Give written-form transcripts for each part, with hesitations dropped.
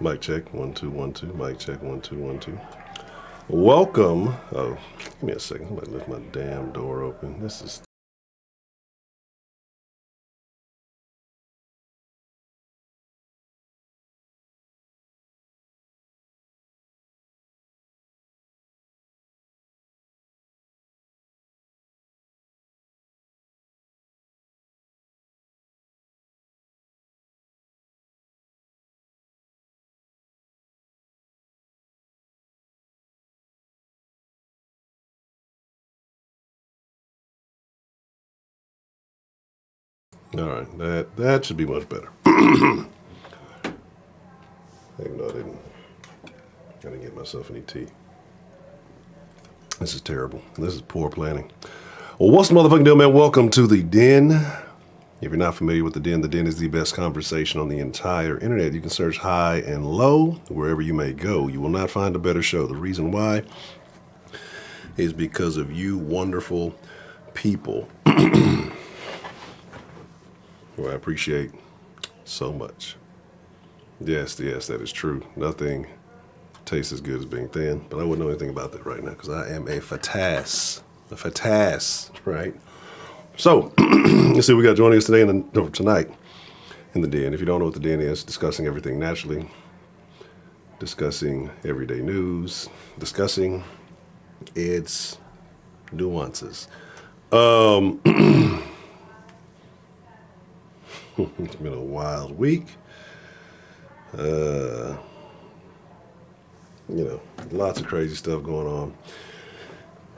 Mic check, 1 2 1 2. Mic check, 1 2 1 2. Welcome. Oh, give me a second. Somebody left my damn door open. This is. All right, that should be much better. Even though I didn't get myself any tea. This is terrible. This is poor planning. Well, what's the motherfucking deal, man? Welcome to the Den. If you're not familiar with the Den is the best conversation on the entire internet. You can search high and low wherever you may go. You will not find a better show. The reason why is because of you wonderful people who I appreciate so much. Yes, that is true. Nothing tastes as good as being thin, but I wouldn't know anything about that right now because I am a fatas, right? So, let's see what we got joining us today tonight in the Den. If you don't know what the Den is, discussing everything naturally, discussing everyday news, discussing its nuances. It's been a wild week. Lots of crazy stuff going on.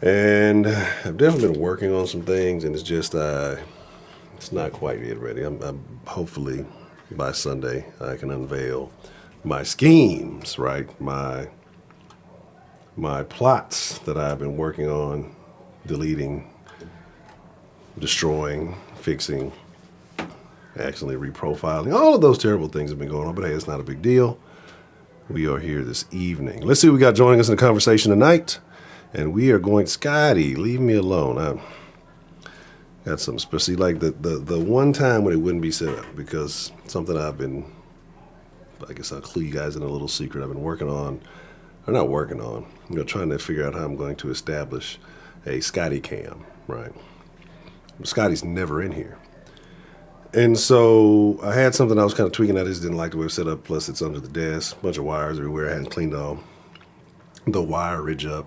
And I've definitely been working on some things, and it's just, it's not quite yet ready. I'm hopefully by Sunday I can unveil my schemes, right? My plots that I've been working on, deleting, destroying, fixing, accidentally reprofiling. All of those terrible things have been going on, but hey, it's not a big deal. We are here this evening. Let's see who we got joining us in the conversation tonight. And we are going, Scotty, leave me alone. I got some, especially like the one time when it wouldn't be set up, because something I guess I'll clue you guys in a little secret I've been working on, or not working on, trying to figure out how I'm going to establish a Scotty cam, right? Scotty's never in here. And so I had something I was kind of tweaking. I just didn't like the way it was set up. Plus, it's under the desk, a bunch of wires everywhere. I hadn't cleaned all the wireage up.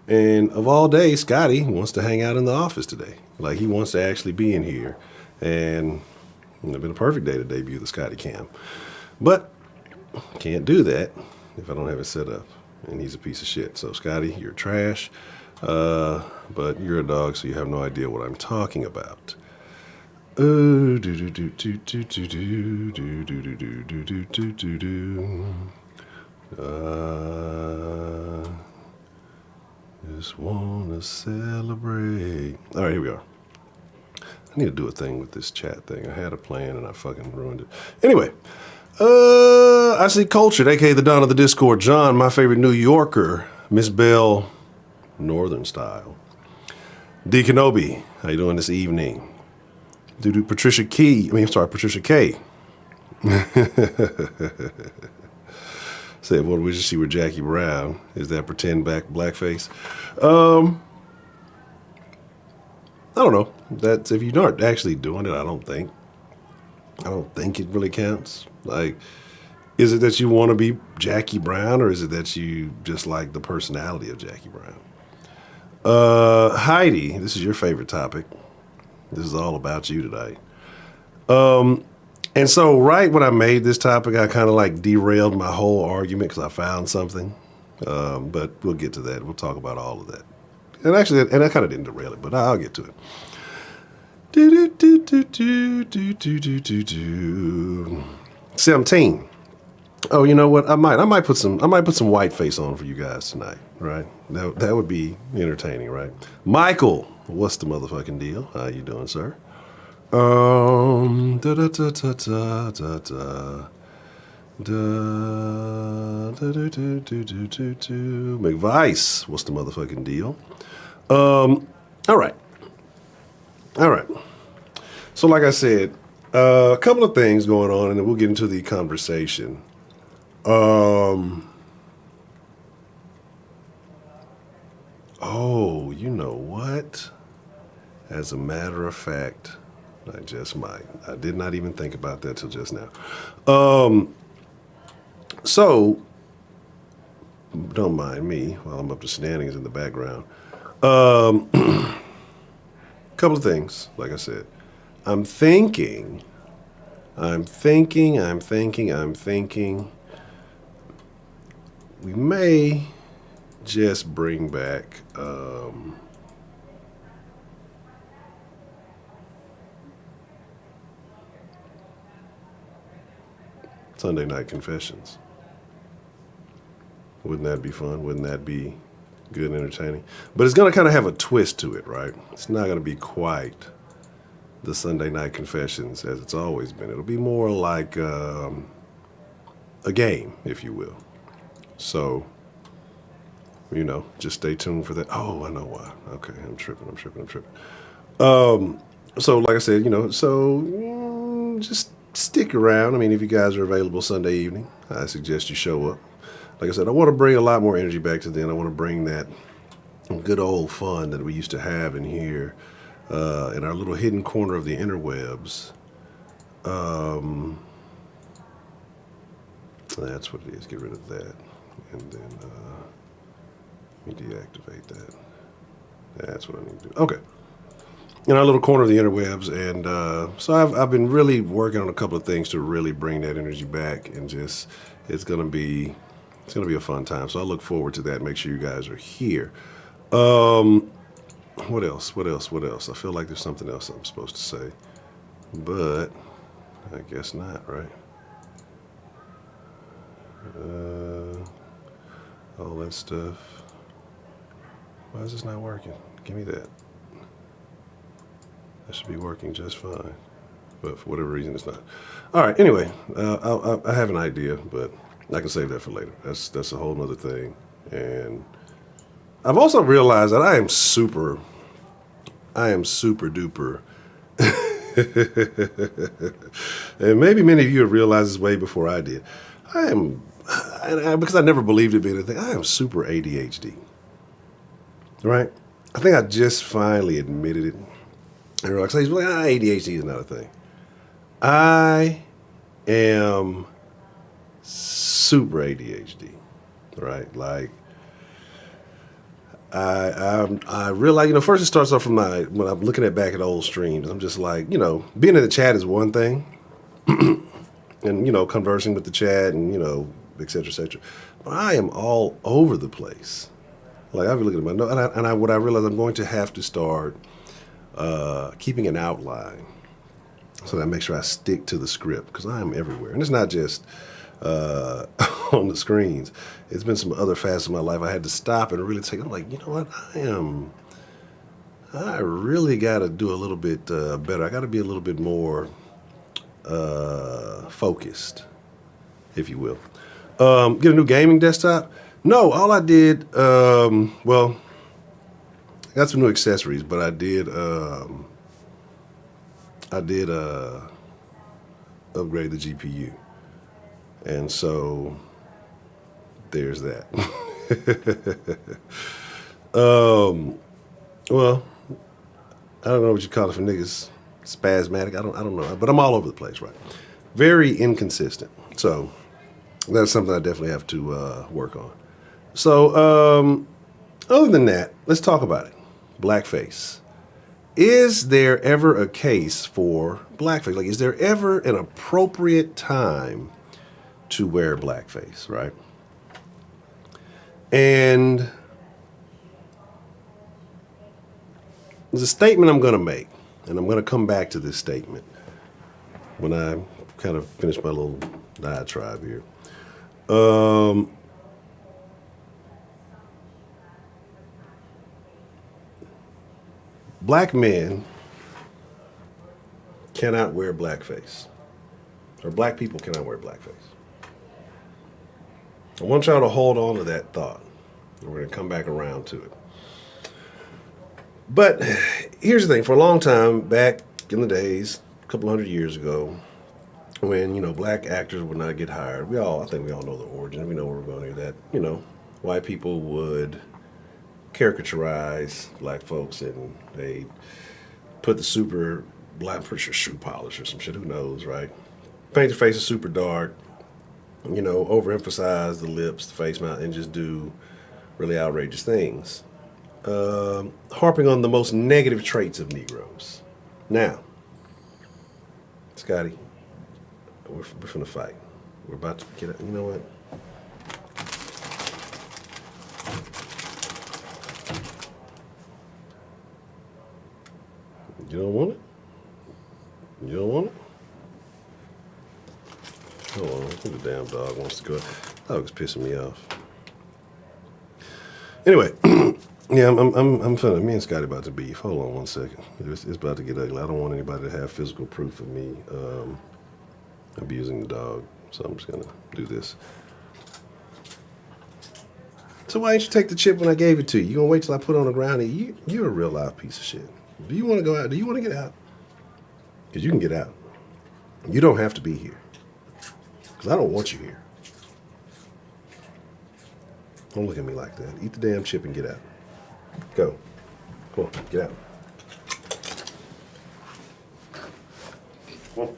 And of all days, Scotty wants to hang out in the office today. Like, he wants to actually be in here. And it's been a perfect day to debut the Scotty cam. But can't do that if I don't have it set up. And he's a piece of shit. So, Scotty, you're trash. But you're a dog, so you have no idea what I'm talking about. Oh, just wanna celebrate. All right, here we are. I need to do a thing with this chat thing. I had a plan and I fucking ruined it. Anyway, I see Cultured, aka the Don of the Discord. John, my favorite New Yorker. Miss Bell, Northern Style. D. Kenobi, how you doing this evening? Patricia K. Say, what we just see with Jackie Brown? Is that pretend back blackface? I don't know. That's if you're not actually doing it. I don't think it really counts. Like, is it that you want to be Jackie Brown, or is it that you just like the personality of Jackie Brown? Heidi, this is your favorite topic. This is all about you tonight. And so right when I made this topic, I kind of like derailed my whole argument because I found something. But we'll get to that. We'll talk about all of that. And actually, I kind of didn't derail it, but I'll get to it. 17. Oh, you know what? I might put some white face on for you guys tonight, right? That would be entertaining, right? Michael, what's the motherfucking deal? How you doing, sir? McVice, what's the motherfucking deal? All right. So like I said, a couple of things going on, and then we'll get into the conversation. Oh, you know what? As a matter of fact, I just might. I did not even think about that till just now. So, don't mind me while I'm up to shenanigans in the background. Couple of things, like I said. I'm thinking. We may just bring back Sunday Night Confessions. Wouldn't that be fun? Wouldn't that be good and entertaining? But it's going to kind of have a twist to it, right? It's not going to be quite the Sunday Night Confessions as it's always been. It'll be more like a game, if you will. So, just stay tuned for that. Oh, I know why. Okay, I'm tripping. So, like I said, just stick around. I mean, if you guys are available Sunday evening, I suggest you show up. Like I said, I want to bring a lot more energy back to then. I want to bring that good old fun that we used to have in here, in our little hidden corner of the interwebs. That's what it is. Get rid of that. And then let me deactivate that. That's what I need to do. Okay. In our little corner of the interwebs. And so I've been really working on a couple of things to really bring that energy back. And just, it's going to be a fun time. So I look forward to that. Make sure you guys are here. What else? I feel like there's something else I'm supposed to say, but I guess not, right? All that stuff. Why is this not working? Give me that. That should be working just fine, but for whatever reason it's not. All right, anyway, I have an idea, but I can save that for later. That's a whole nother thing. And I've also realized that I am super duper. And maybe many of you have realized this way before I did. Because I never believed it being a thing, I am super ADHD. Right? I think I just finally admitted it. And like, ADHD is not a thing. I am super ADHD. Right? Like, I realize, first it starts off from when I'm looking back at old streams, I'm just like, being in the chat is one thing, and, conversing with the chat and, et cetera, et cetera. But I am all over the place. Like, I've been looking at my notes, and what I realize I'm going to have to start keeping an outline so that I make sure I stick to the script, because I am everywhere. And it's not just on the screens. It's been some other facets of my life I had to stop and really take. I'm like, you know what? I really got to do a little bit better. I got to be a little bit more focused, if you will. Get a new gaming desktop? No, all I did, I got some new accessories, but I did upgrade the GPU. And so there's that. Well, I don't know what you call it for niggas. Spasmatic. I don't know. But I'm all over the place, right? Very inconsistent. So that's something I definitely have to work on. So other than that, let's talk about it. Blackface. Is there ever a case for blackface? Like, is there ever an appropriate time to wear blackface, right? And there's a statement I'm going to make, and I'm going to come back to this statement when I kind of finish my little diatribe here. Black men cannot wear blackface, or black people cannot wear blackface. I want y'all to hold on to that thought. We're going to come back around to it. But here's the thing. For a long time, back in the days, a couple hundred years ago, when, black actors would not get hired. I think we all know the origin. We know where we're going here. That, white people would caricaturize black folks, and they put the super black, I'm pretty sure shoe polish or some shit, who knows, right? Paint the faces super dark, overemphasize the lips, the face mount, and just do really outrageous things. Harping on the most negative traits of Negroes. Now, Scotty, we're finna fight. We're about to get it. You know what? You don't want it? You don't want it? Hold on, I think the damn dog wants to go. Dog's pissing me off. Anyway, yeah, I'm finna. Me and Scotty about to beef. Hold on one second. It's about to get ugly. I don't want anybody to have physical proof of me abusing the dog, so I'm just gonna do this. So why didn't you take the chip when I gave it to you? You gonna wait till I put it on the ground? And you're a real live piece of shit. Do you want to go out? Do you want to get out? Because you can get out. You don't have to be here. Because I don't want you here. Don't look at me like that. Eat the damn chip and get out. Go. Come on, get out. Come on.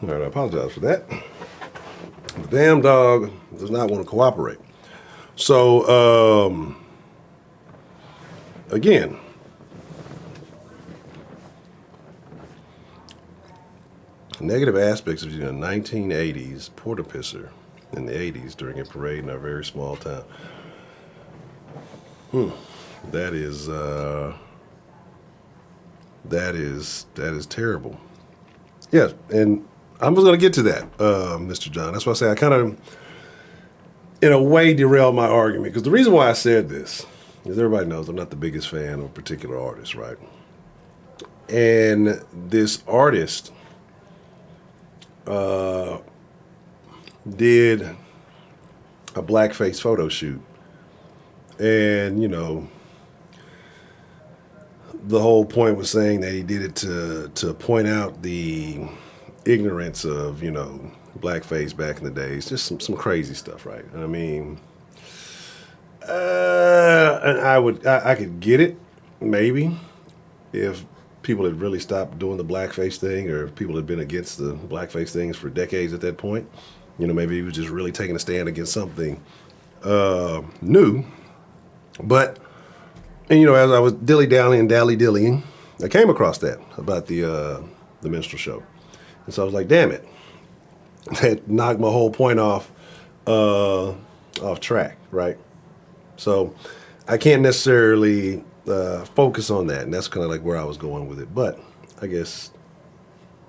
All right, I apologize for that. The damn dog does not want to cooperate. So, again, negative aspects of the 1980s porta pisser in the 80s during a parade in our very small town. That is terrible. Yes, and I was going to get to that, Mr. John. That's why I say I kind of, in a way, derailed my argument. Because the reason why I said this is everybody knows I'm not the biggest fan of a particular artist, right? And this artist did a blackface photo shoot. And, the whole point was saying that he did it to point out the ignorance of, blackface back in the days. Just some crazy stuff, right? I mean, and I could get it, maybe, if people had really stopped doing the blackface thing, or if people had been against the blackface things for decades at that point. Maybe he was just really taking a stand against something new. But, and as I was dilly-dallying, dally-dillying, I came across that about the minstrel show. And so I was like, damn it. That knocked my whole point off track, right? So I can't necessarily focus on that, and that's kind of like where I was going with it. But I guess,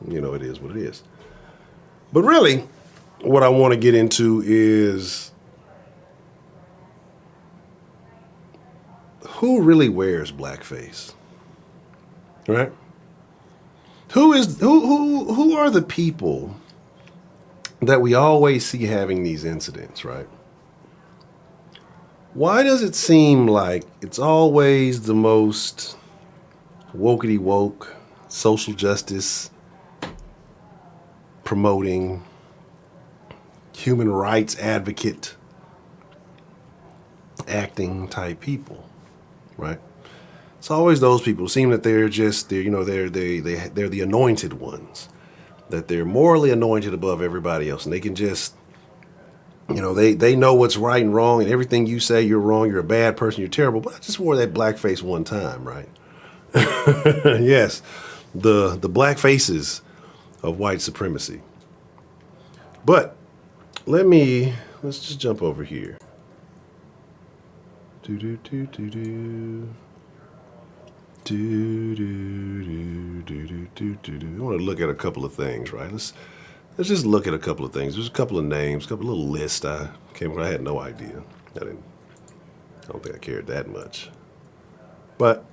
it is what it is. But really, what I want to get into is who really wears blackface, right? Who are the people that we always see having these incidents, right? Why does it seem like it's always the most wokety woke, social justice promoting, human rights advocate acting type people, right? It's always those people who seem that they're the anointed ones, that they're morally anointed above everybody else, and they can just, they know what's right and wrong, and everything you say you're wrong, you're a bad person, you're terrible. But I just wore that blackface one time, right? Yes, the black faces of white supremacy. But let's just jump over here. I want to look at a couple of things, right? Let's just look at a couple of things. There's a couple of names, a couple of little lists I came across. I had no idea. I don't think I cared that much. But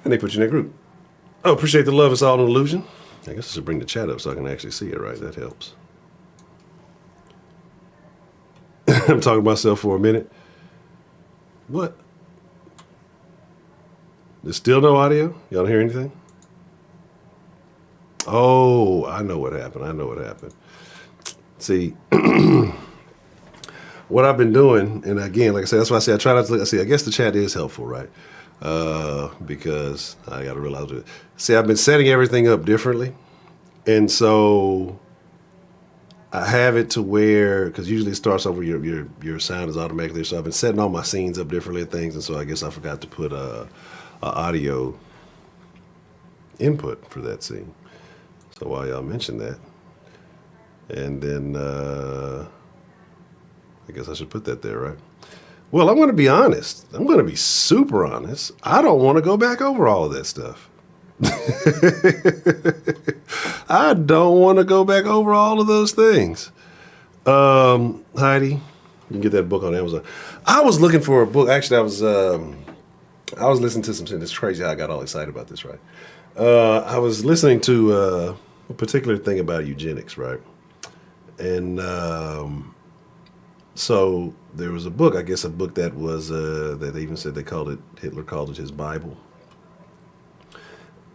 And they put you in a group. Oh, appreciate the love. It's all an illusion. I guess I should bring the chat up so I can actually see it, right? That helps. I'm talking to myself for a minute. What? There's still no audio? Y'all don't hear anything? Oh, I know what happened. See, what I've been doing, and again, like I said, that's why I say I try not to look. See, I guess the chat is helpful, right? Because I got to realize it. See, I've been setting everything up differently. And so I have it to where, because usually it starts off where your sound is automatically. So I've been setting all my scenes up differently and things. And so I guess I forgot to put a audio input for that scene. So while y'all mentioned that, and then I guess I should put that there, right? Well, I'm going to be honest. I'm going to be super honest. I don't want to go back over all of that stuff. I don't want to go back over all of those things. Heidi, you can get that book on Amazon. I was looking for a book. Actually, I was listening to some. It's crazy how I got all excited about this, right? I was listening to a particular thing about eugenics, right? And so there was a book, I guess a book that was, that they even said Hitler called it his Bible.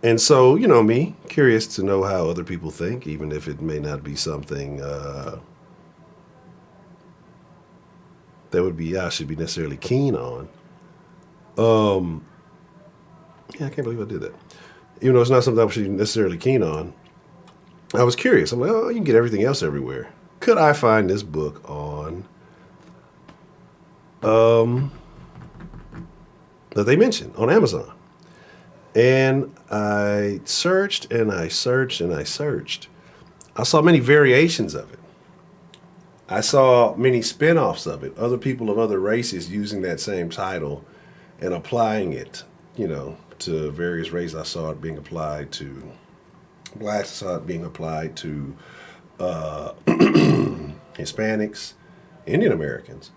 And so, you know me, curious to know how other people think, even if it may not be something that I should be necessarily keen on. Yeah, I can't believe I did that. Even though it's not something I should be necessarily keen on, I was curious. I'm like, oh, you can get everything else everywhere. Could I find this book on that they mentioned on Amazon? And I searched and I searched and I searched. I saw many variations of it. I saw many spin-offs of it. Other people of other races using that same title and applying it, to various races. I saw it being applied to blacks. I saw it being applied to Hispanics, Indian Americans,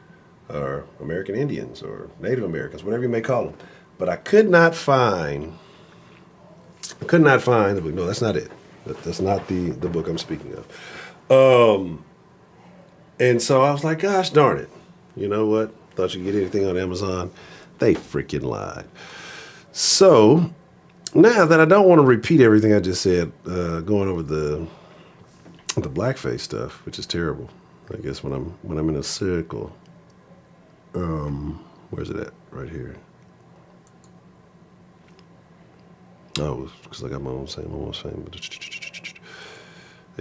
or American Indians, or Native Americans, whatever you may call them. But I could not find the book. No, that's not it. That's not the book I'm speaking of. And so I was like, gosh darn it. You know what? Thought you could get anything on Amazon. They freaking lied. So now that I don't want to repeat everything I just said, going over the blackface stuff, which is terrible. I guess when I'm in a circle, where's it at? Right here. Oh, because I got my own same.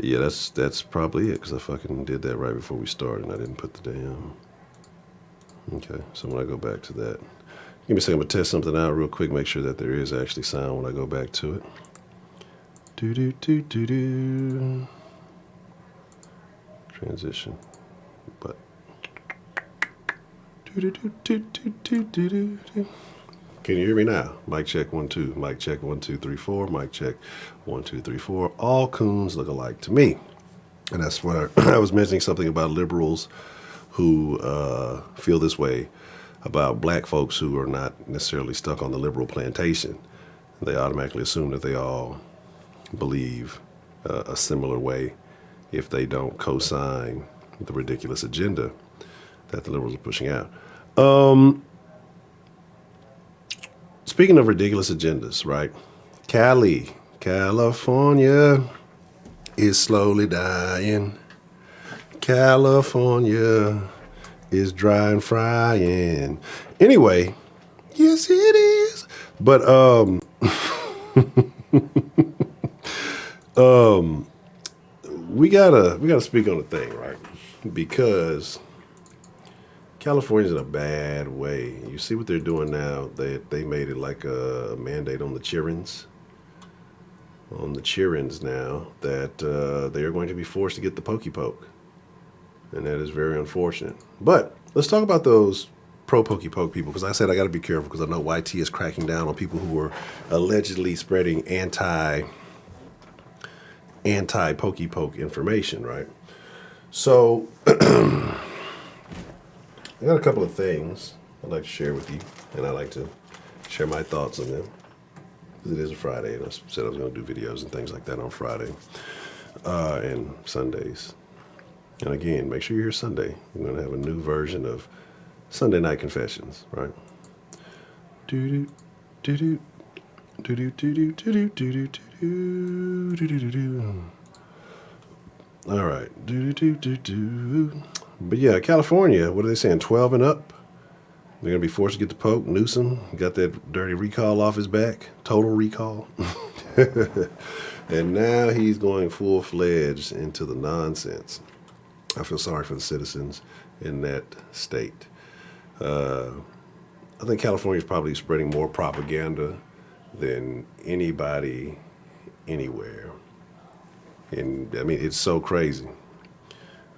Yeah, that's probably it, because I fucking did that right before we started, and I didn't put the damn. Okay, so when I go back to that, give me a second, I'm going to test something out real quick, make sure that there is actually sound when I go back to it. Do. Transition. But. Do. Can you hear me now? Mic check 1 2. Mic check 1 2 3 4. Mic check 1 2 3 4. All coons look alike to me. And that's what I was mentioning something about liberals who feel this way about black folks who are not necessarily stuck on the liberal plantation. They automatically assume that they all believe a similar way if they don't co-sign the ridiculous agenda that the liberals are pushing out. Speaking of ridiculous agendas, right? California is slowly dying. California is dry and frying. Anyway, yes it is. But we gotta speak on the thing, right? Because California's in a bad way. You see what they're doing now. They made it like a mandate on the childrens. On the childrens now that they are going to be forced to get the pokey poke. And that is very unfortunate. But let's talk about those pro pokey poke people, because I said I got to be careful because I know YT is cracking down on people who are allegedly spreading anti pokey poke information, right? So I got a couple of things I'd like to share with you, and I'd like to share my thoughts on them. because it is a Friday, and I said I was going to do videos and things like that on Friday and Sundays. And again, make sure you're here Sunday. We're going to have a new version of Sunday Night Confessions, right? Do do do do do do do do do do do do do. All right, do do do do. But yeah, California. What are they saying? 12 and up. They're gonna be forced to get the Pope. Newsom got that dirty recall off his back. Total recall. And now he's going full-fledged into the nonsense. I feel sorry for the citizens in that state. I think California is probably spreading more propaganda than anybody anywhere. And I mean, it's so crazy.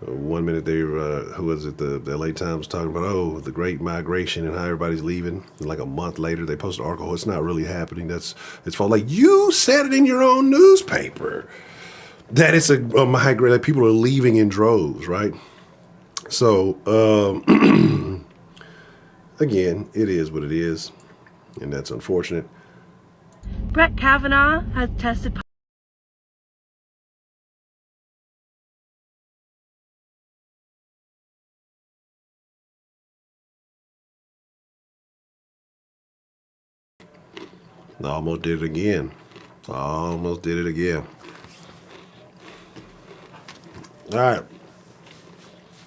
1 minute they were, who was it, the LA Times talking about, oh, the great migration and how everybody's leaving. And like a month later, they posted an article, it's not really happening. It's false. Like, you said it in your own newspaper that it's a migrate, that people are leaving in droves, right? So, again, it is what it is, and that's unfortunate. Brett Kavanaugh has tested positive. I almost did it again. Almost did it again. All right.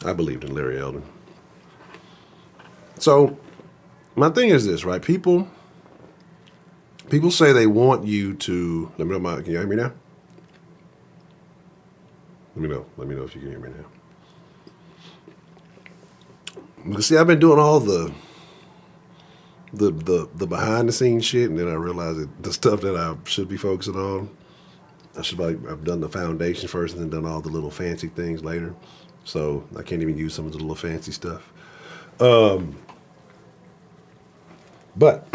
I believed in Larry Elder. So, my thing is this, right? People say they want you to, let me know, can you hear me now? Let me know if you can hear me now. Because see, I've been doing all the behind the scenes shit, and then I realized that the stuff that I should be focusing on, I've done the foundation first and then done all the little fancy things later. So I can't even use some of the little fancy stuff. But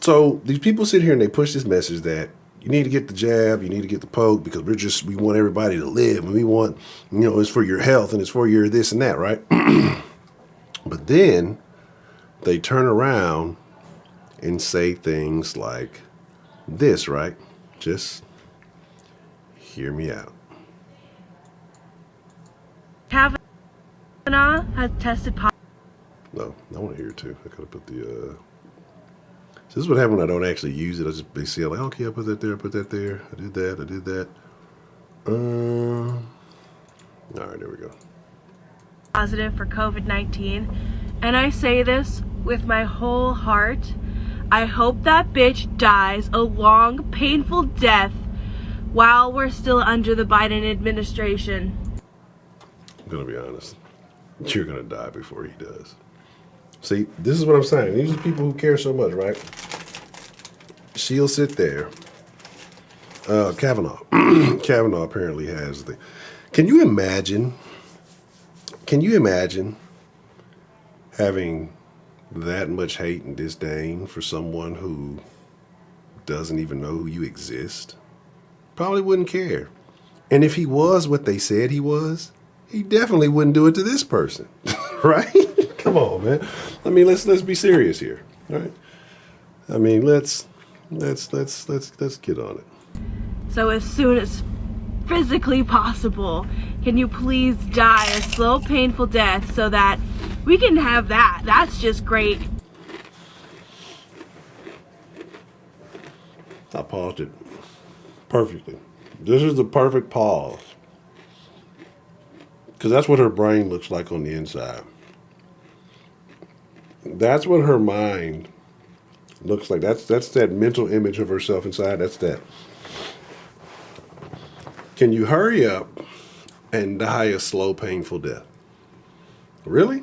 so these people sit here and they push this message that you need to get the jab, you need to get the poke, because we want everybody to live, and we want, it's for your health and it's for your this and that, right? But then they turn around and say things like this, right? Just hear me out. Kavanaugh has tested positive. No, I want to hear it too. I could have put the, so this is what happens when I don't actually use it. I just basically like, okay, I put that there, I did that. All right, there we go. Positive for COVID-19, and I say this with my whole heart. I hope that bitch dies a long, painful death while we're still under the Biden administration. I'm gonna be honest. You're gonna die before he does. See, this is what I'm saying. These are people who care so much, right? She'll sit there. Kavanaugh. Kavanaugh apparently has the. Can you imagine having that much hate and disdain for someone who doesn't even know who you exist? Probably wouldn't care. And if he was what they said he was, he definitely wouldn't do it to this person. Right? Come on, man. I mean, let's be serious here. All right? I mean, let's get on it. So as soon as physically possible, can you please die a slow, painful death so that we can have that? That's just great. I paused it perfectly. This is the perfect pause. Because that's what her brain looks like on the inside. That's what her mind looks like. That's that mental image of herself inside. That's that. Can you hurry up and die a slow, painful death? Really?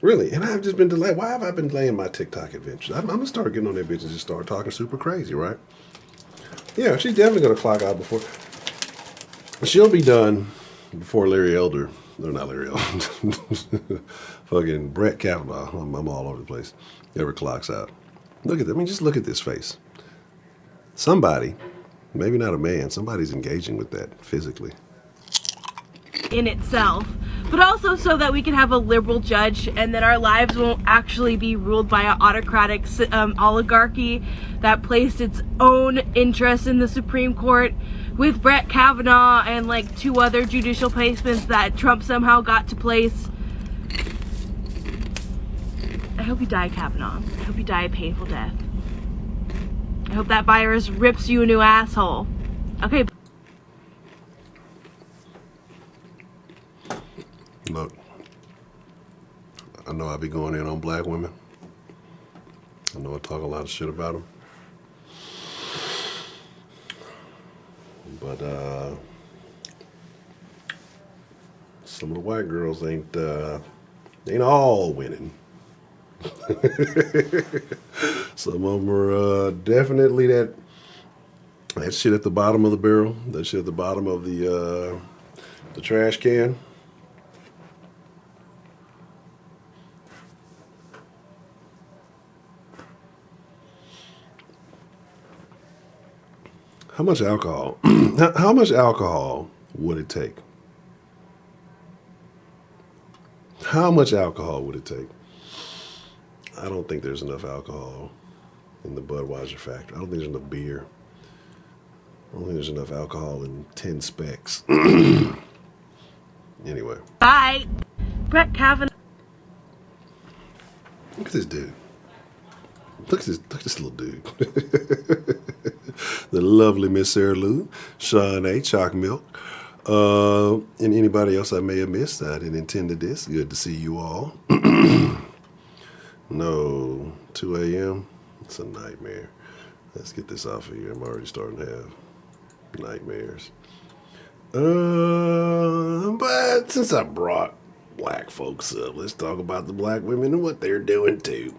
Really? And I've just been delayed. Why have I been delaying my TikTok adventures? I'm going to start getting on that bitch and just start talking super crazy, right? Yeah, she's definitely going to clock out before. She'll be done before Larry Elder. No, not Larry Elder. Fucking Brett Kavanaugh. I'm all over the place. Ever clocks out. Look at that. I mean, just look at this face. Somebody, maybe not a man, somebody's engaging with that physically. In itself. but also so that we can have a liberal judge and that our lives won't actually be ruled by an autocratic oligarchy that placed its own interests in the Supreme Court with Brett Kavanaugh and like 2 other judicial placements that Trump somehow got to place. I hope you die, Kavanaugh. I hope you die a painful death. I hope that virus rips you a new asshole. Okay. Look, I know I be going in on black women. I know I talk a lot of shit about them. But some of the white girls ain't all winning. Some of them are definitely that shit at the bottom of the barrel, that shit at the bottom of the trash can. How much alcohol? How much alcohol would it take? How much alcohol would it take? I don't think there's enough alcohol in the Budweiser factory. I don't think there's enough beer. I don't think there's enough alcohol in 10 Specs. Anyway. Bye. Brett Kavanaugh. Look at this dude. Look at this little dude. The lovely Miss Sarah Lou, Sean A. Chalk Milk, and anybody else I may have missed. I didn't intend to this. Good to see you all. No, 2 a.m. It's a nightmare. Let's get this off of here. I'm already starting to have nightmares. But since I brought black folks up, let's talk about the black women and what they're doing too.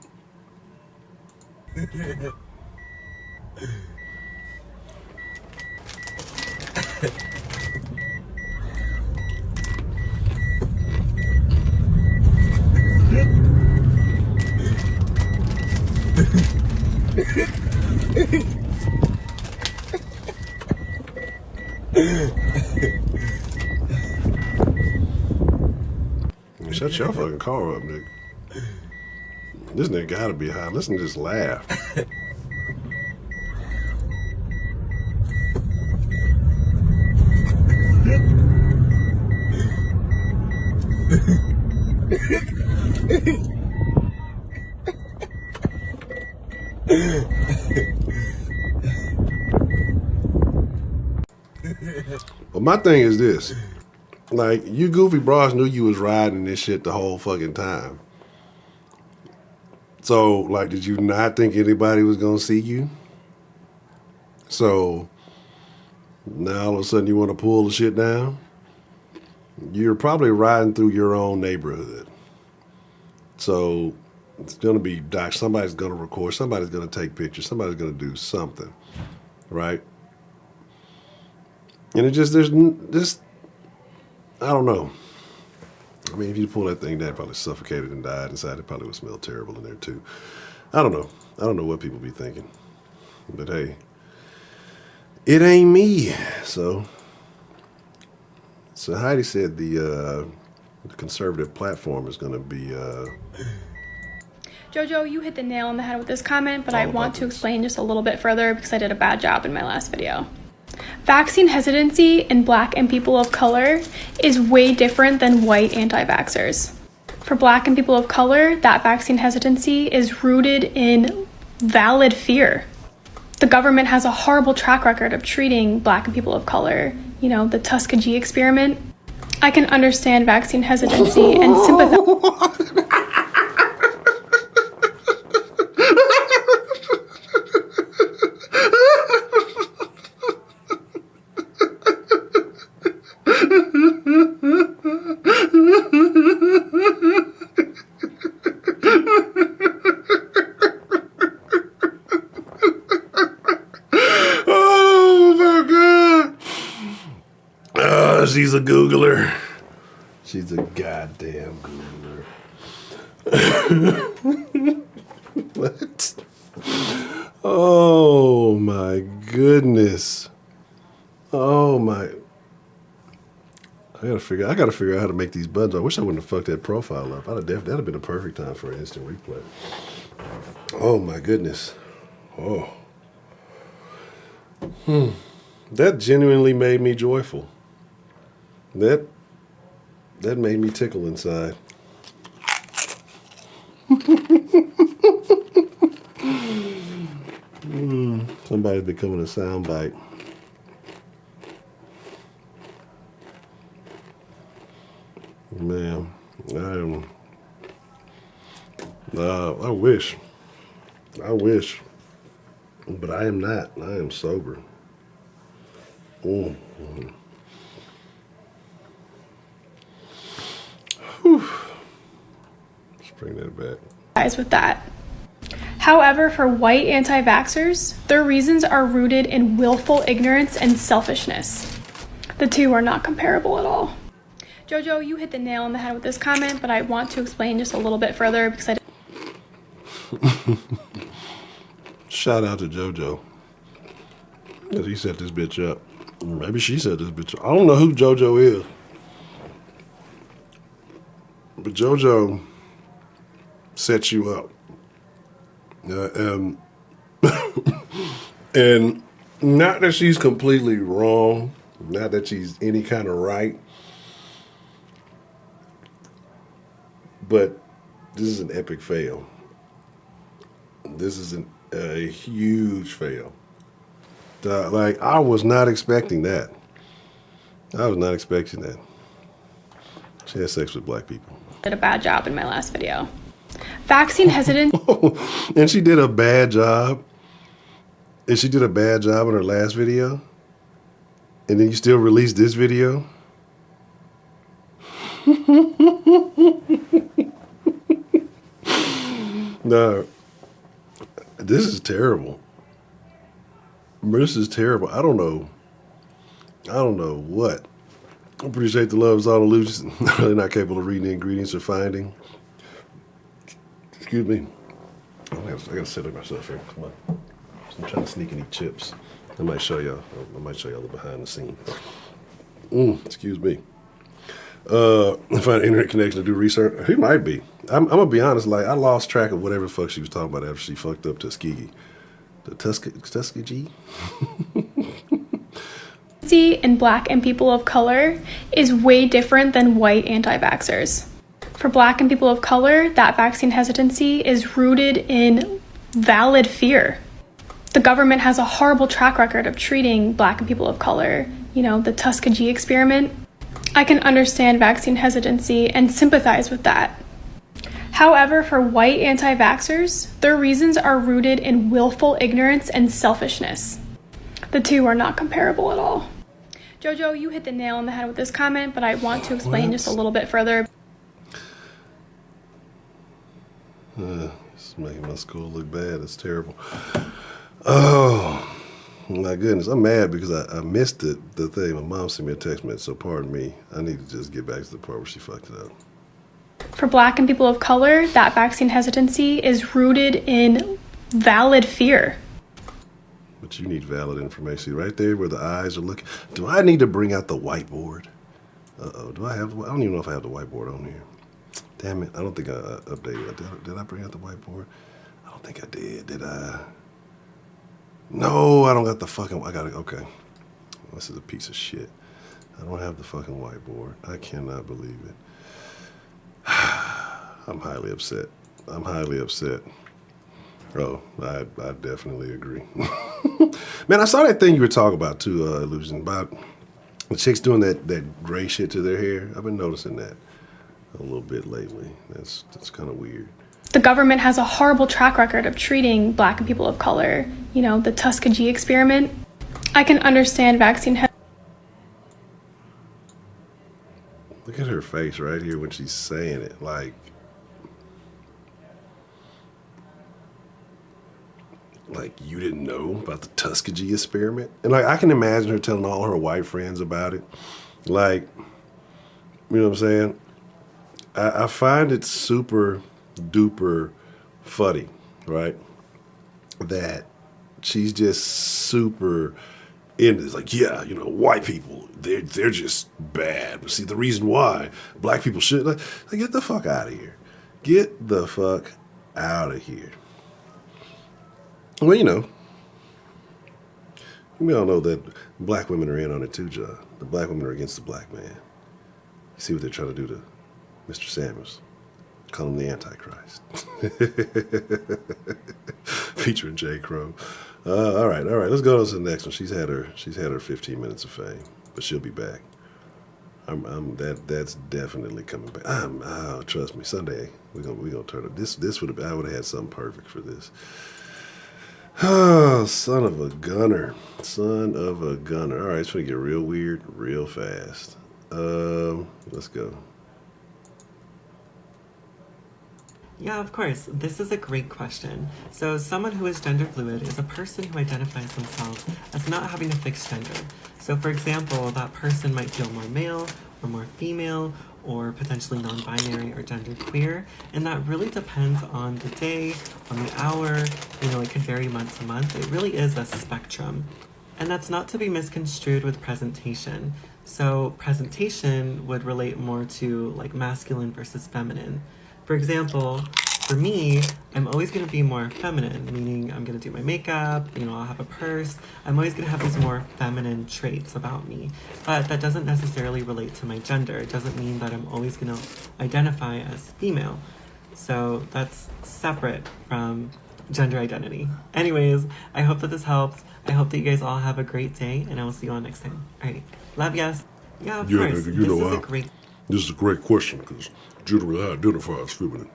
Shut your fucking car up, nigga. This nigga gotta be high. Listen to this laugh. But my thing is this. Like, you goofy bras knew you was riding this shit the whole fucking time. So, like, did you not think anybody was gonna see you? So, now all of a sudden you want to pull the shit down? You're probably riding through your own neighborhood. So, it's gonna be, somebody's gonna record, somebody's gonna take pictures, somebody's gonna do something, right? And it just, there's just, I don't know. I mean, if you pull that thing down, probably suffocated and died inside. It probably would smell terrible in there too. I don't know. I don't know what people be thinking. But hey, it ain't me. So Heidi said the conservative platform is going to be... Jojo, you hit the nail on the head with this comment, but I want to explain just a little bit further because I did a bad job in my last video. Vaccine hesitancy in Black and people of color is way different than white anti-vaxxers. For Black and people of color, that vaccine hesitancy is rooted in valid fear. The government has a horrible track record of treating Black and people of color. You know, the Tuskegee experiment. I can understand vaccine hesitancy and sympathize. She's a Googler. She's a goddamn Googler. What? Oh my goodness. Oh my. I gotta figure out how to make these buttons. I wish I wouldn't have fucked that profile up. That'd have been a perfect time for an instant replay. Oh my goodness. Oh. That genuinely made me joyful. That made me tickle inside. Somebody's becoming a soundbite. Man, I wish, but I am not. I am sober. Whew. Let's bring that back. Guys, with that. However, for white anti-vaxxers, their reasons are rooted in willful ignorance and selfishness. The two are not comparable at all. Jojo, you hit the nail on the head with this comment, but I want to explain just a little bit further because I Shout out to Jojo, because he set this bitch up. Maybe she set this bitch up. I don't know who Jojo is, but Jojo sets you up. And not that she's completely wrong, not that she's any kind of right, but this is an epic fail. This is a huge fail. Like, I was not expecting that. I was not expecting that. She had sex with black people. did a bad job in my last video. Vaccine hesitancy. And she did a bad job. And she did a bad job in her last video. And then you still released this video. No, this is terrible. This is terrible. I don't know what. I appreciate the love is all illusions. Really not capable of reading the ingredients or finding. Excuse me. I gotta sit up myself here. Come on. I'm trying to sneak and eat chips. I might show y'all the behind the scenes. Excuse me. Find an internet connection to do research. He might be. I'm gonna be honest. Like, I lost track of whatever the fuck she was talking about after she fucked up Tuskegee. The Tuskegee. in black and people of color is way different than white anti-vaxxers. For black and people of color, that vaccine hesitancy is rooted in valid fear. The government has a horrible track record of treating black and people of color. You know, the Tuskegee experiment. I can understand vaccine hesitancy and sympathize with that. However, for white anti-vaxxers, their reasons are rooted in willful ignorance and selfishness. The two are not comparable at all. Jojo, you hit the nail on the head with this comment, but I want to explain just a little bit further. It's making my school look bad. It's terrible. Oh, my goodness. I'm mad because I missed the thing. My mom sent me a text message, so pardon me. I need to just get back to the part where she fucked it up. For black and people of color, that vaccine hesitancy is rooted in valid fear. But you need valid information. See, right there where the eyes are looking. Do I need to bring out the whiteboard? Uh-oh. I don't even know if I have the whiteboard on here. Damn it. I don't think I updated it. Did I bring out the whiteboard? I don't think I did. Did I? No, I don't got the fucking... Okay. This is a piece of shit. I don't have the fucking whiteboard. I cannot believe it. I'm highly upset. Oh, I definitely agree. Man, I saw that thing you were talking about too, Illusion, about the chicks doing that gray shit to their hair. I've been noticing that a little bit lately. That's kind of weird. The government has a horrible track record of treating black and people of color. You know, the Tuskegee experiment. I can understand vaccine hesitancy. Look at her face right here when she's saying it. Like you didn't know about the Tuskegee experiment? And like, I can imagine her telling all her white friends about it. Like, you know what I'm saying? I find it super duper funny, right? That she's just super And it's like, yeah, you know, white people, they're just bad. See, the reason why black people should, like, get the fuck out of here. Get the fuck out of here. Well, you know, we all know that black women are in on it too, John. The black women are against the black man. You see what they're trying to do to Mr. Samuels. Call him the Antichrist. Featuring J. Crow. All right. Let's go to the next one. She's had her 15 minutes of fame, but she'll be back. That's definitely coming back. Trust me. Sunday we gonna turn it. This I would have had something perfect for this. Oh, son of a gunner. All right, it's gonna get real weird real fast. Let's go. Yeah, of course. This is a great question. So someone who is gender fluid is a person who identifies themselves as not having a fixed gender. So for example, that person might feel more male or more female or potentially non-binary or genderqueer. And that really depends on the day, on the hour, you know, it could vary month to month. It really is a spectrum. And that's not to be misconstrued with presentation. So presentation would relate more to like masculine versus feminine. For example, for me, I'm always going to be more feminine, meaning I'm going to do my makeup, you know, I'll have a purse. I'm always going to have these more feminine traits about me. But that doesn't necessarily relate to my gender. It doesn't mean that I'm always going to identify as female. So that's separate from gender identity. Anyways, I hope that this helps. I hope that you guys all have a great day, and I will see you all next time. All right. Love yes. Yeah, of course. This is a great question because generally I identify as feminine.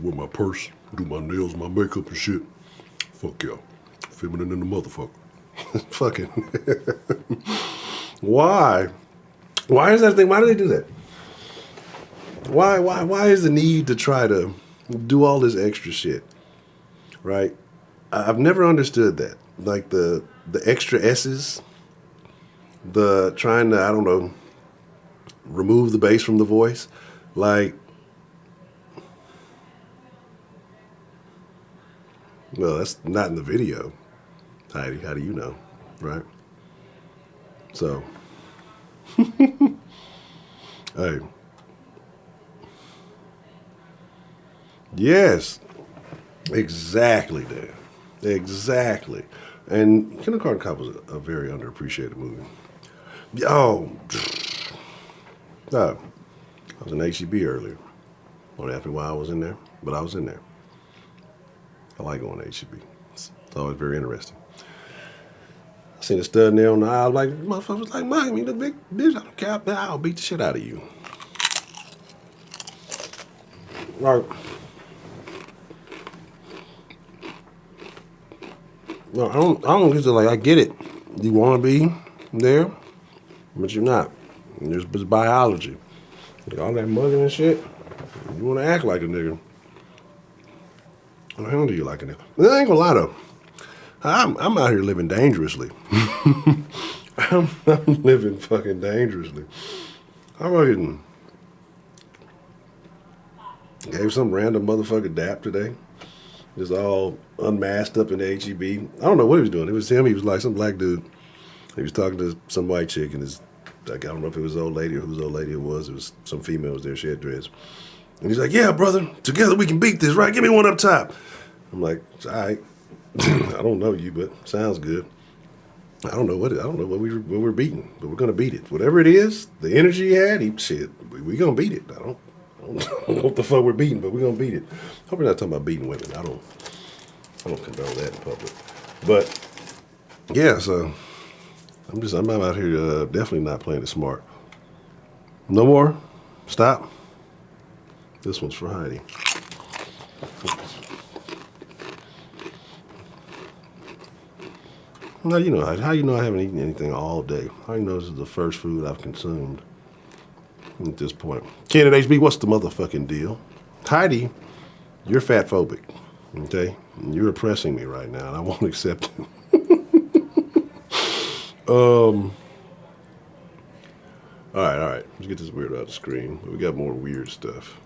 With my purse, do my nails, my makeup and shit. Fuck yeah. Feminine in the motherfucker. Fucking. Why? Why is that thing? Why do they do that? Why is the need to try to do all this extra shit? Right? I've never understood that. Like the extra S's, the trying to, I don't know, remove the bass from the voice. Like, well, that's not in the video, Heidi. How do you know, right? So, hey, yes, exactly, Dan, exactly. And Kindergarten Cop was a very underappreciated movie. Oh, no, I was in HEB earlier. Don't ask me why I was in there, but I was in there. I like going to HEB. It's always very interesting. I seen a stud nail on the aisle, like, motherfucker was like, Mike, I mean, the big bitch, I don't care, I'll beat the shit out of you. Right. No, I don't usually, like, I get it. You want to be there, but you're not. There's biology. Like, all that mugging and shit, you want to act like a nigga. How the hell do you like a nigga? I ain't gonna lie though. I'm out here living dangerously. I'm living fucking dangerously. I fucking gave some random motherfucker dap today. Just all unmasked up in the HEB. I don't know what he was doing. It was him. He was like some black dude. He was talking to some white chick, and his, like, I don't know if it was an old lady or whose old lady it was. It was some female was there. She had dreads. And he's like, yeah, brother, together we can beat this, right? Give me one up top. I'm like, all right. I don't know you, but sounds good. I don't know what we're beating, but we're gonna beat it. Whatever it is, the energy he had, we gonna beat it. I don't know what the fuck we're beating, but we're gonna beat it. Hope we're not talking about beating women. I don't condone that in public. But yeah, so I'm out here definitely not playing it smart. No more. Stop. This one's for Heidi. Now, you know, how you know I haven't eaten anything all day? How you know this is the first food I've consumed at this point? Candidate HB, what's the motherfucking deal? Heidi, you're fat phobic, okay? And you're oppressing me right now, and I won't accept it. All right. Let's get this weird out of the screen. We got more weird stuff.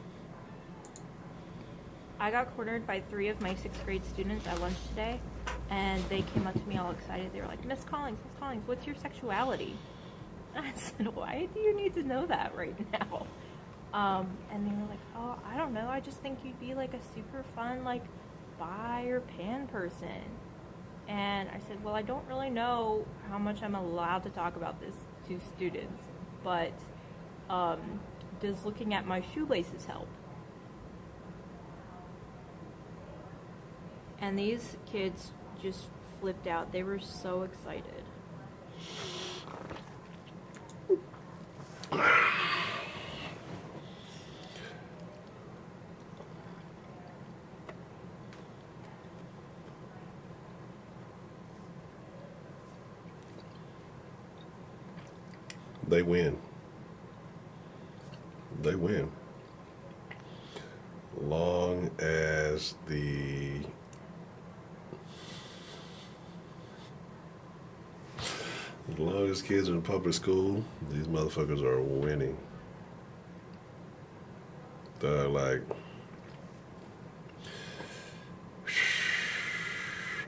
I got cornered by 3 of my 6th grade students at lunch today. And they came up to me all excited. They were like, Miss Collins, what's your sexuality? And I said, why do you need to know that right now? And they were like, oh, I don't know. I just think you'd be like a super fun, like, bi or pan person. And I said, well, I don't really know how much I'm allowed to talk about this to students, but does looking at my shoelaces help? And these kids just flipped out. They were so excited. They win. They win. Long as as long as kids are in public school, these motherfuckers are winning. They're like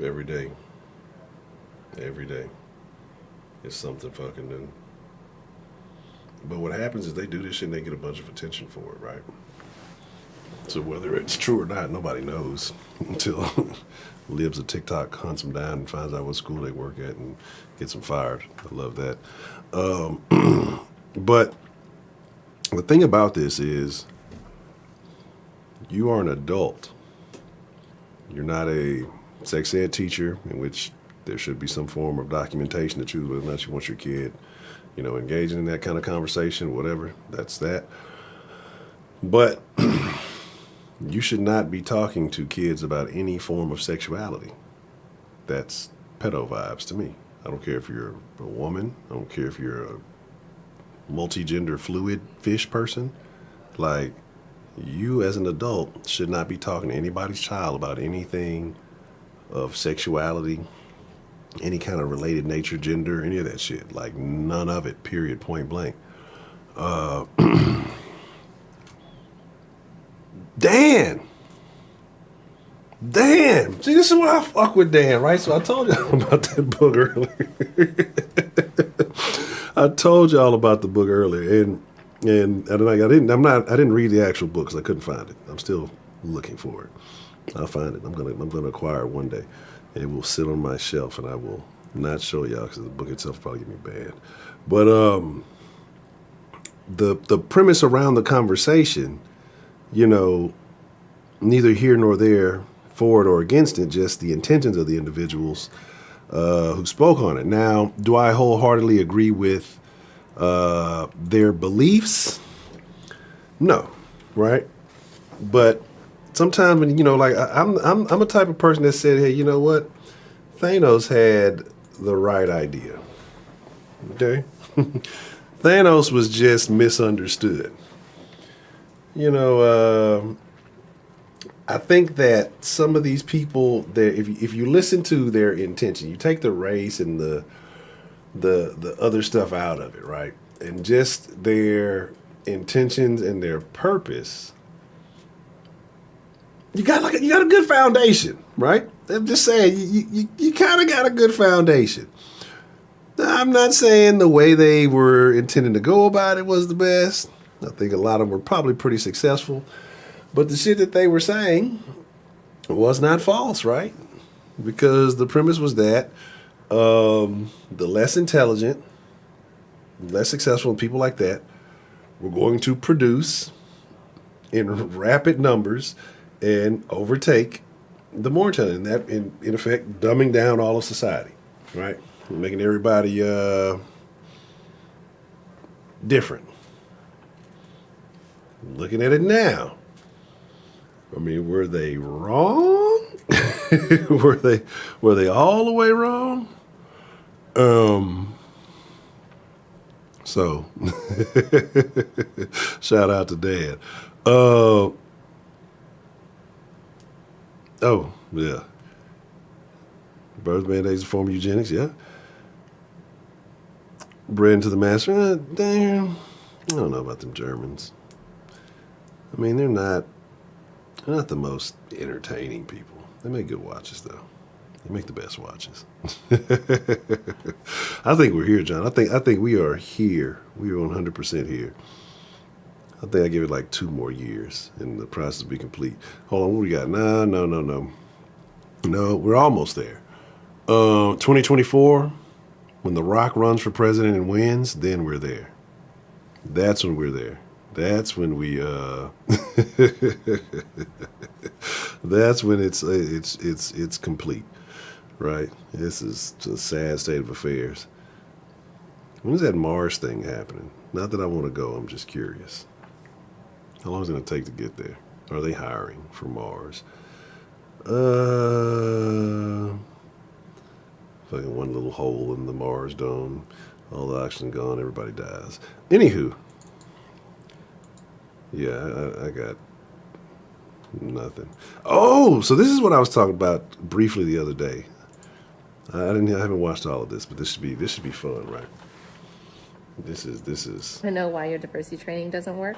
every day. Every day. It's something fucking new. But what happens is they do this shit and they get a bunch of attention for it, right? So whether it's true or not, nobody knows until Libs of TikTok hunts them down and finds out what school they work at and gets them fired. I love that. But the thing about this is you are an adult. You're not a sex ed teacher in which there should be some form of documentation to choose whether or not you want your kid, engaging in that kind of conversation, whatever. That's that. But you should not be talking to kids about any form of sexuality. That's pedo vibes to me. I don't care if you're a woman. I don't care if you're a multi-gender fluid fish person. Like, you as an adult should not be talking to anybody's child about anything of sexuality, any kind of related nature, gender, any of that shit. Like, none of it, period, point blank. Dan! See, this is why I fuck with Dan, right? So I told y'all about that book earlier. I told y'all about the book earlier, and I didn't read the actual book because I couldn't find it. I'm still looking for it. I'll find it. I'm gonna acquire it one day. It will sit on my shelf, and I will not show y'all because the book itself will probably get me banned. But the premise around the conversation, neither here nor there, for it or against it, just the intentions of the individuals who spoke on it. Now, do I wholeheartedly agree with their beliefs? No, right? But sometimes when I'm a type of person that said, hey, you know what? Thanos had the right idea. Okay? Thanos was just misunderstood. I think that some of these people, if you listen to their intention, you take the race and the other stuff out of it, right? And just their intentions and their purpose, you got a good foundation, right? I'm just saying, you kind of got a good foundation. I'm not saying the way they were intending to go about it was the best. I think a lot of them were probably pretty successful. But the shit that they were saying was not false, right? Because the premise was that the less intelligent, less successful people like that were going to produce in rapid numbers and overtake the more intelligent. And that, in effect, dumbing down all of society, right? Making everybody different. Looking at it now. I mean, were they wrong? were they all the way wrong? So shout out to Dad. Oh yeah. Birth mandates, a form of eugenics, yeah. Bred into the master. Damn. I don't know about them Germans. I mean, they're not the most entertaining people. They make good watches, though. They make the best watches. I think we're here, John. I think we are here. We are 100% here. I think I give it like 2 more years and the process will be complete. Hold on, what we got? No. No, we're almost there. 2024, when The Rock runs for president and wins, then we're there. That's when we're there. That's when we that's when it's complete, right? This is a sad state of affairs. When is that Mars thing happening? Not that I want to go, I'm just curious. How long is it going to take to get there? Are they hiring for Mars? Fucking one little hole in the Mars dome. All the oxygen gone, everybody dies. Anywho. Yeah, I got nothing. Oh, so this is what I was talking about briefly the other day. I haven't watched all of this, but this should be fun, right? This is. I know why your diversity training doesn't work.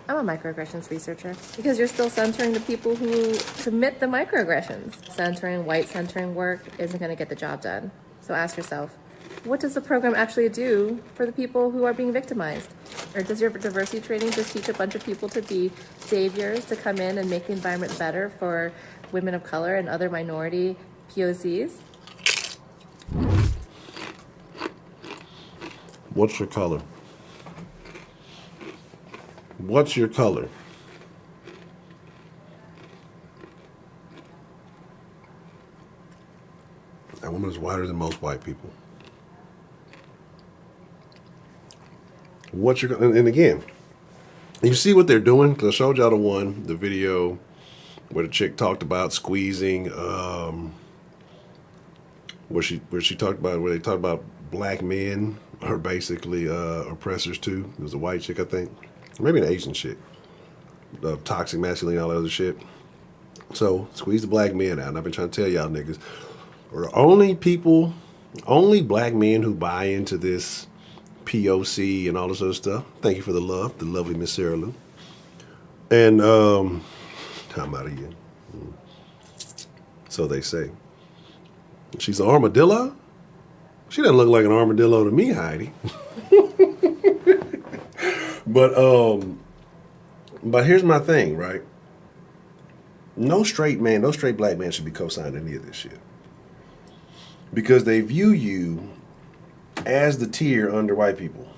I'm a microaggressions researcher because you're still centering the people who commit the microaggressions. White centering work isn't going to get the job done. So ask yourself, what does the program actually do for the people who are being victimized? Or does your diversity training just teach a bunch of people to be saviors, to come in and make the environment better for women of color and other minority POCs? What's your color? What's your color? That woman is whiter than most white people. What's your, and again, you see what they're doing? Because I showed y'all the video where the chick talked about squeezing, where they talked about black men are basically oppressors too. It was a white chick, I think. Maybe an Asian chick. Toxic masculinity, all that other shit. So squeeze the black men out. And I've been trying to tell y'all niggas, we're only black men who buy into this POC and all this other stuff. Thank you for the love, the lovely Miss Sarah Lou. And I'm out of here. So they say. She's an armadillo? She doesn't look like an armadillo to me, Heidi. But here's my thing, right? No straight black man should be co-signing any of this shit. Because they view you as the tier under white people.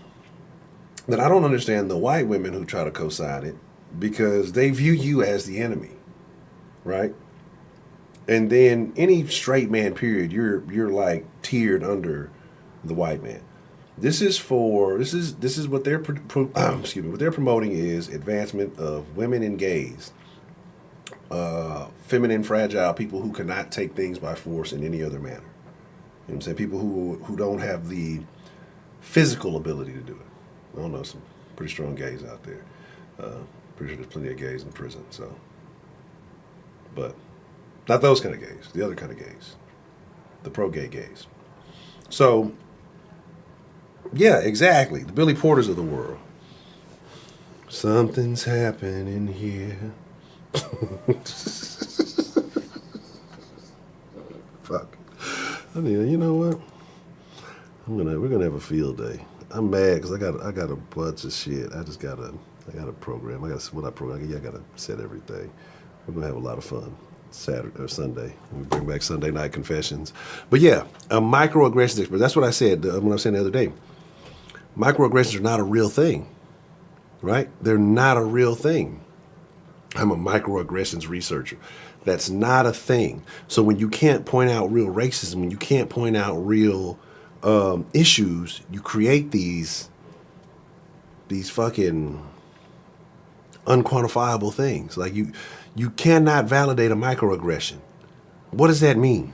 Then I don't understand the white women who try to co-sign it because they view you as the enemy, right? And then any straight man, period, you're like tiered under the white man. This is what they're what they're promoting is advancement of women and gays, feminine, fragile people who cannot take things by force in any other manner. You know what I'm saying? People who don't have the physical ability to do it. I don't know, some pretty strong gays out there. Pretty sure there's plenty of gays in prison. So, but not those kind of gays. The other kind of gays, the pro-gay gays. So. Yeah, exactly. The Billy Porters of the world. Something's happening here. Fuck. I mean, you know what? We're gonna have a field day. I'm mad because I got a bunch of shit. I got a program. I gotta set everything. We're gonna have a lot of fun. Saturday or Sunday. We bring back Sunday night confessions. But yeah, a microaggressions expert. That's what I said when I was saying the other day. Microaggressions are not a real thing, right? They're not a real thing. I'm a microaggressions researcher. That's not a thing. So when you can't point out real racism, when you can't point out real issues, you create these fucking unquantifiable things. Like you cannot validate a microaggression. What does that mean?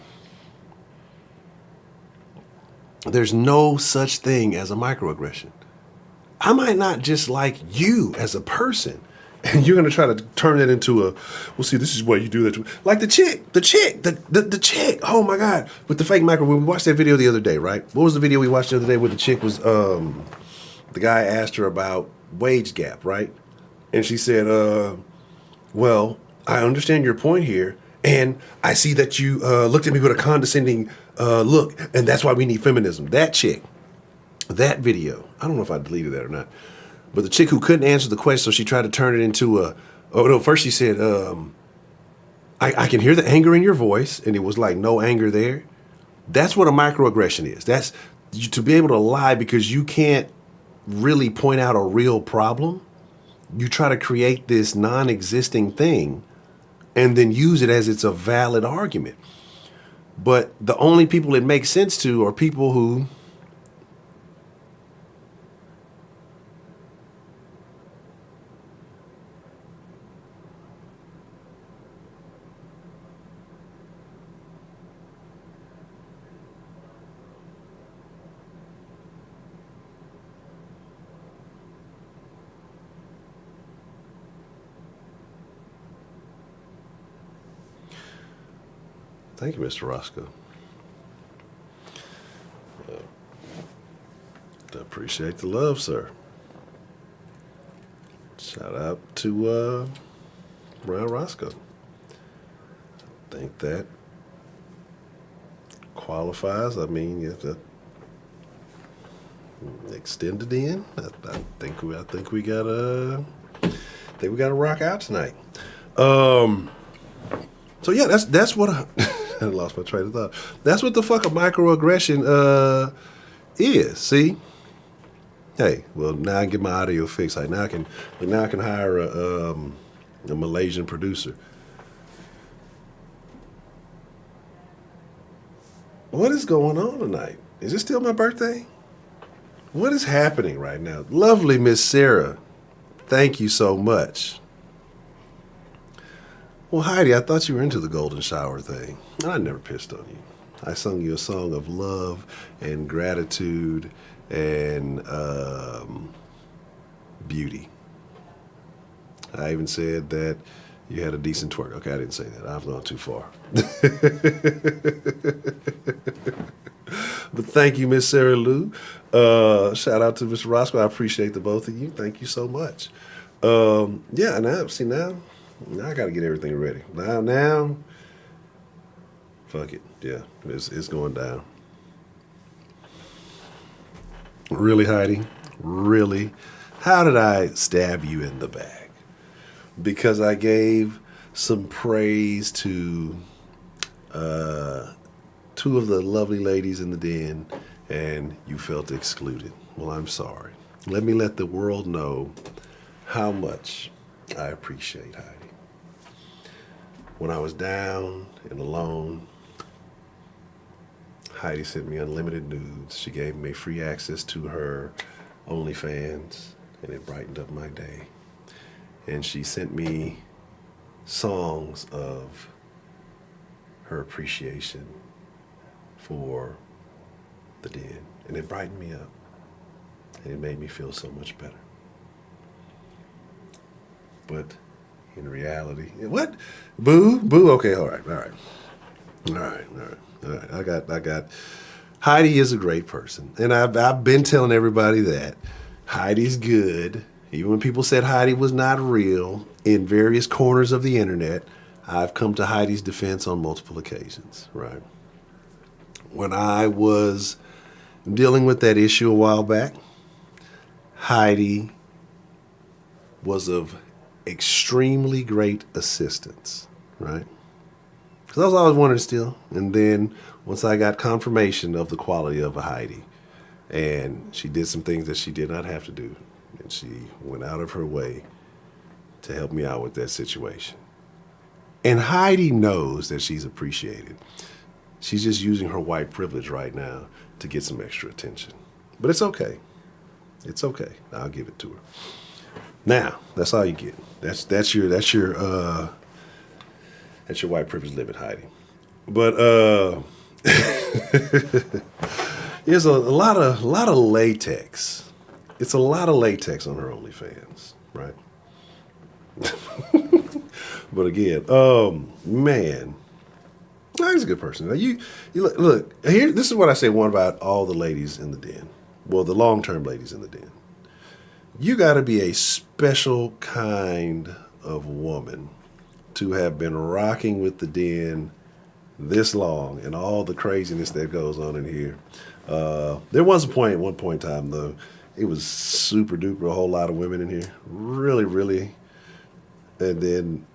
There's no such thing as a microaggression. I might not just like you as a person, and you're gonna try to turn it into well, see, this is why you do that. Like the chick. Oh my God, with the fake micro. When we watched that video the other day, right? What was the video we watched the other day where the chick was, the guy asked her about wage gap, right? And she said, well, I understand your point here, And I see that you looked at me with a condescending look, and that's why we need feminism. That chick, that video, I don't know if I deleted that or not, but the chick who couldn't answer the question, so she tried to turn it into first she said, I can hear the anger in your voice, and it was like no anger there. That's what a microaggression is. That's to be able to lie because you can't really point out a real problem. You try to create this non-existing thing and then use it as it's a valid argument. But the only people it makes sense to are people who Thank you, Mr. Roscoe. I appreciate the love, sir. Shout out to Brian Roscoe. I think that qualifies. I mean, you have to extend it in. I think we gotta rock out tonight. So yeah, that's what I lost my train of thought. That's what the fuck a microaggression is. See? Hey, well now I can get my audio fixed. Like now I can hire a Malaysian producer. What is going on tonight? Is it still my birthday? What is happening right now? Lovely Miss Sarah, thank you so much. Well, Heidi, I thought you were into the golden shower thing. I never pissed on you. I sung you a song of love and gratitude and beauty. I even said that you had a decent twerk. Okay, I didn't say that. I've gone too far. But thank you, Miss Sarah Lou. Shout out to Mr. Roscoe. I appreciate the both of you. Thank you so much. Yeah, now I got to get everything ready. Now, fuck it. Yeah, it's going down. Really, Heidi? Really? How did I stab you in the back? Because I gave some praise to two of the lovely ladies in the den, and you felt excluded. Well, I'm sorry. Let me let the world know how much I appreciate Heidi. When I was down and alone, Heidi sent me unlimited nudes. She gave me free access to her OnlyFans, and it brightened up my day. And she sent me songs of her appreciation for the den, and it brightened me up, and it made me feel so much better. But in reality, what? Boo? Okay, all right. I got. Heidi is a great person, and I've been telling everybody that Heidi's good. Even when people said Heidi was not real in various corners of the internet, I've come to Heidi's defense on multiple occasions. Right. When I was dealing with that issue a while back, Heidi was of extremely great assistance, right? Because I was always wanting to steal. And then once I got confirmation of the quality of a Heidi, and she did some things that she did not have to do, and she went out of her way to help me out with that situation. And Heidi knows that she's appreciated. She's just using her white privilege right now to get some extra attention. But it's okay. It's okay. I'll give it to her. Now, that's all you get. That's your white privilege limit, Heidi. But there's a lot of latex. It's a lot of latex on her OnlyFans, right? But again, man, he's a good person. Now you look here. This is what I say. One about all the ladies in the den. Well, the long-term ladies in the den. You got to be a special kind of woman to have been rocking with the den this long and all the craziness that goes on in here. There was a point at one point in time, though, it was super duper, a whole lot of women in here. Really, really. And then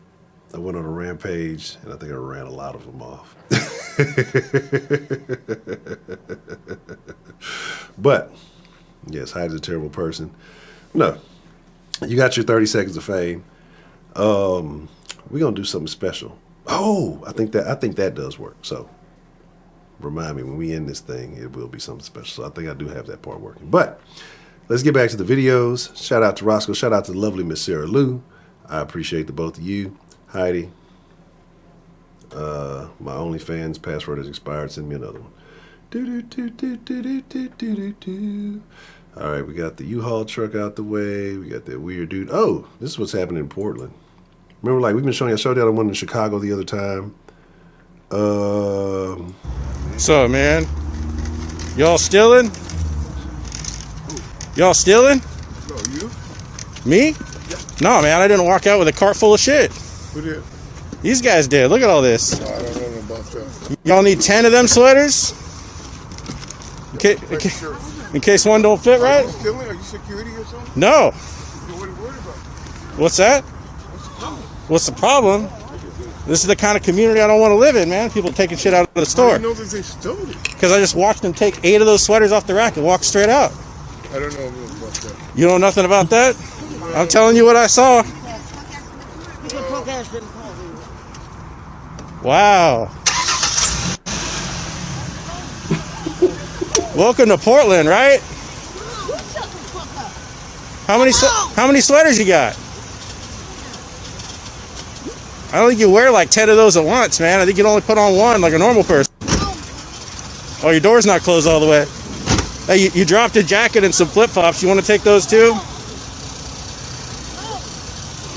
I went on a rampage, and I think I ran a lot of them off. But, yes, Heidi's a terrible person. No, you got your 30 seconds of fame. We're going to do something special. Oh, I think that does work. So remind me when we end this thing, it will be something special. So I think I do have that part working. But let's get back to the videos. Shout out to Roscoe. Shout out to the lovely Miss Sarah Lou. I appreciate the both of you. Heidi, my OnlyFans password has expired. Send me another one. All right, we got the U-Haul truck out the way. We got that weird dude. Oh, this is what's happening in Portland. Remember, like, we've been showing you, I showed you that one in Chicago the other time. What's up, man? Y'all stealing? Y'all stealing? No, you? Me? Yeah. No, man, I didn't walk out with a cart full of shit. Who did? These guys did. Look at all this. No, I don't know about that. Y'all need 10 of them sweaters? In case one don't fit Are right? you stealing? Are you security or something? No. What are you worried about? What's that? What's the problem? This is the kind of community I don't want to live in, man. People taking shit out of the How store. do you know that they stole it? Because I just watched them take 8 of those sweaters off the rack and walk straight out. I don't know about that. You know nothing about that? I'm telling you what I saw. Wow. Welcome to Portland, right? How many sweaters you got? I don't think you wear like 10 of those at once, man. I think you'd only put on one like a normal person. Oh, your door's not closed all the way. Hey, you dropped a jacket and some flip-flops. You want to take those too?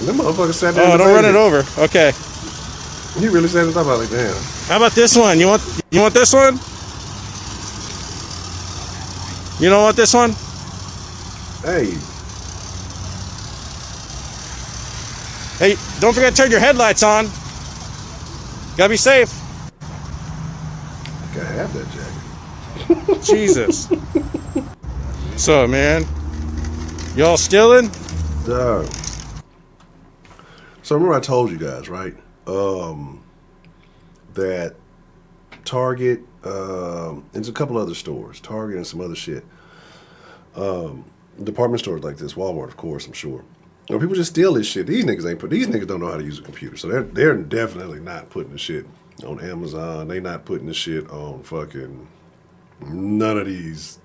That motherfucker sat there. Oh, don't run it over. Okay. He really sat and thought about it, like, damn. How about this one? You want this one? You don't want this one? Hey, Hey, don't forget to turn your headlights on. Gotta be safe. I think I have that jacket. Jesus. What's up, man? Y'all stealing? Dog. So remember I told you guys, right? That Target, and a couple other stores, Target and some other shit. Department stores like this, Walmart, of course, I'm sure. You know, people just steal this shit. These niggas don't know how to use a computer. So they're definitely not putting the shit on Amazon. They not putting the shit on fucking none of these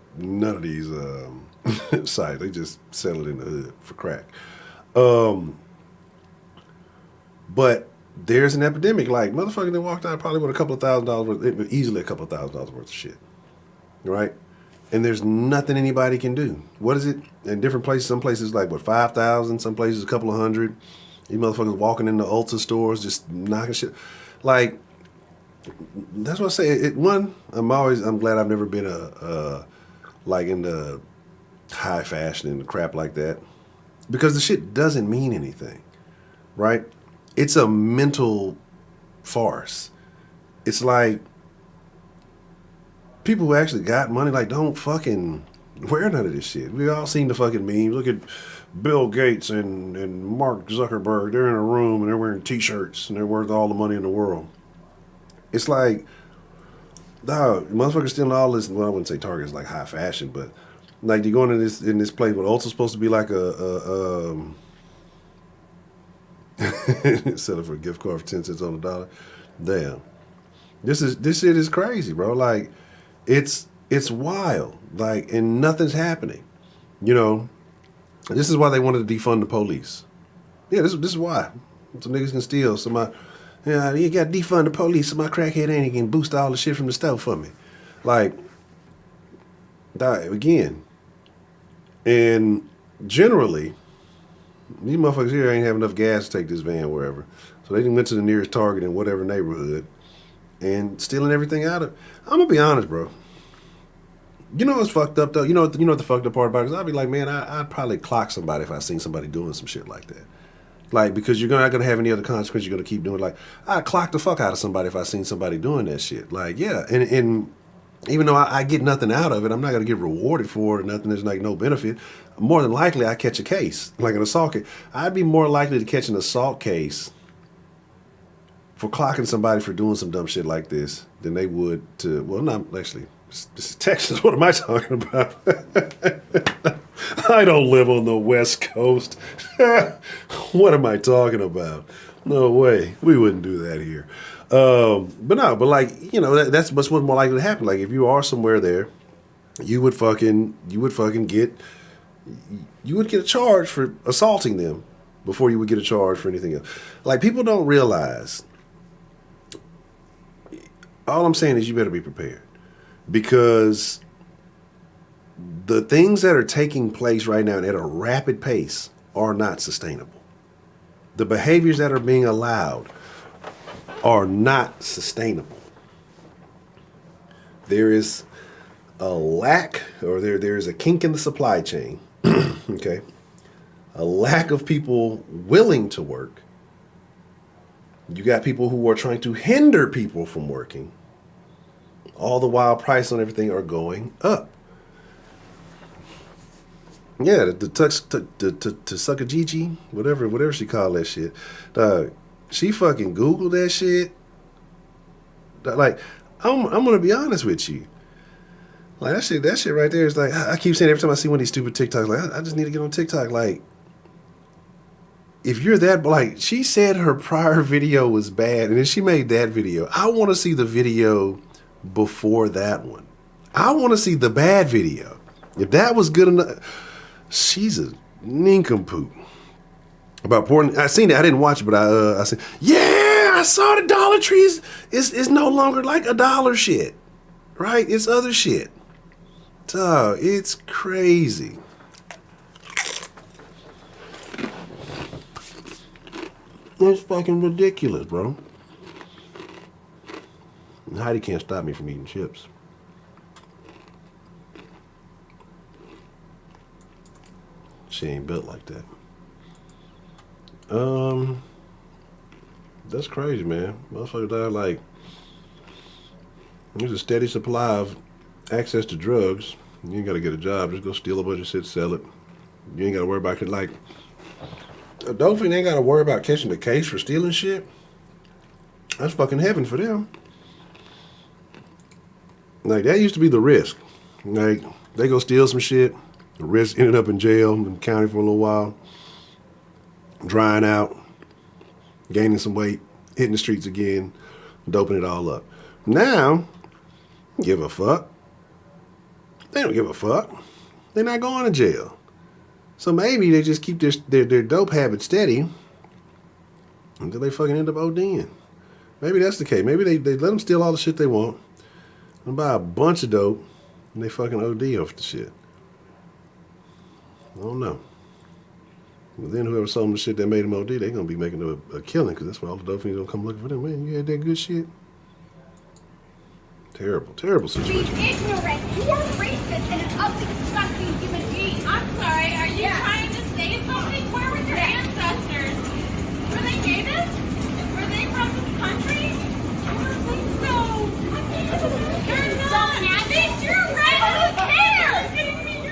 sites. They just sell it in the hood for crack. But there's an epidemic. Like, motherfucker that walked out probably with a couple of $1,000 worth, easily a couple of $1,000 worth of shit. Right? And there's nothing anybody can do. What is it? In different places, some places like, what, 5,000, some places a couple of hundred. These motherfuckers walking in the Ulta stores just knocking shit. Like, that's what I say. I'm glad I've never been like into high fashion and crap like that. Because the shit doesn't mean anything. Right? It's a mental farce. It's like, people who actually got money, like, don't fucking wear none of this shit. We all seen the fucking memes. Look at Bill Gates and Mark Zuckerberg. They're in a room and they're wearing t-shirts and they're worth all the money in the world. It's like, dog, motherfuckers stealing all this. Well, I wouldn't say Target's like high fashion, but like, you go into this place, but Ulta's supposed to be like sell it for a gift card for 10 cents on the dollar. Damn. This shit is crazy, bro. Like, it's wild. Like, and nothing's happening. You know, this is why they wanted to defund the police. Yeah, this is why. Some niggas can steal. You got to defund the police so my crackhead ain't can boost all the shit from the stove for me. Like, again. And generally, these motherfuckers here ain't have enough gas to take this van wherever. So they went to the nearest Target in whatever neighborhood and stealing everything out of. I'm gonna be honest, bro. You know what's fucked up though? You know what the fucked up part about it is? I'd be like, man, I'd probably clock somebody if I seen somebody doing some shit like that. Like, because you're not going to have any other consequence. You're going to keep doing it. Like, I'd clock the fuck out of somebody if I seen somebody doing that shit. Like, yeah. And even though I get nothing out of it, I'm not going to get rewarded for it or nothing. There's like no benefit. More than likely, I catch a case, like an assault case. I'd be more likely to catch an assault case for clocking somebody for doing some dumb shit like this than they would to, well, not actually, this is Texas. What am I talking about? I don't live on the West Coast. What am I talking about? No way. We wouldn't do that here. But no, but like, you know, that's what's more likely to happen. Like if you are somewhere there, you would get a charge for assaulting them before you would get a charge for anything else. Like people don't realize, all I'm saying is you better be prepared because the things that are taking place right now at a rapid pace are not sustainable. The behaviors that are being allowed are not sustainable. There is a lack, or there is a kink in the supply chain, okay? A lack of people willing to work. You got people who are trying to hinder people from working. All the while prices on everything are going up. Yeah, to suck a Gigi, whatever she called that shit. She fucking Googled that shit. Like, I'm gonna be honest with you. Like that shit right there is like, I keep saying every time I see one of these stupid TikToks, like I just need to get on TikTok. Like, if you're that, like, she said her prior video was bad, and then she made that video. I want to see the video before that one. I want to see the bad video. If that was good enough, she's a nincompoop. About porn, I seen it. I didn't watch it, but I said, yeah, I saw the Dollar Tree is no longer like a dollar shit, right? It's other shit. Duh, it's crazy. It's fucking ridiculous, bro. And Heidi can't stop me from eating chips. She ain't built like that. That's crazy, man. Motherfuckers die like, there's a steady supply of access to drugs. You ain't gotta get a job. Just go steal a bunch of shit, sell it. You ain't gotta worry about it. Like, adults ain't gotta worry about catching the case for stealing shit. That's fucking heaven for them. Like, that used to be the risk. Like, they go steal some shit. The risk ended up in jail in the county for a little while. Drying out. Gaining some weight. Hitting the streets again. Doping it all up. Now, give a fuck. They don't give a fuck. They're not going to jail. So maybe they just keep their dope habit steady until they fucking end up ODing. Maybe that's the case. Maybe they let them steal all the shit they want and buy a bunch of dope and they fucking OD off the shit. I don't know. But then whoever sold them the shit that made them OD, they're going to be making a killing because that's why all the dope fiends going to come looking for them. Man, you had that good shit? Terrible, terrible situation. Be ignorant. You are racist and an ugly, disgusting human being. I'm sorry, are you trying to say something? Where were your ancestors? Were they natives? Were they from this country? I don't think so. You're not. You're right. Who cares?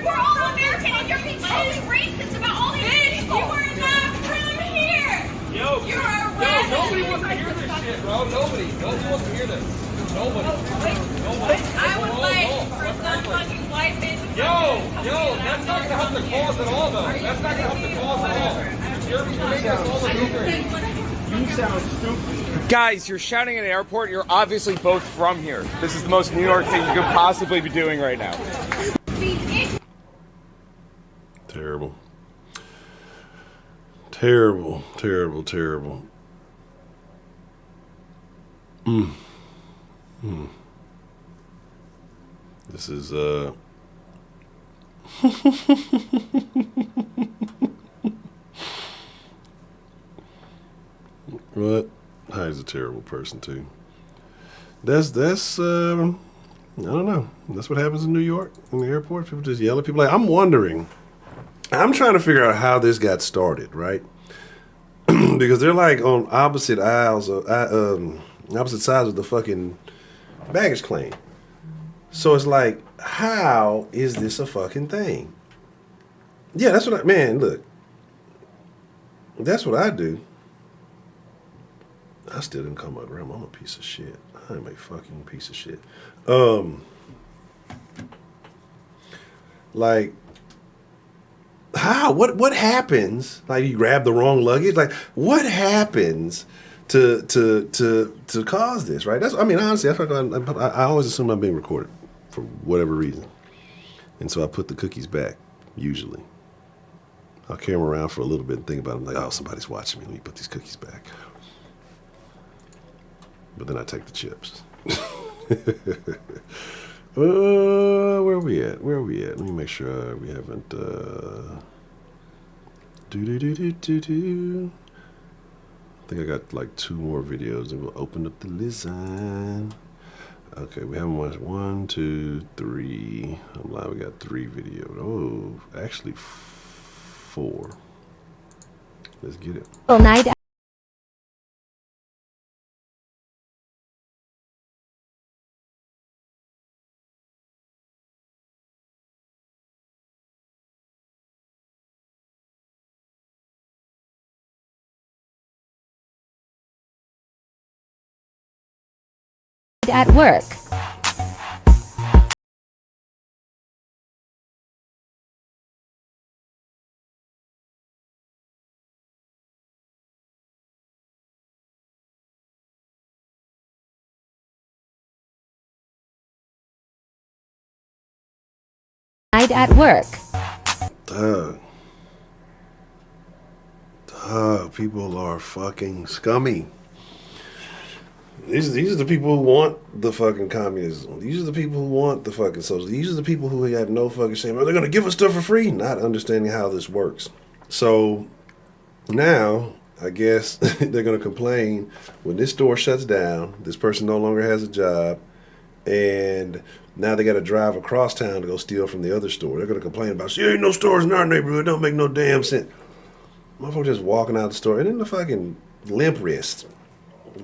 We're all American and you're being totally racist about all these people. You are not from here. You're a racist. Nobody wants to hear this shit, bro. Nobody wants to hear this. Nobody. I would like for some fucking white bitch to that's not gonna help the cause at all, though. That's not gonna help the cause at all. You're making us all the You sound stupid. Guys, you're shouting at an airport. You're obviously both from here. This is the most New York thing you could possibly be doing right now. Terrible. Terrible, terrible, terrible. This is what? Heidi's a terrible person too. That's I don't know. That's what happens in New York in the airport. People just yell at people. Like, I'm wondering. I'm trying to figure out how this got started, right? because they're like on opposite aisles, opposite sides of the fucking baggage claim. So it's like, how is this a fucking thing? Yeah, that's what man, look. That's what I do. I still didn't call my grandma. I'm a piece of shit. I'm a fucking piece of shit. Like, how? What happens? Like, you grab the wrong luggage? Like, what happens to cause this, right? That's, I mean, honestly, I always assume I'm being recorded for whatever reason. And so I put the cookies back, usually. I'll carry them around for a little bit and think about them, like, oh, somebody's watching me. Let me put these cookies back. But then I take the chips. Where are we at? Let me make sure we haven't. I think I got like 2 more videos, and we'll open up the listen. Okay, we haven't watched 1, 2, 3. I'm lying. We got 3 videos. Oh, actually 4. Let's get it. All night. At work. Night at work. People are fucking scummy. These are the people who want the fucking communism. These are the people who want the fucking socialism. These are the people who have no fucking shame. Oh, they're going to give us stuff for free, not understanding how this works. So now, I guess they're going to complain when this store shuts down, this person no longer has a job, and now they got to drive across town to go steal from the other store. They're going to complain about, see, ain't no stores in our neighborhood. Don't make no damn sense. Motherfucker just walking out the store, and then the fucking limp wrist.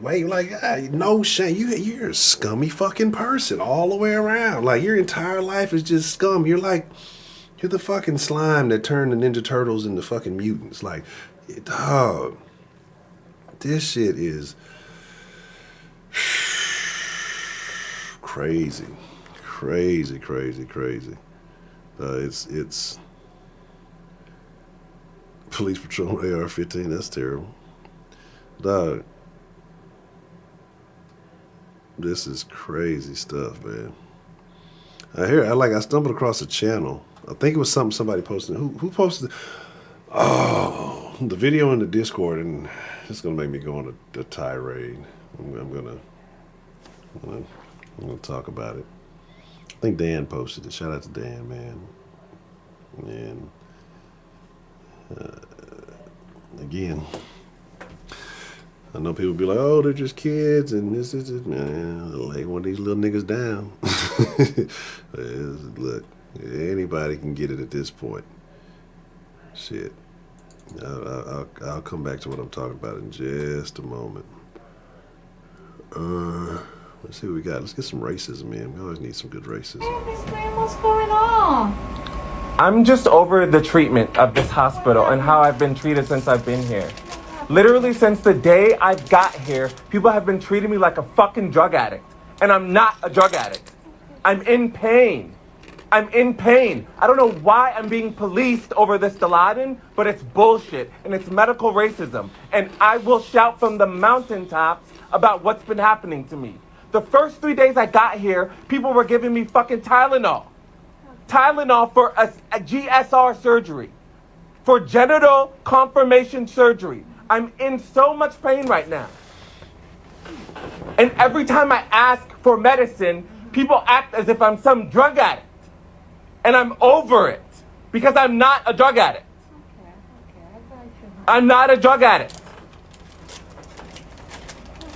Wait, like, no shame. You're a scummy fucking person all the way around. Like, your entire life is just scum. You're the fucking slime that turned the Ninja Turtles into fucking mutants. Like, dog, this shit is crazy. It's police patrol AR-15. That's terrible, dog. This is crazy stuff, man. I stumbled across a channel. I think it was somebody posted. Who posted? Oh, the video in the Discord, and it's gonna make me go on a tirade. I'm gonna talk about it. I think Dan posted it. Shout out to Dan, man. And again, I know people be like, oh, they're just kids, and this is it. Man, lay one of these little niggas down. Look, anybody can get it at this point. Shit. I'll come back to what I'm talking about in just a moment. Let's see what we got. Let's get some racism in. We always need some good racism. What's going on? I'm just over the treatment of this hospital and how I've been treated since I've been here. Literally since the day I got here, people have been treating me like a fucking drug addict. And I'm not a drug addict. I'm in pain. I don't know why I'm being policed over this Dilaudid, but it's bullshit and it's medical racism. And I will shout from the mountaintops about what's been happening to me. The first 3 days I got here, people were giving me fucking Tylenol. Tylenol for a GSR surgery. For genital confirmation surgery. I'm in so much pain right now. And every time I ask for medicine, people act as if I'm some drug addict. And I'm over it. Because I'm not a drug addict. I'm not a drug addict.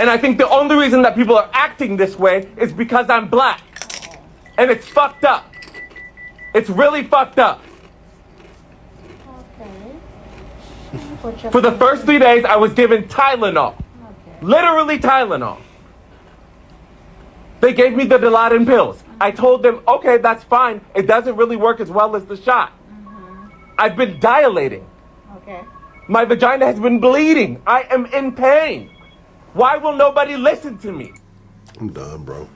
And I think the only reason that people are acting this way is because I'm black. And it's fucked up. It's really fucked up. Okay. For the first 3 days, I was given Tylenol. Literally Tylenol. They gave me the Dilaudid pills. I told them, okay, that's fine. It doesn't really work as well as the shot. I've been dilating. Okay. My vagina has been bleeding. I am in pain. Why will nobody listen to me? I'm done, bro.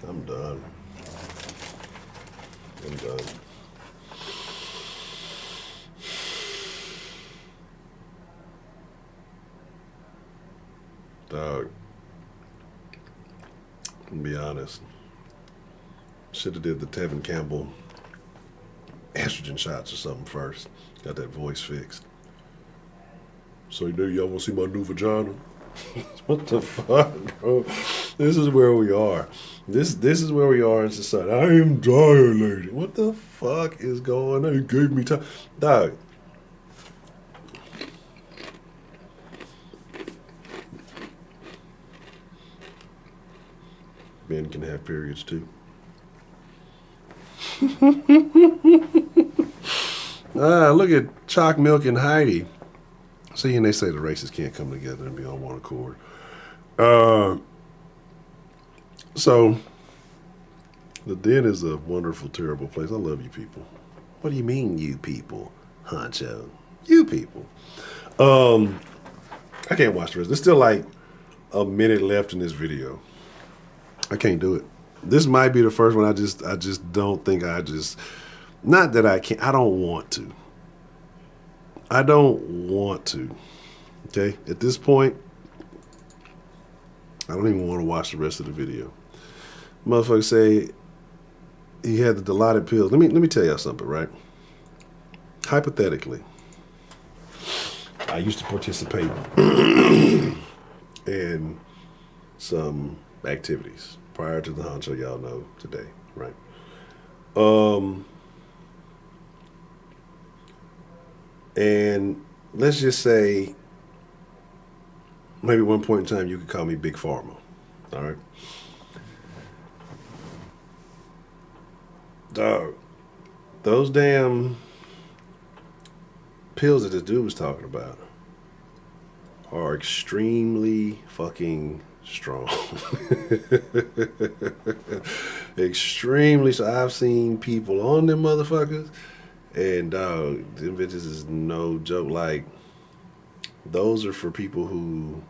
I'm done. I'm done. Dog. To be honest, should have did the Tevin Campbell estrogen shots or something first. Got that voice fixed. So y'all want to see my new vagina? What the fuck, bro? This is where we are. This is where we are in society. I am dilated. What the fuck is going on? He gave me time. Dog. Men can have periods too. Look at Chalk Milk and Heidi. See, and they say the races can't come together and be on one accord. So, the den is a wonderful, terrible place. I love you people. What do you mean, you people, Honcho? You people. I can't watch the rest. There's still like a minute left in this video. I can't do it. This might be the first one. I just don't think not that I can't. I don't want to. I don't want to. Okay? At this point, I don't even want to watch the rest of the video. Motherfucker say he had the Dilaudid pills. Let me tell y'all something, right? Hypothetically, I used to participate in some activities prior to the Honcho y'all know today, right? And let's just say maybe at one point in time you could call me Big Pharma, all right? Dog, those damn pills that this dude was talking about are extremely fucking strong. Extremely. So I've seen people on them motherfuckers, and dog, them bitches is no joke. Like, those are for people who,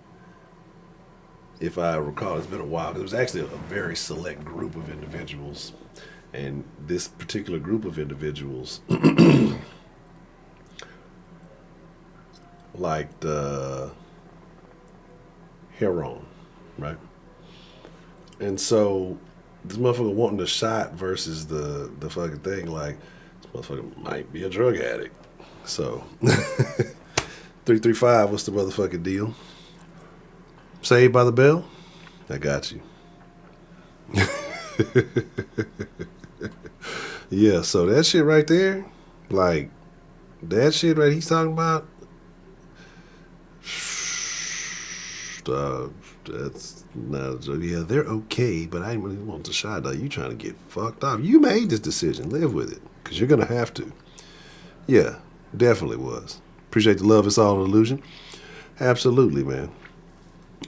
if I recall, it's been a while. It was actually a very select group of individuals, and this particular group of individuals like the heroin, right? And so this motherfucker wanting the shot versus the fucking thing, like, this motherfucker might be a drug addict. So 335, what's the motherfucking deal? Saved by the Bell? I got you. Yeah, so that shit right there, like, that shit right he's talking about, that's not a joke. Yeah, they're okay, but I really want the shot. You trying to get fucked up. You made this decision. Live with it, because you're going to have to. Yeah, definitely was. Appreciate the love. It's all an illusion. Absolutely, man.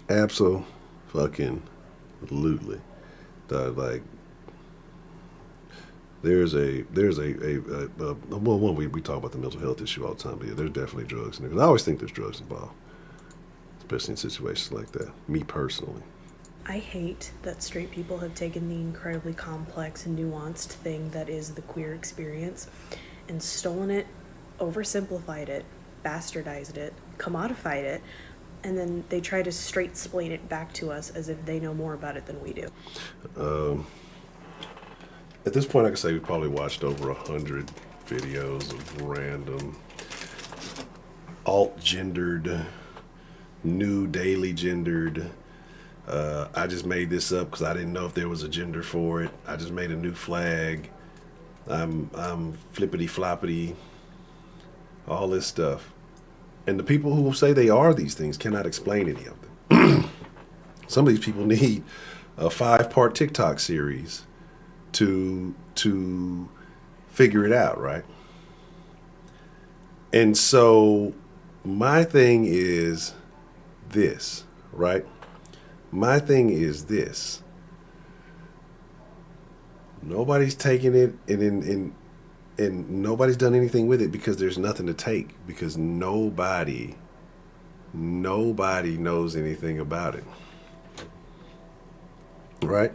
Absolutely. Like, there's a well, one, we talk about the mental health issue all the time, but yeah, there's definitely drugs in there. I always think there's drugs involved, especially in situations like that, me personally. I hate that straight people have taken the incredibly complex and nuanced thing that is the queer experience and stolen it, oversimplified it, bastardized it, commodified it, and then they try to straight-splain it back to us as if they know more about it than we do. At this point, I can say we've probably watched over 100 videos of random alt-gendered, new daily gendered. I just made this up because I didn't know if there was a gender for it. I just made a new flag. I'm flippity floppity, all this stuff. And the people who say they are these things cannot explain any of them. Some of these people need a 5-part TikTok series to figure it out, right? And so my thing is this, right? My thing is this. Nobody's taking it and nobody's done anything with it because there's nothing to take, because nobody knows anything about it. Right?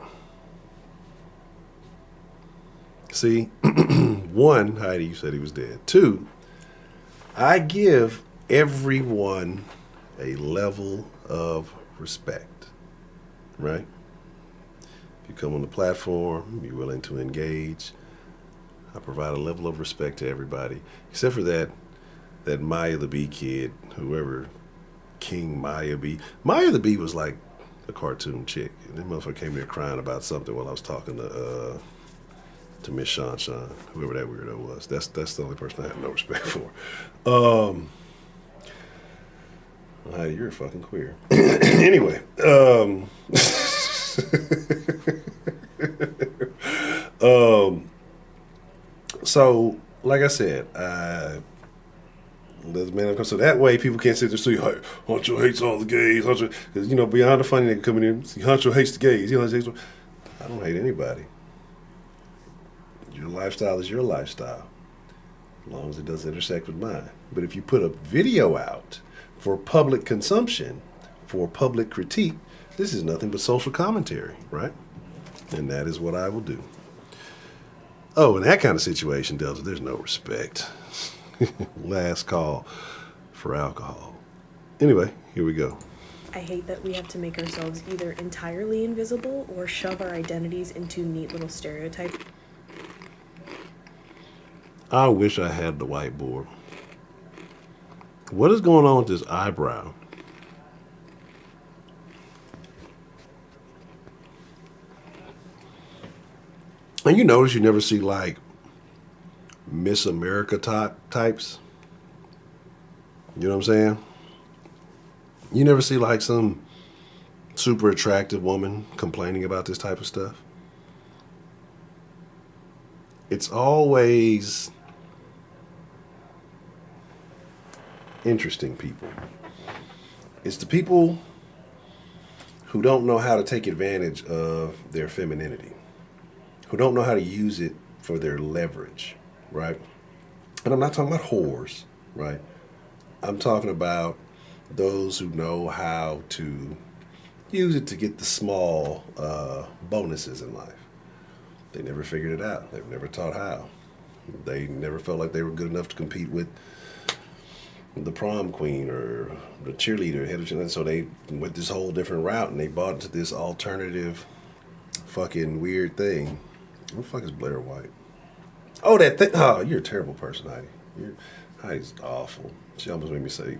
See, one, Heidi, you said he was dead. Two, I give everyone a level of respect, right? If you come on the platform, you're willing to engage, I provide a level of respect to everybody, except for that Maya the Bee kid, whoever King Maya Bee. Maya the Bee was like a cartoon chick, and that motherfucker came there crying about something while I was talking to Miss Sean, whoever that weirdo was. That's the only person I have no respect for. You're a fucking queer. Anyway, so like I said, so that way people can't sit there and say, Honcho hates all the gays. Because, beyond the funny nigga coming in, see, Honcho hates the gays. I don't hate anybody. Your lifestyle is your lifestyle, as long as it doesn't intersect with mine. But if you put a video out for public consumption, for public critique, this is nothing but social commentary, right? And that is what I will do. Oh, in that kind of situation, Delta, there's no respect. Last call for alcohol. Anyway, here we go. I hate that we have to make ourselves either entirely invisible or shove our identities into neat little stereotypes. I wish I had the whiteboard. What is going on with this eyebrow? And you notice you never see like Miss America types. You know what I'm saying? You never see like some super attractive woman complaining about this type of stuff. It's always interesting people. It's the people who don't know how to take advantage of their femininity, who don't know how to use it for their leverage, right? And I'm not talking about whores, right? I'm talking about those who know how to use it to get the small bonuses in life. They never figured it out. They've never taught how. They never felt like they were good enough to compete with the prom queen or the cheerleader. And so they went this whole different route and they bought into this alternative fucking weird thing. What the fuck is Blair White? Oh, that thing. Oh, you're a terrible person, Heidi. Heidi's awful. She almost made me say,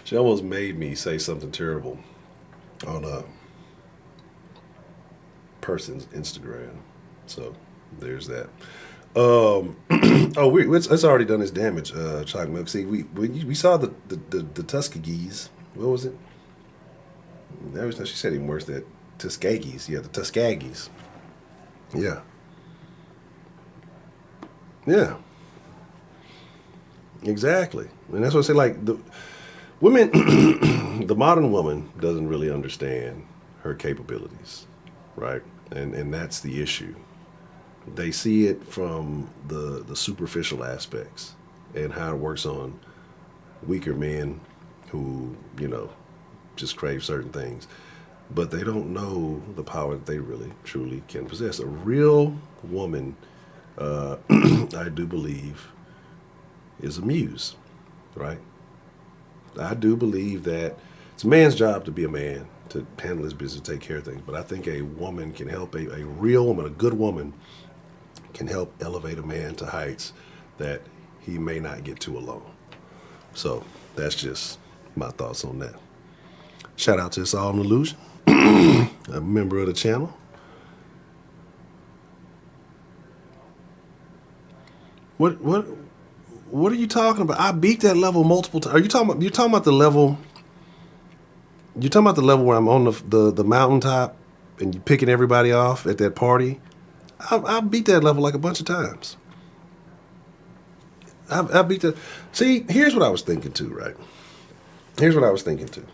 she almost made me say something terrible on a person's Instagram. So there's that. It's already done its damage, Chocolate Milk. See, we saw the Tuskegees. What was it? She said even worse, that Tuskegees. Yeah, the Tuskegees. Yeah. Yeah. Exactly. And that's what I say, like, the women, the modern woman doesn't really understand her capabilities, right? And that's the issue. They see it from the superficial aspects and how it works on weaker men who, just crave certain things. But they don't know the power that they really, truly can possess. A real woman, I do believe, is a muse, right? I do believe that it's a man's job to be a man, to handle his business, take care of things. But I think a woman can help, a real woman, a good woman, can help elevate a man to heights that he may not get to alone. So that's just my thoughts on that. Shout out to It's All an Illusion, a member of the channel. What are you talking about? I beat that level multiple times. You're talking about the level? You're talking about the level where I'm on the mountaintop and you picking everybody off at that party? I beat that level like a bunch of times. I beat the. See, here's what I was thinking too, right? Here's what I was thinking too.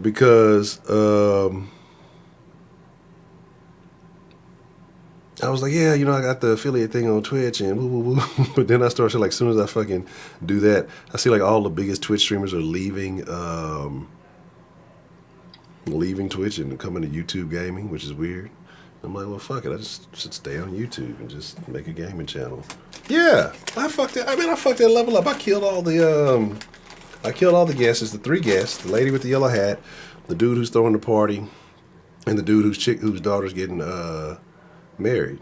Because I was like, yeah, you know, I got the affiliate thing on Twitch and woo woo woo. But then I started like, as soon as I fucking do that, I see like all the biggest Twitch streamers are leaving Twitch and coming to YouTube gaming, which is weird. I'm like, well, fuck it. I just should stay on YouTube and just make a gaming channel. Yeah, I fucked it. I mean, I fucked that level up. I killed all the guesses, the 3 guests, the lady with the yellow hat, the dude who's throwing the party, and the dude whose daughter's getting married.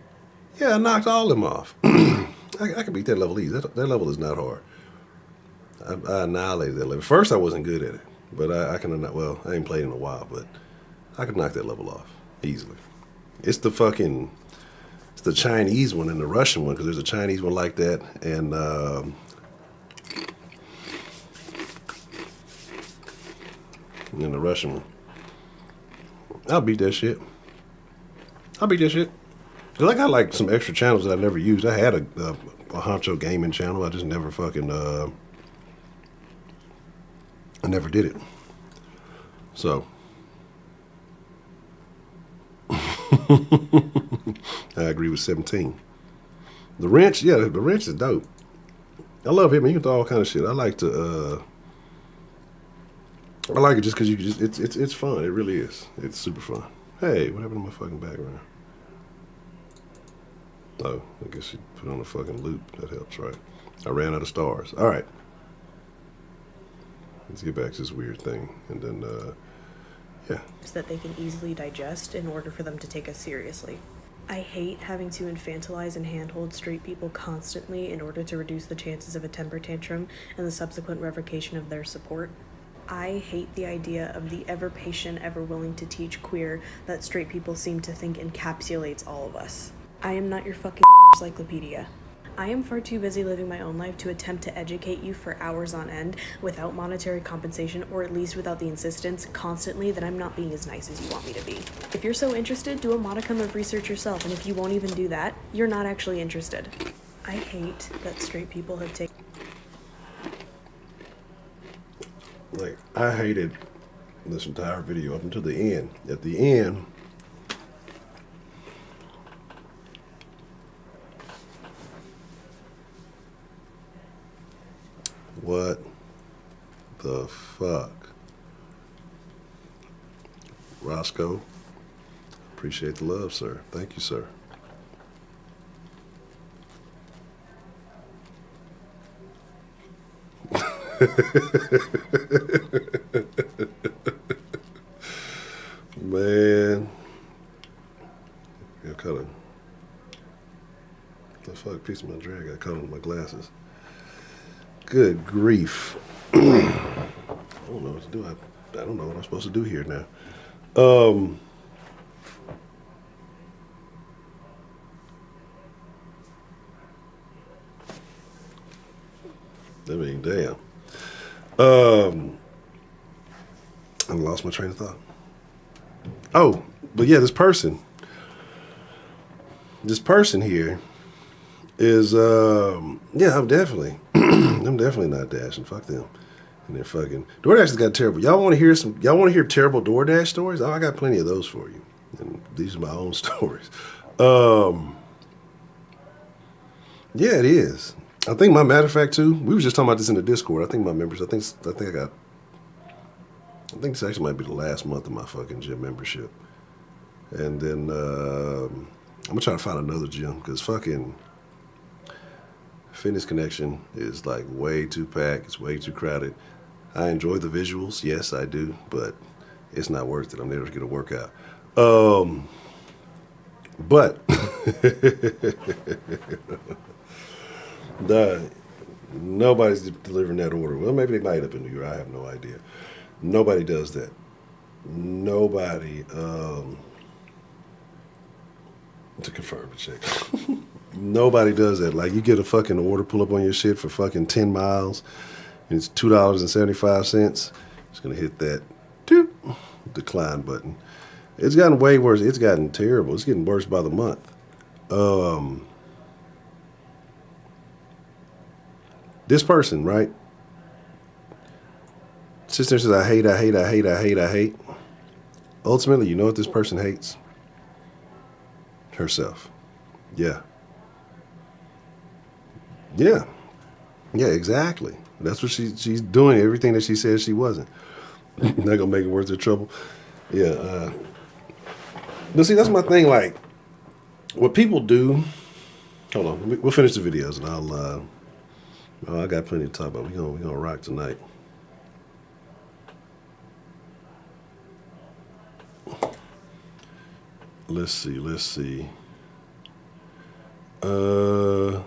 Yeah, I knocked all of them off. I could beat that level easy. That level is not hard. I annihilated that level. First, I wasn't good at it, but I ain't played in a while, but I could knock that level off easily. It's the Chinese one and the Russian one, because there's a Chinese one like that, and the Russian one. I'll beat that shit. Cause I got like some extra channels that I never used. I had a Honcho gaming channel. I just never fucking I never did it. So I agree with 17. The wrench, yeah, the wrench is dope. I love him. He can do all kind of shit. I like it just because it's fun. It really is. It's super fun. Hey, what happened to my fucking background? Oh, I guess you put on a fucking loop. That helps, right? I ran out of stars. All right. Let's get back to this weird thing. And then, yeah. That they can easily digest in order for them to take us seriously. I hate having to infantilize and handhold straight people constantly in order to reduce the chances of a temper tantrum and the subsequent revocation of their support. I hate the idea of the ever patient, ever willing to teach queer that straight people seem to think encapsulates all of us. I am not your fucking encyclopedia. I am far too busy living my own life to attempt to educate you for hours on end without monetary compensation, or at least without the insistence constantly that I'm not being as nice as you want me to be. If you're so interested, do a modicum of research yourself, and if you won't even do that, you're not actually interested. I hate that straight people have taken... Like, I hated this entire video up until the end. At the end, what the fuck? Roscoe, appreciate the love, sir. Thank you, sir. Man, I caught the fuck piece of my drag. I caught on my glasses. Good grief. I don't know what to do. I don't know what I'm supposed to do here now. I mean, damn. I lost my train of thought. Oh, but yeah, this person here is, yeah, I'm definitely not dashing. Fuck them. And they're fucking, DoorDash has got terrible. Y'all want to hear terrible DoorDash stories? Oh, I got plenty of those for you. And these are my own stories. Yeah, it is. I think matter of fact too, we were just talking about this in the Discord. I think my members, I think this actually might be the last month of my fucking gym membership. And then I'm gonna try to find another gym because fucking Fitness Connection is like way too packed. It's way too crowded. I enjoy the visuals, yes I do, but it's not worth it. I'm never gonna work out. But nobody's delivering that order. Well, maybe they might up in New York. I have no idea. Nobody does that. Nobody, to confirm the check. Nobody does that. Like, you get a fucking order pull up on your shit for fucking 10 miles, and it's $2.75. It's gonna hit that decline button. It's gotten way worse. It's gotten terrible. It's getting worse by the month. This person, right? Sister says, I hate, I hate, I hate, I hate, I hate. Ultimately, you know what this person hates? Herself. Yeah. Yeah. Yeah, exactly. That's what she's doing, everything that she says she wasn't. Not gonna make it worth their trouble. Yeah. But see, that's my thing. Like, what people do. Hold on, we'll finish the videos, and I'll. I got plenty to talk about. We're gonna rock tonight. Let's see. I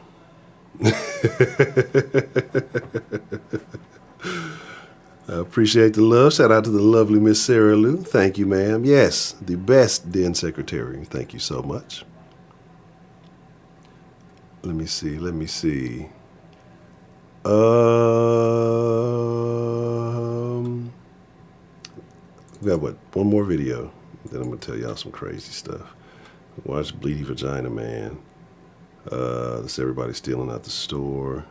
appreciate the love. Shout out to the lovely Miss Sarah Lou. Thank you, ma'am. Yes, the best den secretary. Thank you so much. Let me see. We got one more video. Then I'm gonna tell y'all some crazy stuff. Watch Bleedy Vagina Man. This everybody stealing out the store.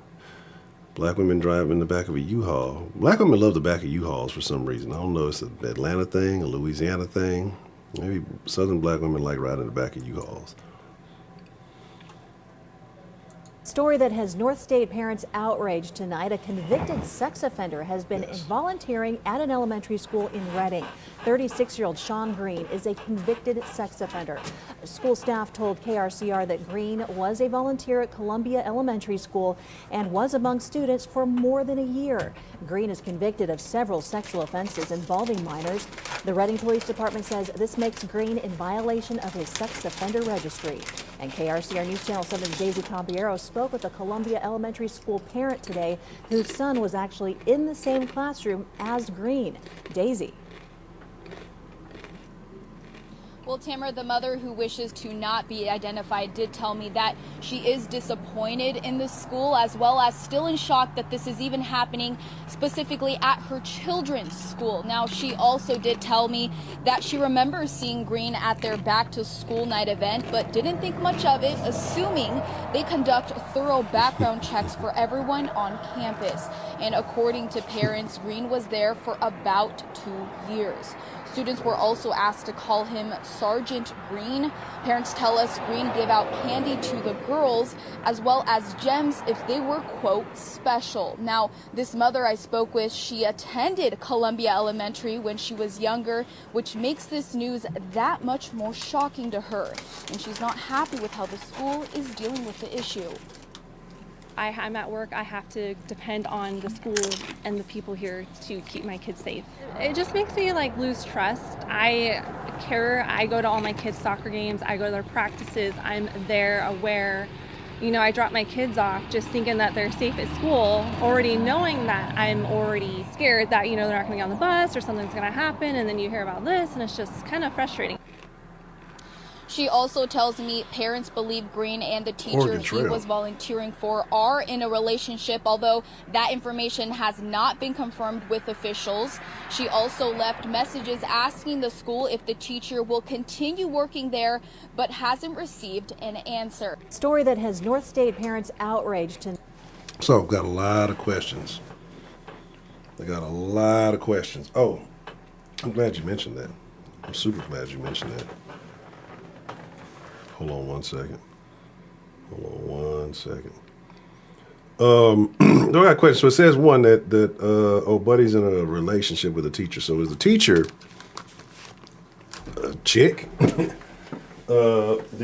Black women driving in the back of a U-Haul. Black women love the back of U-Hauls for some reason. I don't know if it's an Atlanta thing, a Louisiana thing. Maybe Southern black women like riding in the back of U-Hauls. Story that has North State parents outraged tonight. A convicted sex offender has been volunteering at an elementary school in Reading. 36-year-old Sean Green is a convicted sex offender. School staff told KRCR that Green was a volunteer at Columbia Elementary School and was among students for more than a year. Green is convicted of several sexual offenses involving minors. The Reading Police Department says this makes Green in violation of his sex offender registry. And KRCR News Channel 7's Daisy Campiero spoke with a Columbia Elementary School parent today whose son was actually in the same classroom as Green. Daisy. Well, Tamara, the mother who wishes to not be identified did tell me that she is disappointed in the school, as well as still in shock that this is even happening specifically at her children's school. Now, she also did tell me that she remembers seeing Green at their back to school night event, but didn't think much of it, assuming they conduct thorough background checks for everyone on campus. And according to parents, Green was there for about 2 years. Students were also asked to call him Sergeant Green. Parents tell us Green gave out candy to the girls as well as gems if they were, quote, special. Now, this mother I spoke with, she attended Columbia Elementary when she was younger, which makes this news that much more shocking to her. And she's not happy with how the school is dealing with the issue. I'm at work. I have to depend on the school and the people here to keep my kids safe. It just makes me lose trust. I care. I go to all my kids' soccer games. I go to their practices. I'm there, aware. I drop my kids off just thinking that they're safe at school, already knowing that I'm already scared that, they're not going to get on the bus or something's going to happen. And then you hear about this and it's just kind of frustrating. She also tells me parents believe Green and the teacher he was volunteering for are in a relationship, although that information has not been confirmed with officials. She also left messages asking the school if the teacher will continue working there, but hasn't received an answer. Story that has North State parents outraged. So, got a lot of questions. Oh, I'm glad you mentioned that. I'm super glad you mentioned that. Hold on one second. I got a question. So it says one that Buddy's in a relationship with a teacher. So is the teacher a chick? Did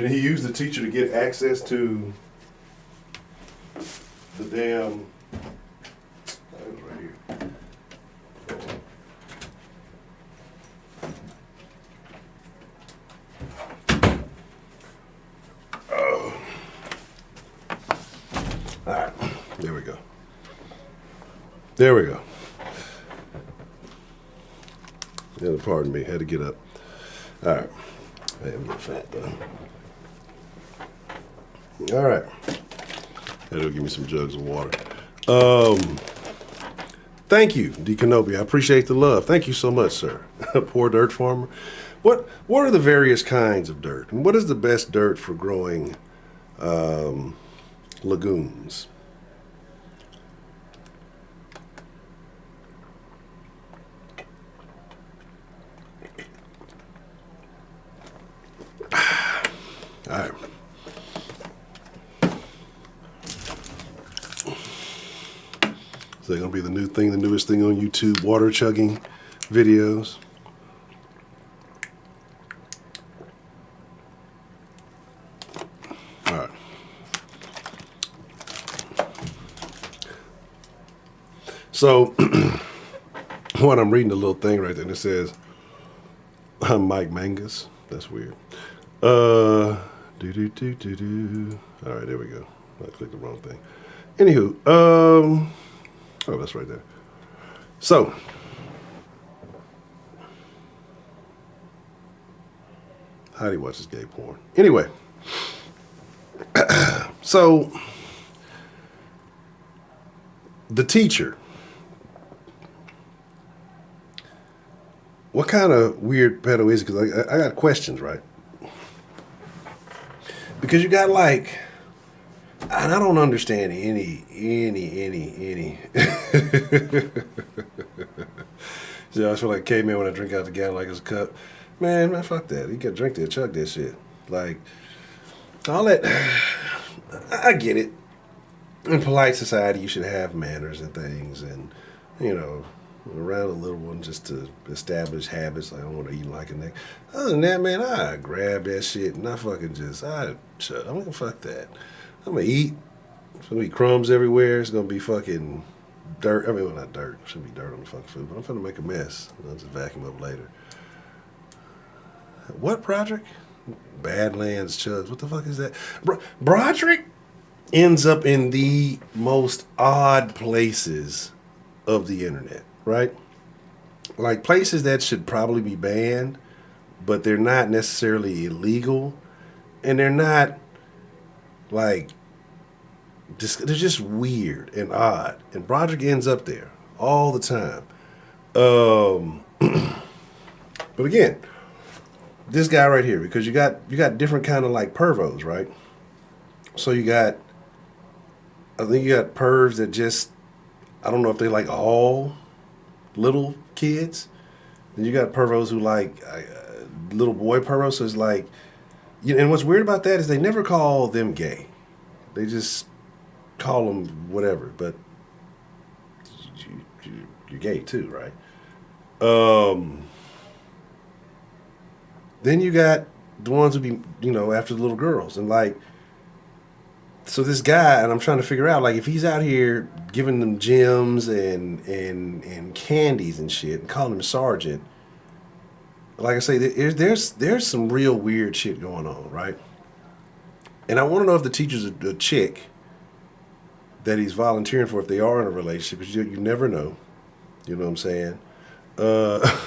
he use the teacher to get access to the damn? That was right here. All right, there we go. Yeah, pardon me, had to get up. All right, hey, I'm getting fat though. All right, that'll give me some jugs of water. Thank you, D. Kenobi. I appreciate the love. Thank you so much, sir. Poor dirt farmer. What are the various kinds of dirt, and what is the best dirt for growing legumes? All right. So they're gonna be the new thing, the newest thing on YouTube, water chugging videos. All right. So, when I'm reading the little thing right there, and it says, I'm Mike Mangus. That's weird. All right, there we go. I clicked the wrong thing. Anywho, oh, that's right there. So, Heidi watches gay porn. Anyway, so the teacher. What kind of weird pedo is it? Because I got questions, right? Because you got like, and I don't understand any. So I feel like caveman when I drink out the gallon like it's a cup. Man, fuck that. You can drink that, chug that shit. Like, all that, I get it. In polite society, you should have manners and things, and, you know, around a little one just to establish habits. Like, I don't want to eat like a neck. Other than that, man, I grab that shit and I fucking just, I'm gonna fuck that. I'm gonna eat. It's gonna be crumbs everywhere. It's gonna be fucking dirt. I mean, well, not dirt. It shouldn't be dirt on the fucking food, but I'm gonna make a mess. I'll just vacuum up later. What, Broderick? Badlands Chugs. What the fuck is that? Broderick ends up in the most odd places of the internet, right? Like places that should probably be banned, but they're not necessarily illegal, and they're not like they're just weird and odd. And Broderick ends up there all the time. But again, this guy right here, because you got different kind of like pervos, right? So I think you got pervs that just, I don't know if they like all little kids. Then you got pervos who like little boy pervos. So it's like, and what's weird about that is they never call them gay. They just call them whatever. But you're gay too, right? Then you got the ones who be, after the little girls. And like, so this guy, and I'm trying to figure out, like, if he's out here giving them gems and candies and shit and calling him sergeant, like I say, there's some real weird shit going on, right? And I want to know if the teacher's a chick that he's volunteering for, if they are in a relationship, because you never know. You know what I'm saying?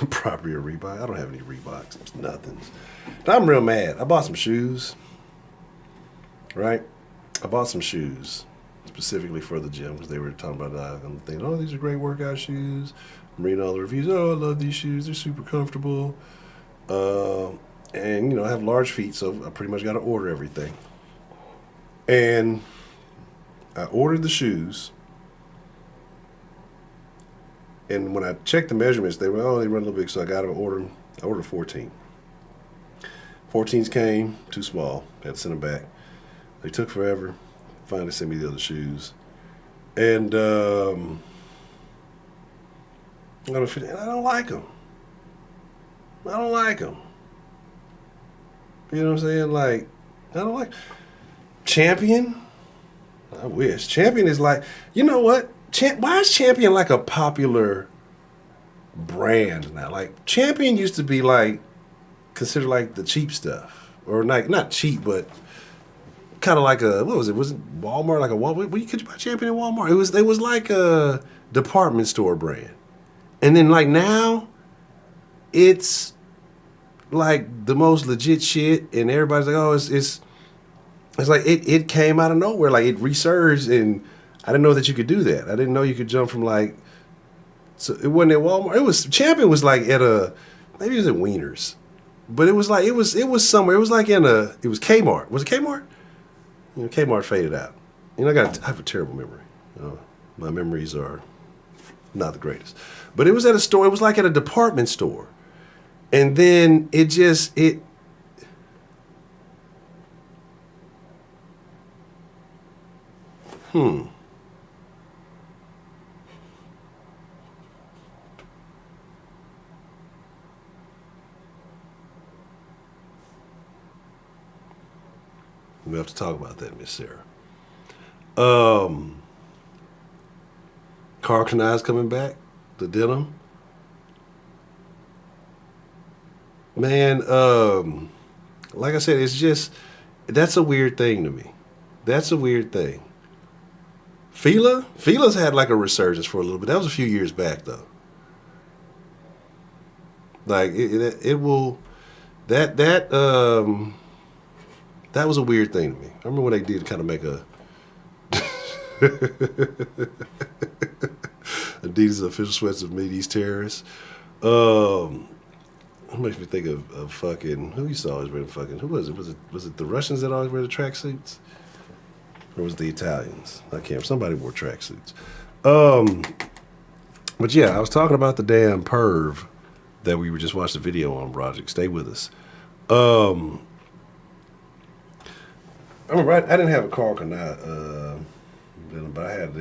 Property or Reebok. I don't have any Reeboks. It's nothings. I'm real mad. I bought some shoes, right? I bought some shoes specifically for the gym because they were talking about I'm thinking, oh, these are great workout shoes. I'm reading all the reviews. Oh, I love these shoes. They're super comfortable. And, I have large feet, so I pretty much got to order everything. And I ordered the shoes. And when I checked the measurements, they run a little big, so I got to order them. I ordered 14. 14s came, too small. Had to send them back. They took forever. Finally sent me the other shoes. And I don't like them. I don't like them. You know what I'm saying? Like, I don't like Champion. I wish. Champion is like, you know what? Why is Champion like a popular brand now? Like, Champion used to be like considered like the cheap stuff, or like not cheap, but kind of like a, what was it? Was it Walmart? Like a Walmart? Could you buy Champion at Walmart? It was like a department store brand, and then like now, it's like the most legit shit, and everybody's like, oh, it's like it came out of nowhere, like it resurged, and I didn't know that you could do that. I didn't know you could jump from like, so it wasn't at Walmart. It was, Champion was like at maybe it was at Wieners. But it was like, it was somewhere. It was like it was Kmart. Was it Kmart? Kmart faded out. I have a terrible memory. My memories are not the greatest. But it was at a store. It was like at a department store. And then We have to talk about that, Miss Sarah. Carl Kanai's coming back. The denim. Man, like I said, it's just, that's a weird thing to me. That's a weird thing. Fila's had like a resurgence for a little bit. That was a few years back though. Like it will, that was a weird thing to me. I remember when they did kind of make a Adidas official sweats of me these terrorists. It makes me think of fucking, who used to always wear the fucking, who was it? Was it the Russians that always wear the tracksuits? Or was it the Italians? I can't, somebody wore tracksuits. But yeah, I was talking about the damn perv that we were just watching the video on, Project. Stay with us. I remember I didn't have a Carl Kanai, but I had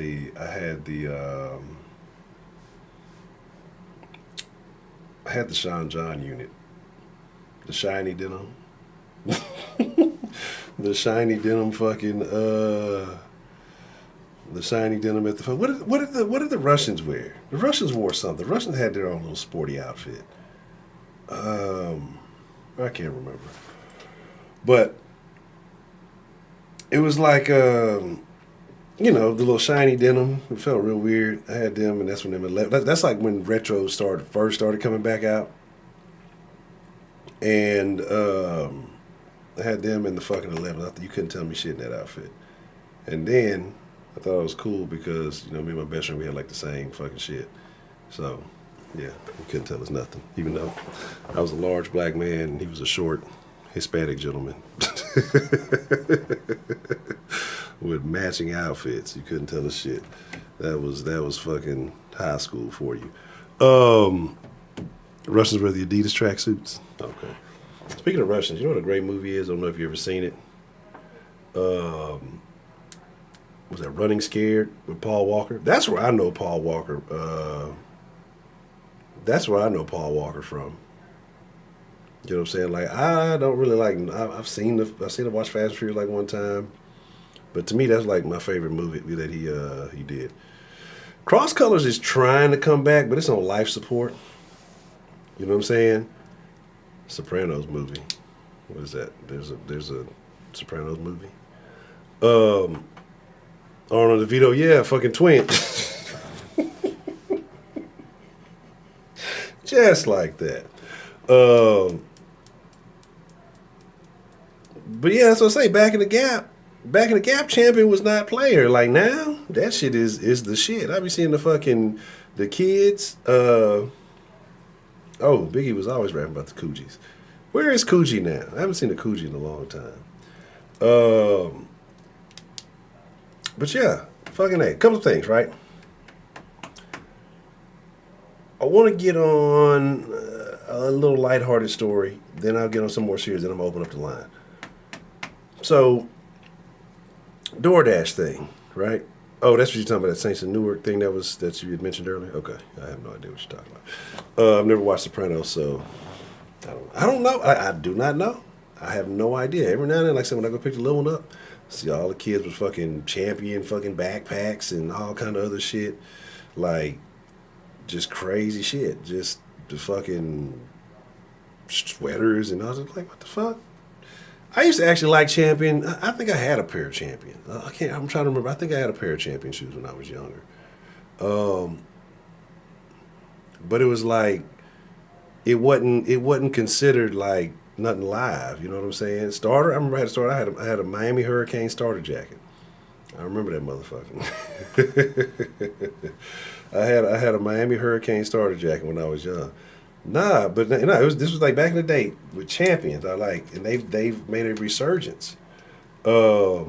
the Sean John unit, the shiny denim, the shiny denim fucking, the shiny denim at the, what did the Russians wear? The Russians wore something. The Russians had their own little sporty outfit. I can't remember, but it was like, you know, the little shiny denim. It felt real weird. I had them, and that's when them 11. That's like when retro first started coming back out. And I had them in the fucking 11. You couldn't tell me shit in that outfit. And then I thought it was cool because, you know, me and my best friend, we had like the same fucking shit. So, yeah, you couldn't tell us nothing. Even though I was a large black man and he was a short Hispanic gentleman. With matching outfits. You couldn't tell us shit. That was fucking high school for you. Russians wear the Adidas tracksuits. Okay. Speaking of Russians, you know what a great movie is? I don't know if you've ever seen it. Was that Running Scared with Paul Walker? That's where I know Paul Walker. That's where I know Paul Walker from. You know what I'm saying? Like, I don't really like, I've seen him watch Fast and Furious like one time. But to me, that's like my favorite movie that he did. Cross Colors is trying to come back, but it's on life support. You know what I'm saying? Sopranos movie. What is that? There's a Sopranos movie. Arnold DeVito, yeah, fucking twin. Just like that. But yeah, that's what I say. Back in the Gap, champion was not player. Like now, that shit is the shit. I be seeing the kids. Biggie was always rapping about the Coogies. Where is Coogie now? I haven't seen a Coogie in a long time. But yeah, fucking A. Couple of things, right? I want to get on a little lighthearted story. Then I'll get on some more serious. Then I'm going to open up the line. So, DoorDash thing, right? Oh, that's what you're talking about, that Saints and Newark thing that you had mentioned earlier? Okay, I have no idea what you're talking about. I've never watched Sopranos, so I don't know. I do not know. I have no idea. Every now and then, like I said, when I go pick the little one up, see all the kids with fucking champion fucking backpacks and all kind of other shit. Like, just crazy shit. Just the fucking sweaters and all that. Like, what the fuck? I used to actually like Champion. I think I had a pair of Champion. I'm trying to remember. I think I had a pair of Champion shoes when I was younger. But it was like, it wasn't considered like nothing live. You know what I'm saying? Starter. I remember I had a starter. I had a Miami Hurricane starter jacket. I remember that motherfucker. I had a Miami Hurricane starter jacket when I was young. Nah, but no, this was like back in the day with Champions. I like, and they've made a resurgence. Yeah,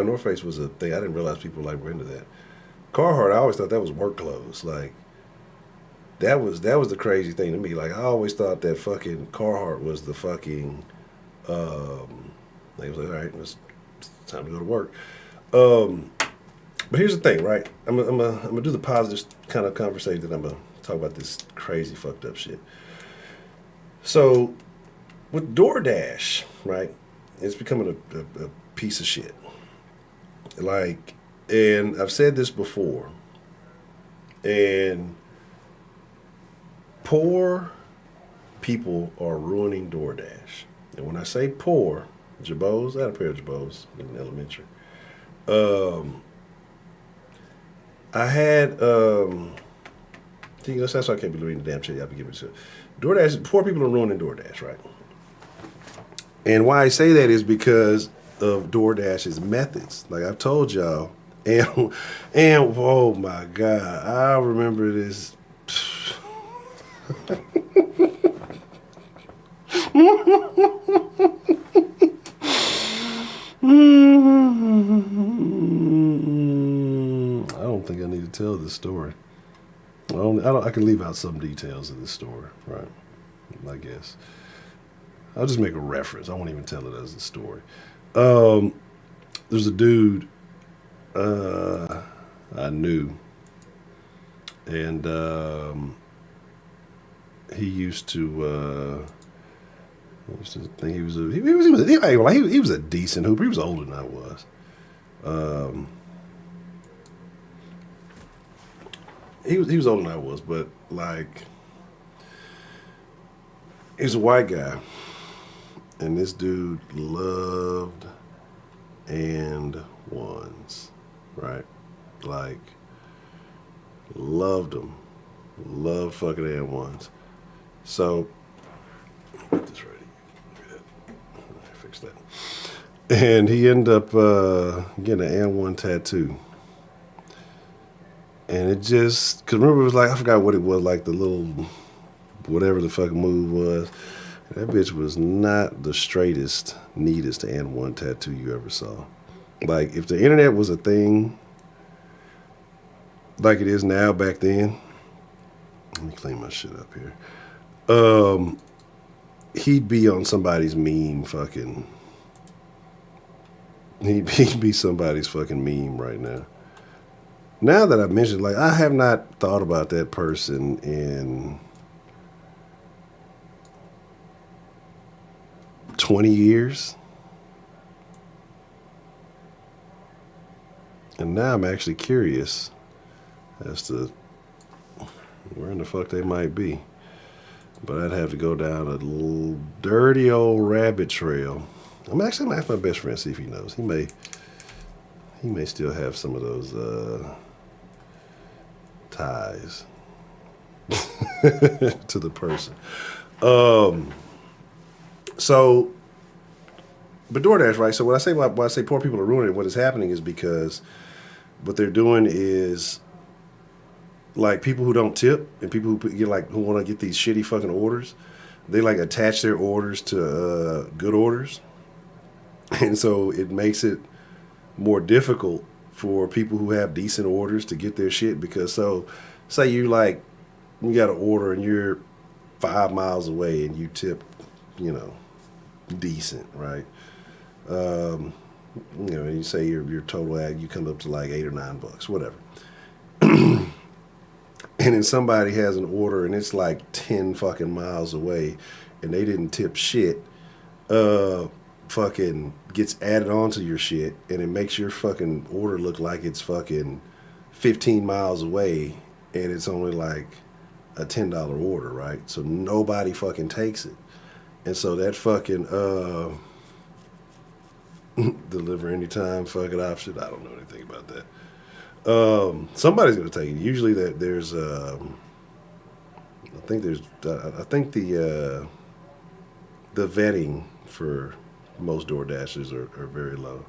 North Face was a thing. I didn't realize people like were into that. Carhartt, I always thought that was work clothes. Like, that was the crazy thing to me. Like, I always thought that fucking Carhartt was the fucking. They was like, all right, let's it's time to go to work. But here's the thing, right? I'm gonna do the positive kind of conversation, then I'm gonna talk about this crazy fucked up shit. So with DoorDash, right? It's becoming a piece of shit. Like, and I've said this before, and poor people are ruining DoorDash. And when I say poor, Jabos, I had a pair of Jabos in elementary. I had, that's why I can't be reading the damn shit y'all be giving to. DoorDash, poor people are ruining DoorDash, right? And why I say that is because of DoorDash's methods. Like I've told y'all, and oh my God, I remember this. I don't think I need to tell this story. I can leave out some details of this story, right? I guess. I'll just make a reference. I won't even tell it as a story. There's a dude I knew, and he used to think he was a decent hooper. He was older than I was. He was older than I was, but like he's a white guy, and this dude loved and ones, right? Like loved them, loved fucking and ones. So put this right here. Fix that. And he ended up getting an and one tattoo. And it just, cause remember it was like, I forgot what it was, like the little, whatever the fucking move was. That bitch was not the straightest, neatest and one tattoo you ever saw. Like if the internet was a thing, like it is now back then, let me clean my shit up here. He'd be on somebody's meme fucking, he'd be somebody's fucking meme right now. Now that I've mentioned, like, I have not thought about that person in 20 years. And now I'm actually curious as to where in the fuck they might be. But I'd have to go down a little dirty old rabbit trail. I'm actually going to ask my best friend, see if he knows. He may still have some of those ties to the person. So, but DoorDash, right? So when I say poor people are ruining it, what is happening is because what they're doing is like people who don't tip and people who want to get these shitty fucking orders, they like attach their orders to good orders, and so it makes it more difficult for people who have decent orders to get their shit. Because so say you got an order and you're 5 miles away and you tip, decent, right? You say your total ad, you come up to like $8 or $9, whatever. And then somebody has an order and it's like 10 fucking miles away and they didn't tip shit, fucking gets added onto your shit and it makes your fucking order look like it's fucking 15 miles away and it's only like a $10 order, right? So nobody fucking takes it. And so that fucking deliver anytime fucking option, I don't know anything about that. Somebody's gonna take it. Usually there's I think the vetting for most DoorDashers are very low.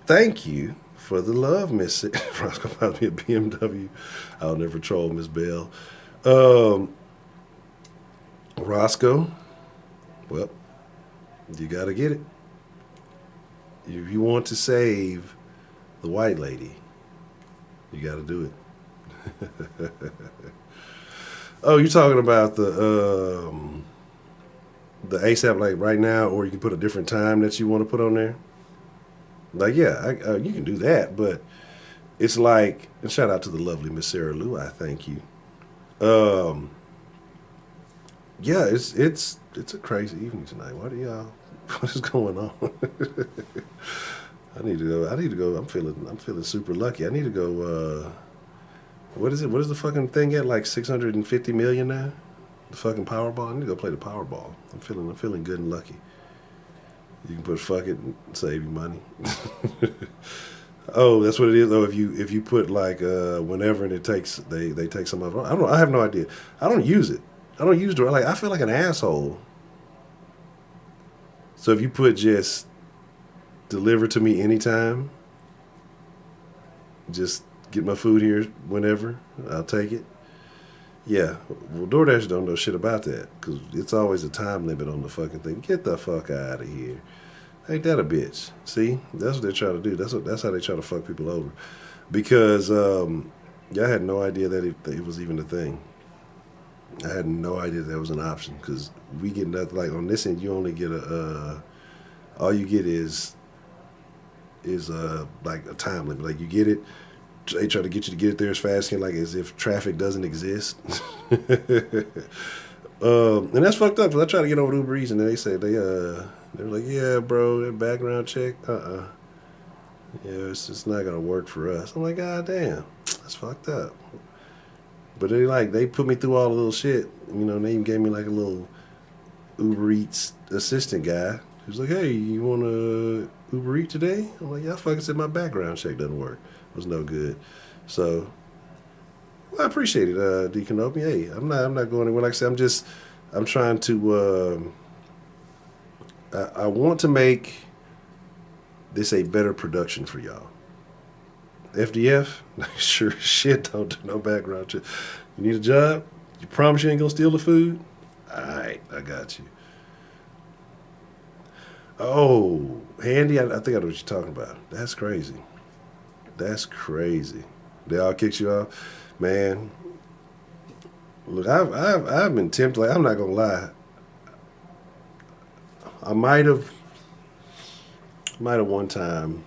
Thank you for the love, Miss Roscoe. Found me a BMW. I'll never troll Miss Bell. Roscoe, well, you gotta get it. If you want to save the white lady, you gotta do it. Oh, you're talking about the the ASAP like right now, or you can put a different time that you want to put on there. Like, yeah, you can do that, but it's like, and shout out to the lovely Miss Sarah Lou, I thank you. Yeah, it's a crazy evening tonight. What is going on? I need to go. I'm feeling super lucky. I need to go. What is it? What is the fucking thing at? Like 650 million now? The fucking Powerball. I need to go play the Powerball. I'm feeling good and lucky. You can put fuck it and save you money. Oh, that's what it is though. If you put like whenever and it takes they take some of it. I have no idea. I don't use it. I don't use it. Like I feel like an asshole. So if you put just deliver to me anytime, just get my food here whenever, I'll take it. Yeah, well, DoorDash don't know shit about that because it's always a time limit on the fucking thing. Get the fuck out of here. Ain't that a bitch? See, that's what they're trying to do. That's how they try to fuck people over. Because I had no idea that it was even a thing. I had no idea that was an option because we get nothing. Like on this end, you only get all you get is like a time limit. Like you get it. They try to get you to get it there as fast as if traffic doesn't exist. And that's fucked up. Cause I try to get over to Uber Eats and they say they were like, yeah, bro, that background check, yeah, it's just not gonna work for us. I'm like, god damn, that's fucked up. But they put me through all the little shit. You know, they even gave me like a little Uber Eats assistant guy who's like, hey, you wanna Uber Eat today? I'm like, yeah, I fucking said my background check doesn't work. Was no good. So well, I appreciate it, Deacon Opie. Hey, I'm not going anywhere. Like I said, I'm trying to I want to make this a better production for y'all. FDF, sure as shit don't do no background check. You need a job? You promise you ain't gonna steal the food? Alright, I got you. Oh, Handy, I think I know what you're talking about. That's crazy. That's crazy. They all kicked you off, man. Look, I've been tempted. Like, I'm not gonna lie. I might have one time.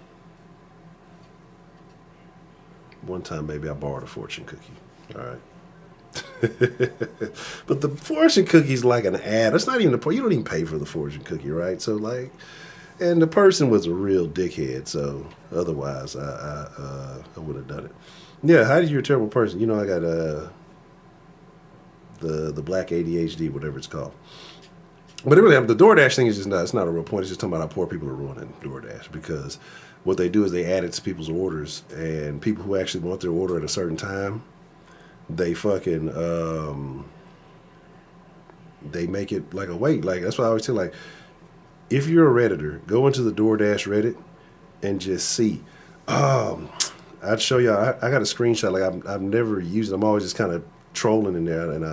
One time, maybe I borrowed a fortune cookie. All right. But the fortune cookie's like an ad. It's not even you don't even pay for the fortune cookie, right? So like. And the person was a real dickhead, so otherwise I would have done it. Yeah, Heidi, you're a terrible person. You know I got the black ADHD, whatever it's called. But it really, the DoorDash thing is just not. It's not a real point. It's just talking about how poor people are ruining DoorDash because what they do is they add it to people's orders, and people who actually want their order at a certain time, they fucking they make it like a wait. Like that's what I always say. Like. If you're a Redditor, go into the DoorDash Reddit and just see. I'd show y'all. I got a screenshot. Like I've never used it. I'm always just kind of trolling in there. And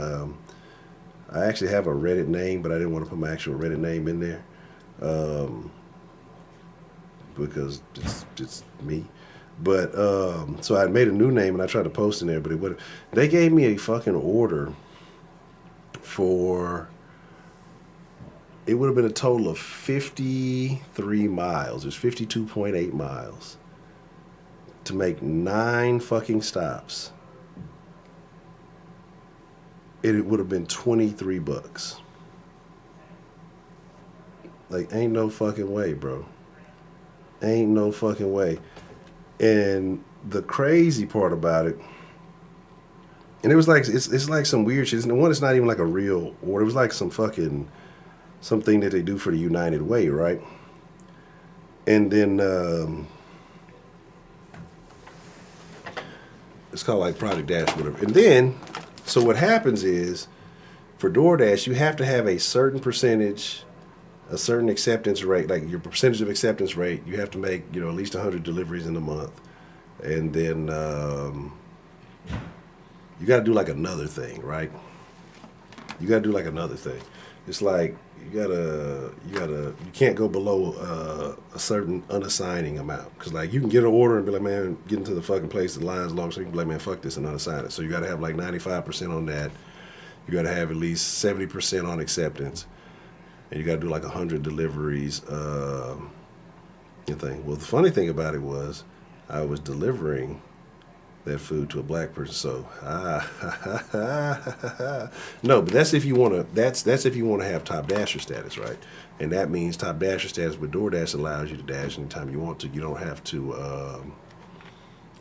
I actually have a Reddit name, but I didn't want to put my actual Reddit name in there because it's me. But so I made a new name and I tried to post in there, but it would. They gave me a fucking order for. It would have been a total of 53 miles. There's 52.8 miles to make 9 fucking stops. It would have been $23. Like, ain't no fucking way, bro. Ain't no fucking way. And the crazy part about it, and it was like, it's like some weird shit. One, it's not even like a real order. It was like some fucking... something that they do for the United Way, right? And then it's called like Project Dash, whatever. And then, so what happens is, for DoorDash, you have to have a certain percentage, a certain acceptance rate, like your percentage of acceptance rate. You have to make, at least 100 deliveries in a month. And then you got to do like another thing, right? You got to do like another thing. It's like, you can't go below a certain unassigning amount. Because, like, you can get an order and be like, man, get into the fucking place, the line's long, so you can be like, man, fuck this and unassign it. So you got to have, like, 95% on that. You got to have at least 70% on acceptance. and you got to do like 100 deliveries. Thing. Well, the funny thing about it was, I was delivering that food to a black person. So no, but that's if you want to. That's if you want to have top dasher status, right? And that means top dasher status with DoorDash allows you to dash anytime you want to. You don't have to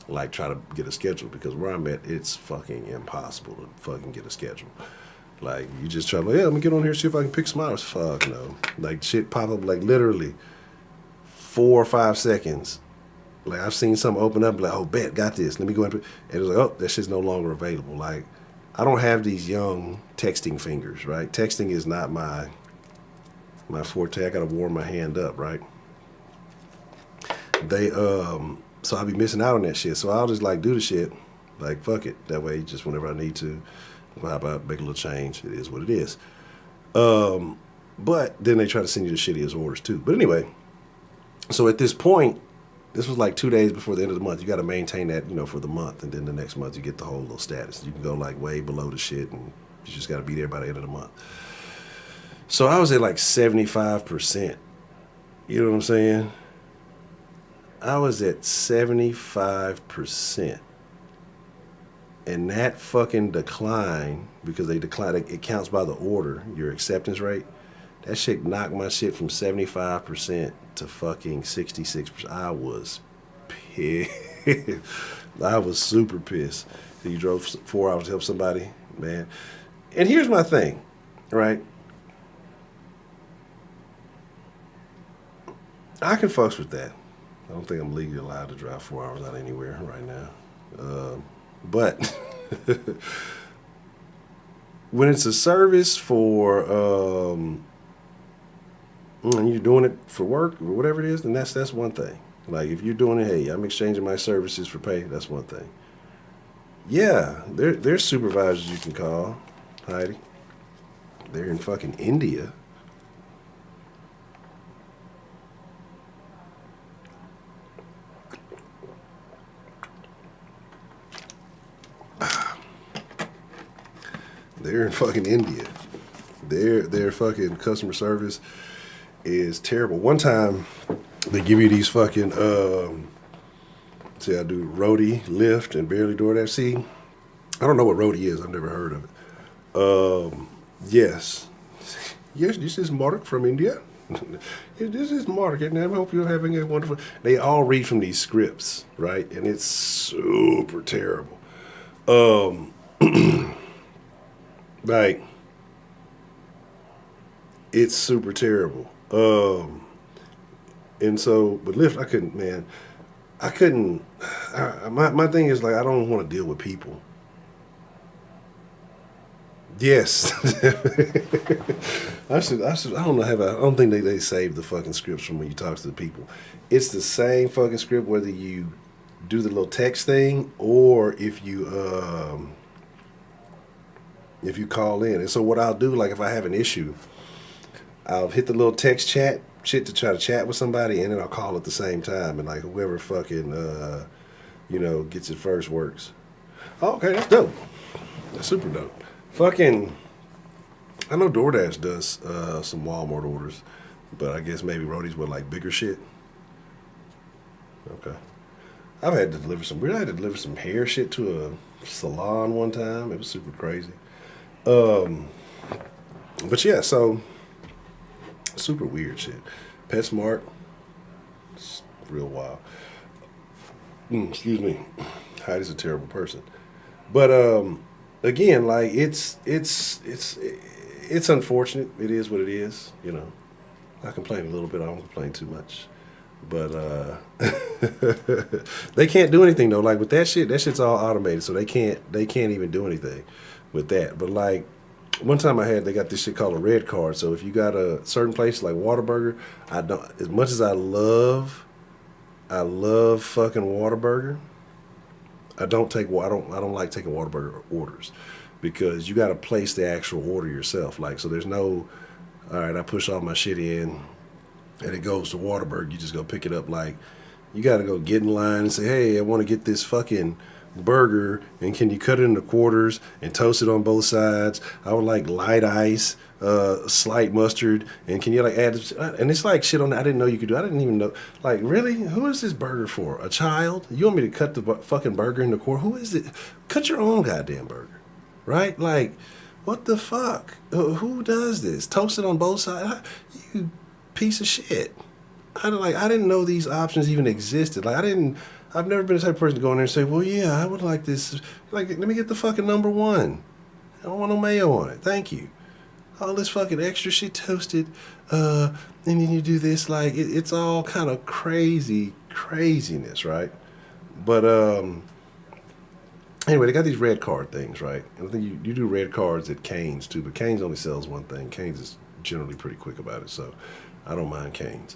like try to get a schedule, because where I'm at, it's fucking impossible to fucking get a schedule. Like, you just try to, yeah, let me get on here, see if I can pick some hours. Fuck no. Like, shit pop up like literally 4 or 5 seconds. Like, I've seen something open up, like, oh, bet, got this. Let me go and it was like, oh, that shit's no longer available. Like, I don't have these young texting fingers, right? Texting is not my forte. I gotta warm my hand up, right? So I'll be missing out on that shit. So I'll just like do the shit, like fuck it. That way, just whenever I need to, well, how about make a little change? It is what it is. But then they try to send you the shittiest orders too. But anyway, so at this point, this was like 2 days before the end of the month. You got to maintain that, for the month, and then the next month you get the whole little status. You can go like way below the shit, and you just got to be there by the end of the month. So I was at like 75%. You know what I'm saying? I was at 75%. And that fucking decline, because they decline, it counts by the order, your acceptance rate. That shit knocked my shit from 75% to fucking 66%. I was pissed. I was super pissed. So you drove 4 hours to help somebody, man. And here's my thing, right? I can fucks with that. I don't think I'm legally allowed to drive 4 hours out anywhere right now. But when it's a service for, and you're doing it for work or whatever it is, then that's one thing. Like, if you're doing it, hey, I'm exchanging my services for pay, that's one thing. Yeah, there's supervisors you can call, Heidi. They're in fucking India. They're in fucking India. Their fucking customer service is terrible. One time, they give you these fucking, see, I do roadie, Lyft, and barely DoorDash. See, I don't know what roadie is. I've never heard of it. Yes, this is Mark from India. This is Mark, and I hope you're having a wonderful... They all read from these scripts, right? And it's super terrible. Like, it's super terrible. And so, but Lyft, I couldn't, man. My thing is, like, I don't want to deal with people. Yes. I don't think they save the fucking scripts from when you talk to the people. It's the same fucking script whether you do the little text thing or if you call in. And so what I'll do, like if I have an issue, I'll hit the little text chat shit to try to chat with somebody, and then I'll call at the same time, and like whoever fucking gets it first works. Oh, okay, that's dope. That's super dope. Fucking, I know DoorDash does some Walmart orders, but I guess maybe roadies with like bigger shit. Okay. I had to deliver some hair shit to a salon one time. It was super crazy. But yeah, so super weird shit. PetSmart, it's real wild. Excuse me. Heidi's a terrible person. But again, like it's unfortunate. It is what it is, I complain a little bit, I don't complain too much. But they can't do anything though. Like with that shit's all automated, so they can't even do anything with that. But like one time they got this shit called a red card. So if you got a certain place like Whataburger, I don't, as much as I love fucking Whataburger, I don't like taking Whataburger orders because you got to place the actual order yourself. Like, so there's no, all right, I push all my shit in and it goes to Whataburger. You just go pick it up. Like, you got to go get in line and say, hey, I want to get this fucking burger, and can you cut it into quarters and toast it on both sides? I would like light ice slight mustard, and can you like add, and it's like shit on that I didn't know you could do. I didn't even know, like, really? Who is this burger for? A child? You want me to cut the fucking burger in the core? Who is it? Cut your own goddamn burger, right? Like, what the fuck? Who does this? Toast it on both sides? You piece of shit. I didn't know these options even existed. Like, I've never been the type of person to go in there and say, well, yeah, I would like this. Like, let me get the fucking number one. I don't want no mayo on it. Thank you. All this fucking extra shit toasted, and then you do this, like, it's all kind of craziness, right? But, anyway, they got these red card things, right? And I think you do red cards at Cane's, too, but Cane's only sells one thing. Cane's is generally pretty quick about it, so I don't mind Cane's.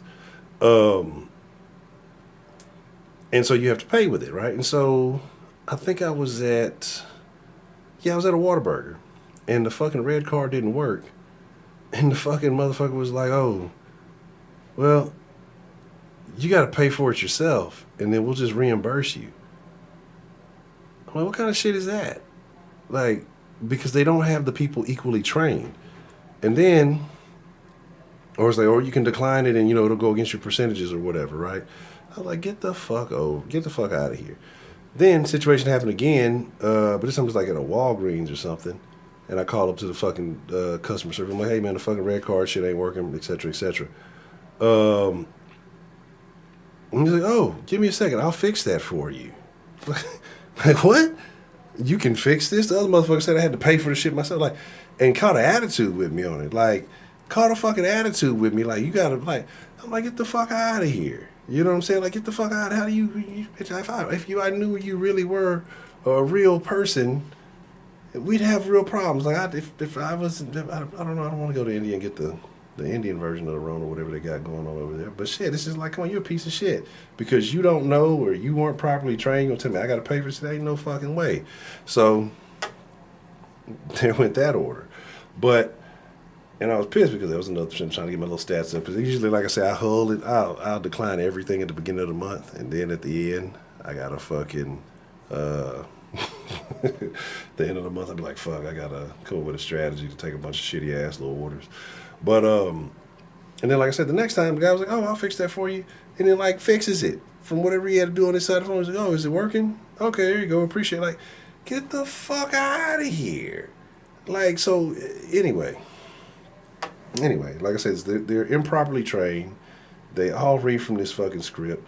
And so you have to pay with it, right? And so I think I was at a Whataburger, and the fucking red card didn't work. And the fucking motherfucker was like, oh, well, you got to pay for it yourself, and then we'll just reimburse you. I'm like, what kind of shit is that? Like, because they don't have the people equally trained. And then, or it's like, or you can decline it and, you know, it'll go against your percentages or whatever, right? I was like, get the fuck out of here. Then situation happened again, but this time it was like at a Walgreens or something. And I called up to the fucking customer service. I'm like, hey man, the fucking red card shit ain't working, et cetera, et cetera. And he's like, oh, give me a second, I'll fix that for you. Like, what? You can fix this? The other motherfucker said I had to pay for the shit myself. Like, and caught an attitude with me on it. Like, caught a fucking attitude with me. Like, you gotta, like, I'm like, get the fuck out of here. You know what I'm saying? Like, get the fuck out. How do you if I knew you really were a real person, we'd have real problems. Like, if I wasn't, I don't know, I don't want to go to India and get the Indian version of the Rona or whatever they got going on over there. But shit, it's just like, come on, you're a piece of shit. Because you don't know or you weren't properly trained, you're going to tell me I got to pay for this? There ain't no fucking way. So, there went that order. But, and I was pissed because there was another shit trying to get my little stats up. Because usually, like I say, I'll decline everything at the beginning of the month. And then at the end, I got to fucking, the end of the month, I'll be like, fuck, I got to come up with a strategy to take a bunch of shitty ass little orders. But, and then like I said, the next time, the guy was like, oh, I'll fix that for you. And then, like, fixes it from whatever he had to do on his side of the phone. He's like, oh, is it working? Okay, there you go, appreciate it. Like, get the fuck out of here. Like, so, anyway, like I said, they're improperly trained. They all read from this fucking script.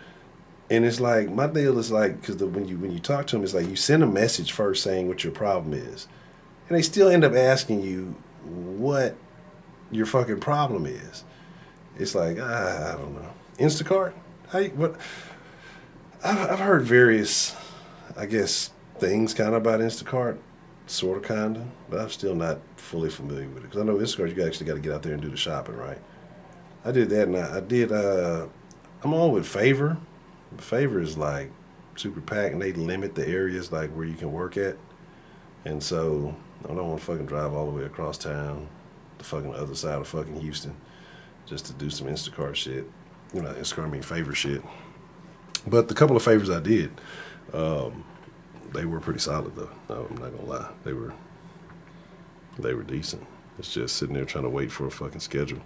And it's like, my deal is like, because when you talk to them, it's like you send a message first saying what your problem is. And they still end up asking you what your fucking problem is. It's like, I don't know. Instacart? I've heard various, I guess, things kind of about Instacart, sort of, kind of, but I'm still not fully familiar with it. Because I know Instacart, you actually got to get out there and do the shopping, right? I did that, and I'm on with Favor. Favor is like super packed, and they limit the areas like where you can work at. And so I don't want to fucking drive all the way across town, the fucking other side of fucking Houston, just to do some Instacart shit. You know, Instacart, I mean Favor shit. But the couple of favors I did, they were pretty solid though. No, I'm not gonna lie. They were decent. It's just sitting there trying to wait for a fucking schedule.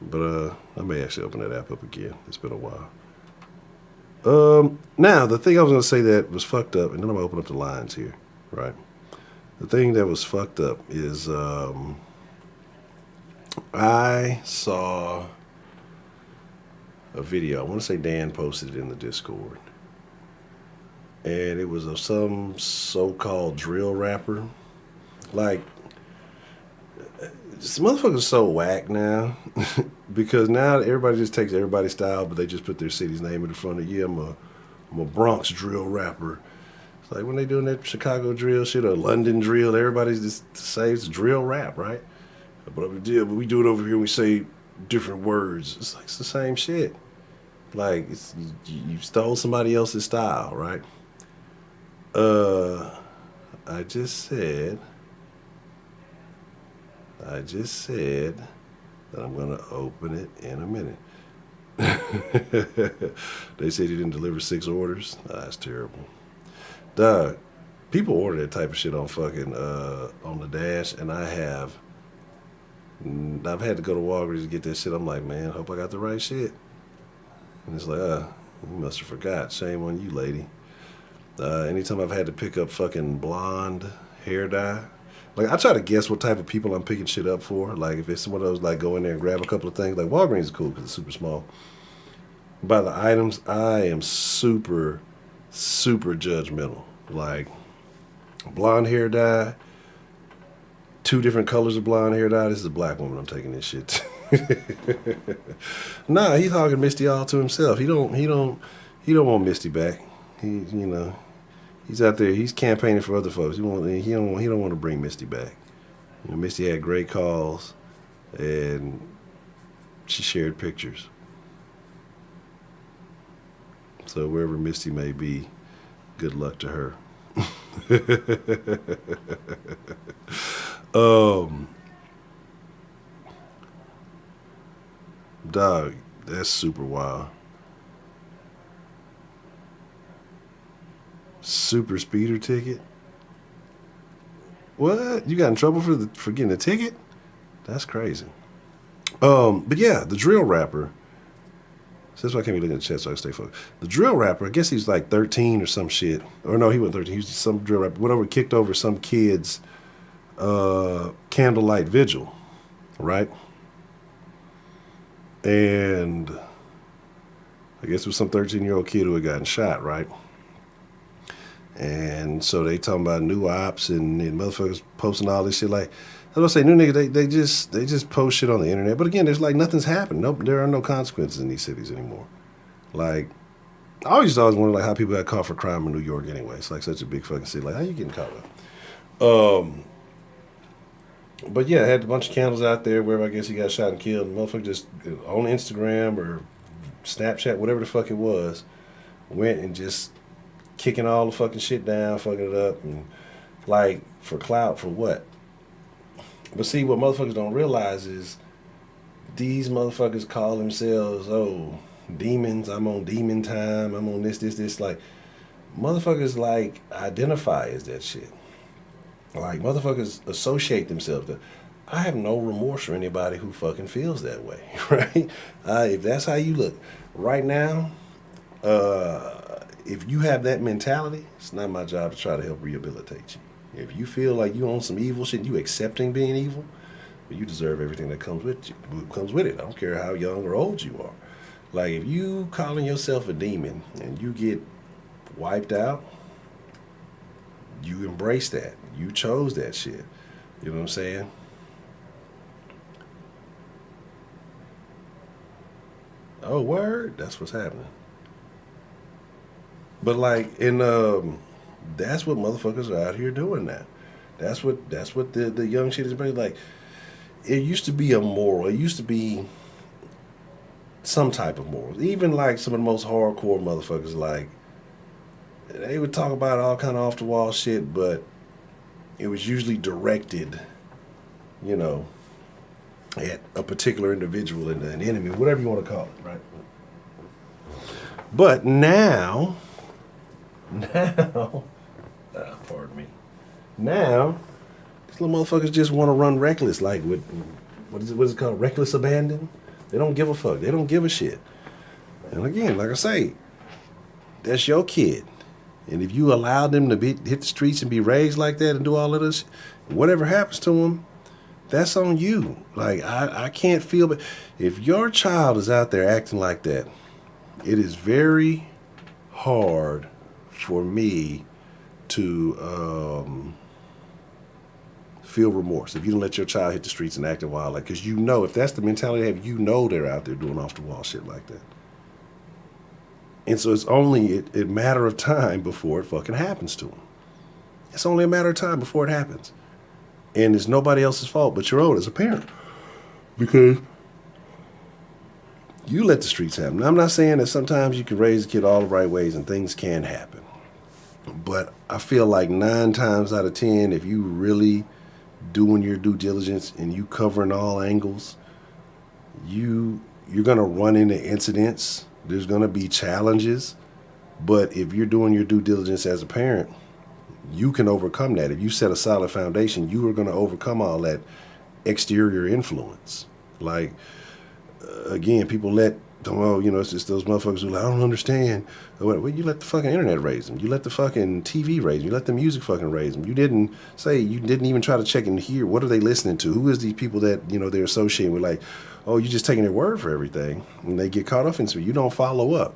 But I may actually open that app up again. It's been a while. Now, the thing I was gonna say that was fucked up, and then I'm gonna open up the lines here, right? The thing that was fucked up is I saw a video. I want to say Dan posted it in the Discord. And it was of some so-called drill rapper. Like, this motherfucker's so whack now. Because now everybody just takes everybody's style, but they just put their city's name in the front of, yeah, I'm a Bronx drill rapper. It's like when they doing that Chicago drill shit or London drill, everybody's just says drill rap, right? But we do it over here, we say different words. It's like, it's the same shit. Like, you stole somebody else's style, right? I just said that I'm gonna open it in a minute. They said he didn't deliver 6 orders. That's terrible. Dog, people order that type of shit on fucking on the dash, and I have And I've had to go to Walgreens to get that shit. I'm like, man, hope I got the right shit. And it's like, you must have forgot. Shame on you, lady. Anytime I've had to pick up fucking blonde hair dye, like I try to guess what type of people I'm picking shit up for. Like if it's one of those like go in there and grab a couple of things. Like Walgreens is cool because it's super small. By the items, I am super, super judgmental. Like blonde hair dye, 2 different colors of blonde hair dye. This is a black woman I'm taking this shit to. Nah, he's hogging Misty all to himself. He don't want Misty back. He's out there. He's campaigning for other folks. He don't want to bring Misty back. Misty had great calls, and she shared pictures. So wherever Misty may be, good luck to her. Dog, that's super wild. Super speeder ticket? What? You got in trouble for getting a ticket? That's crazy. But yeah, the drill rapper. So that's why I can't be looking at the chat so I can stay focused. The drill rapper, I guess he's like 13 or some shit. Or no, he wasn't 13. He was some drill rapper. Went over, kicked over some kid's candlelight vigil, right? And I guess it was some 13-year-old kid who had gotten shot, right? And so they talking about new ops and motherfuckers posting all this shit. Like, I was gonna say, new niggas, they just post shit on the internet. But again, there's like nothing's happened. Nope, there are no consequences in these cities anymore. Like, I always wondered like how people got caught for crime in New York anyway. It's like such a big fucking city. Like, how you getting caught up? But yeah, I had a bunch of candles out there where I guess he got shot and killed. And motherfucker just on Instagram or Snapchat, whatever the fuck it was, went and just kicking all the fucking shit down, fucking it up, and like for clout, for what? But see, what motherfuckers don't realize is these motherfuckers call themselves, demons, I'm on demon time, I'm on this. Like, motherfuckers like identify as that shit. Like, motherfuckers associate themselves to. I have no remorse for anybody who fucking feels that way, right? If that's how you look right now, if you have that mentality, it's not my job to try to help rehabilitate you. If you feel like you own some evil shit, you accepting being evil, you deserve everything that comes with it. I don't care how young or old you are. Like, if you calling yourself a demon and you get wiped out, you embrace that. You chose that shit. You know what I'm saying? Oh, word? That's what's happening. But like, that's what motherfuckers are out here doing now. That's what the young shit is bringing. Like, it used to be a moral. It used to be some type of moral. Even like some of the most hardcore motherfuckers, like, they would talk about all kind of off the wall shit, but it was usually directed, at a particular individual and an enemy, whatever you want to call it, right? But now, pardon me. Now, these little motherfuckers just want to run reckless, like what is it called? Reckless abandon? They don't give a fuck. They don't give a shit. And again, like I say, that's your kid. And if you allow them to hit the streets and be raised like that and do all of this, whatever happens to them, that's on you. Like, I can't feel, but if your child is out there acting like that, it is very hard for me to feel remorse if you don't let your child hit the streets and acting wild, like, because if that's the mentality they have, they're out there doing off the wall shit like that. And so it's only a matter of time before it fucking happens to them. It's only a matter of time before it happens. And it's nobody else's fault but your own as a parent. Because you let the streets happen. Now, I'm not saying that sometimes you can raise a kid all the right ways and things can happen. But I feel like 9 times out of 10, if you really doing your due diligence and you covering all angles, you're going to run into incidents. There's going to be challenges. But if you're doing your due diligence as a parent, you can overcome that. If you set a solid foundation, you are going to overcome all that exterior influence. Like, again, people let, well, you know, it's just those motherfuckers who like, I don't understand. Well, you let the fucking internet raise them. You let the fucking TV raise them. You let the music fucking raise them. You didn't even try to check and hear, what are they listening to? Who is these people that, you know, they're associating with? Like, oh, you're just taking their word for everything. And they get caught up in something. You don't follow up.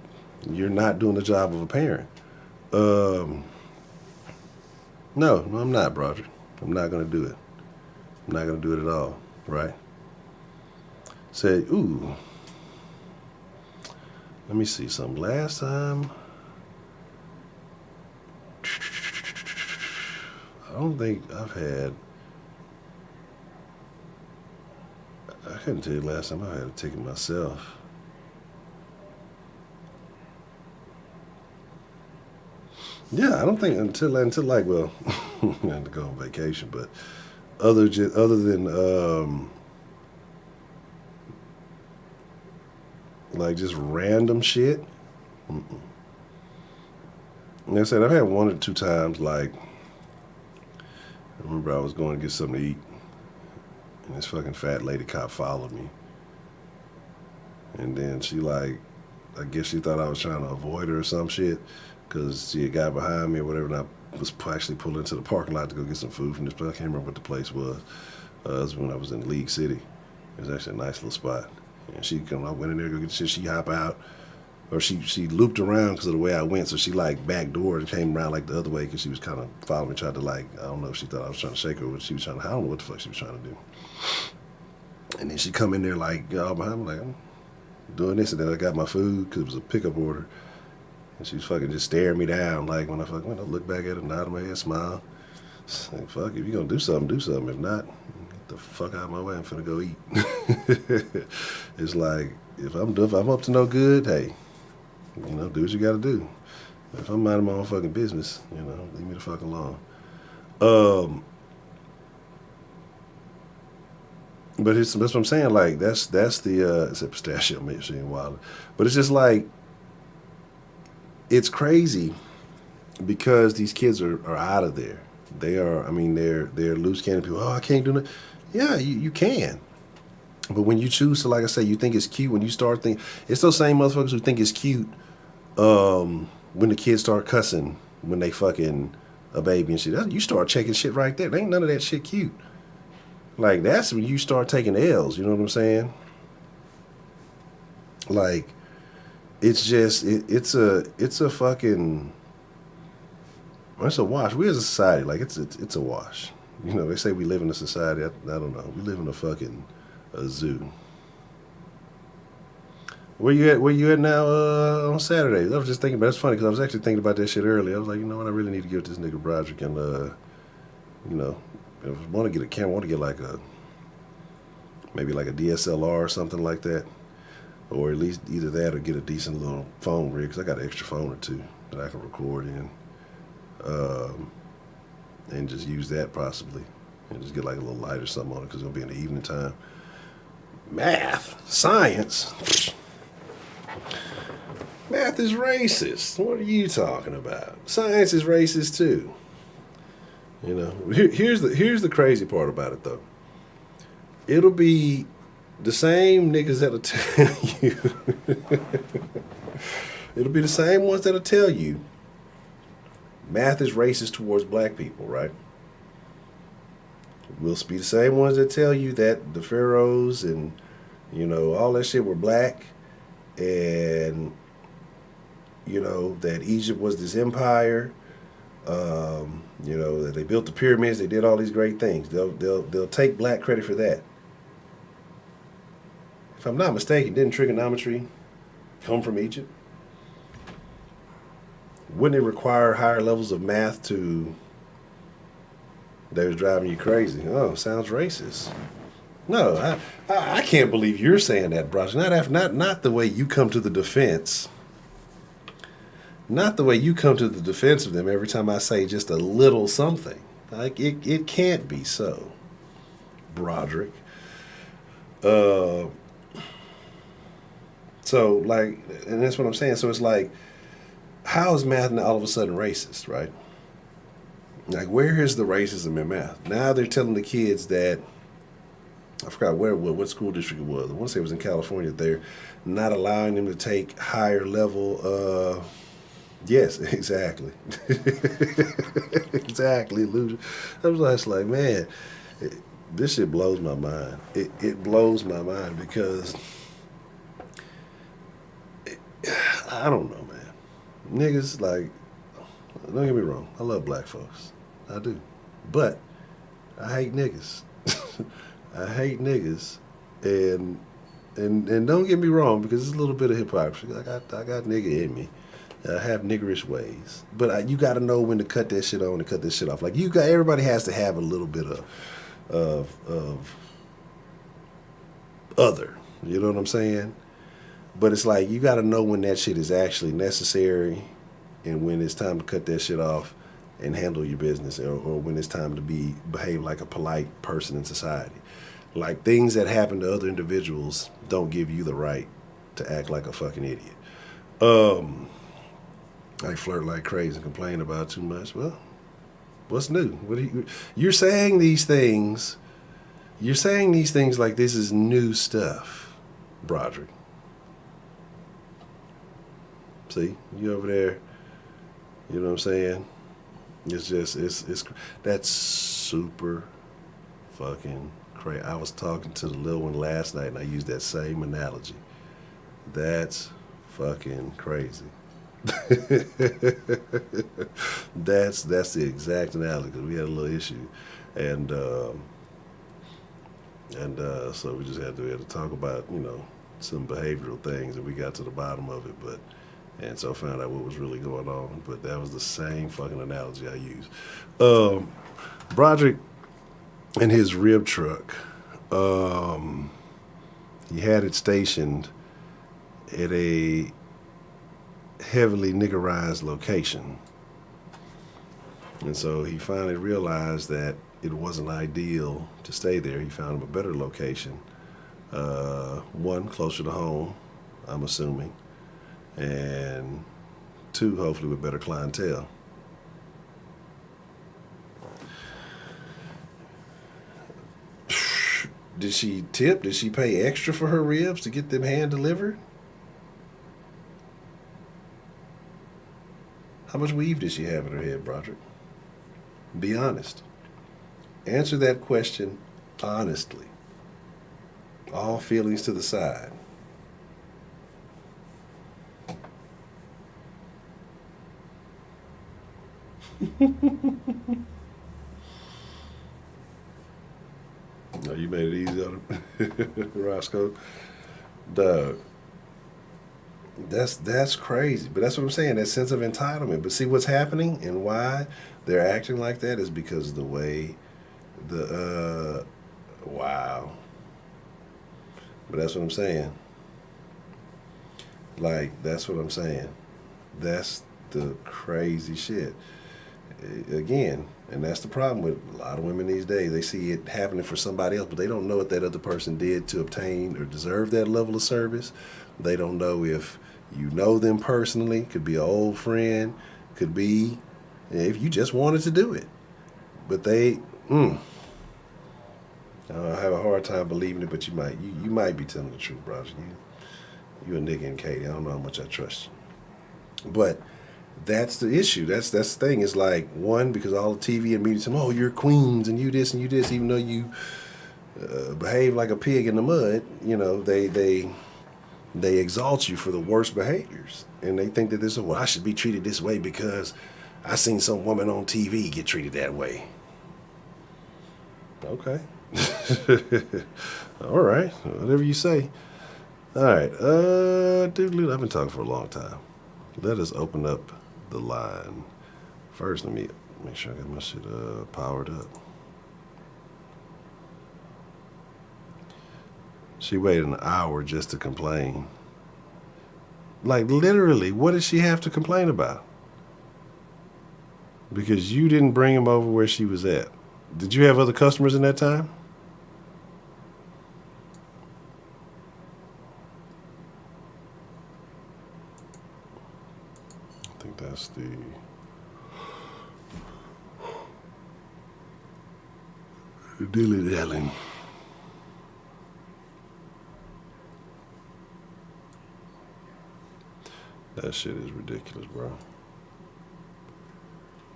You're not doing the job of a parent. No, I'm not, Broderick. I'm not going to do it. I'm not going to do it at all, right? Said, ooh, let me see something. Last time, I don't think I've had, I couldn't tell you last time I had a ticket myself. Yeah, I don't think until like, well, I had to go on vacation, but other than like just random shit. Like I said, I've had one or two times, like, I remember I was going to get something to eat, and this fucking fat lady cop followed me. And then she, like, I guess she thought I was trying to avoid her or some shit, because she had got behind me or whatever, and I was actually pulling into the parking lot to go get some food from this place. I can't remember what the place was. It was when I was in League City. It was actually a nice little spot. And I went in there to go get the shit. She hop out, or she looped around because of the way I went. So she like backdoored and came around like the other way because she was kind of following me, tried to like, I don't know if she thought I was trying to shake her or what she was trying to, I don't know what the fuck she was trying to do. And then she come in there like, all behind me, like, I'm doing this. And then I got my food because it was a pickup order. And she was fucking just staring me down. Like when I fucking went, I looked back at her, nodded my head, smile. Like, fuck, if you're going to do something, do something. If not, get the fuck out of my way. I'm finna go eat. It's like, if I'm up to no good, hey, you know, do what you got to do. If I'm minding my own fucking business, you know, leave me the fuck alone. But that's what I'm saying. Like that's the it's a pistachio machine wild, but it's just like, it's crazy because these kids are out of there. They are. I mean, they're loose cannon people. Oh, I can't do that. Yeah, you can. But when you choose to, like I say, you think it's cute, when you start thinking, it's those same motherfuckers who think it's cute when the kids start cussing when they fucking a baby and shit. You start checking shit right there. There ain't none of that shit cute. Like, that's when you start taking L's, you know what I'm saying? Like, it's just, it's a fucking, it's a wash. We as a society, like, it's a wash. You know, they say we live in a society, I don't know. We live in a zoo. Where you at now on Saturday? I was just thinking about it. It's funny because I was actually thinking about that shit earlier. I was like, you know what, I really need to give this nigga Broderick and, you know, if I want to get a camera, I want to get like maybe like a DSLR or something like that. Or at least either that or get a decent little phone rig, because I got an extra phone or two that I can record in. And just use that possibly. And just get like a little light or something on it because it's going to be in the evening time. Math, science. Math is racist. What are you talking about? Science is racist too. You know, here's the crazy part about it though. It'll be the same niggas that'll tell you. It'll be the same ones that'll tell you math is racist towards black people, right? Will be the same ones that tell you that the pharaohs and, you know, all that shit were black, and, you know, that Egypt was this empire. You know, that they built the pyramids, they did all these great things. They'll take black credit for that. If I'm not mistaken, didn't trigonometry come from Egypt? Wouldn't it require higher levels of math that was driving you crazy? Oh, sounds racist. No, I can't believe you're saying that, Broderick. Not the way you come to the defense. Not the way you come to the defense of them every time I say just a little something. Like, it can't be so, Broderick. So, like, and that's what I'm saying. So it's like, how is math now all of a sudden racist, right? Like, where is the racism in math? Now they're telling the kids that I forgot what school district it was. I want to say it was in California. They're not allowing them to take higher level. Yes, exactly. Exactly, loser. I was just like, man, this shit blows my mind. It blows my mind because I don't know, man. Niggas, like, don't get me wrong. I love black folks. I do. But I hate niggas. I hate niggas. And don't get me wrong, because there's a little bit of hypocrisy. I got nigga in me. I have niggerish ways. But you got to know when to cut that shit on and cut this shit off. Like, everybody has to have a little bit of other. You know what I'm saying? But it's like, you got to know when that shit is actually necessary and when it's time to cut that shit off and handle your business, or when it's time to behave like a polite person in society. Like, things that happen to other individuals don't give you the right to act like a fucking idiot. I flirt like crazy and complain about too much. Well, what's new? You're saying these things. You're saying these things like this is new stuff, Broderick. See, you over there. You know what I'm saying? It's just that's super fucking crazy. I was talking to the little one last night and I used that same analogy. That's fucking crazy. That's the exact analogy, because we had a little issue, and so we just had to talk about, you know, some behavioral things, and we got to the bottom of it, and so found out what was really going on. But that was the same fucking analogy I used. Broderick and his rib truck, he had it stationed at a heavily niggerized location. And so he finally realized that it wasn't ideal to stay there. He found him a better location. One, closer to home, I'm assuming. And two, hopefully with better clientele. Did she tip? Did she pay extra for her ribs to get them hand delivered? How much weave did she have in her head, Broderick? Be honest. Answer that question honestly. All feelings to the side. No, you made it easy on him, Roscoe. Doug. That's crazy. But that's what I'm saying, that sense of entitlement. But see, what's happening and why they're acting like that is because of the way wow. But that's what I'm saying. Like, that's what I'm saying. That's the crazy shit. Again, and that's the problem with a lot of women these days. They see it happening for somebody else, but they don't know what that other person did to obtain or deserve that level of service. They don't know if you know them personally. Could be an old friend. Could be if you just wanted to do it. But they, I have a hard time believing it, but you might be telling the truth, bro. You a nigga and Katie. I don't know how much I trust you. But that's the issue. That's the thing. It's like, one, because all the TV and media say, oh, you're queens and you this and you this, even though you behave like a pig in the mud, you know, they exalt you for the worst behaviors. And they think that this is, well, I should be treated this way because I seen some woman on TV get treated that way. Okay. All right. Whatever you say. All right. Dude, I've been talking for a long time. Let us open up the line. First, let me make sure I got my shit powered up. She waited an hour just to complain. Like, literally, what did she have to complain about? Because you didn't bring him over where she was at. Did you have other customers in that time? I think that's the... dilly-dallying. That shit is ridiculous, bro.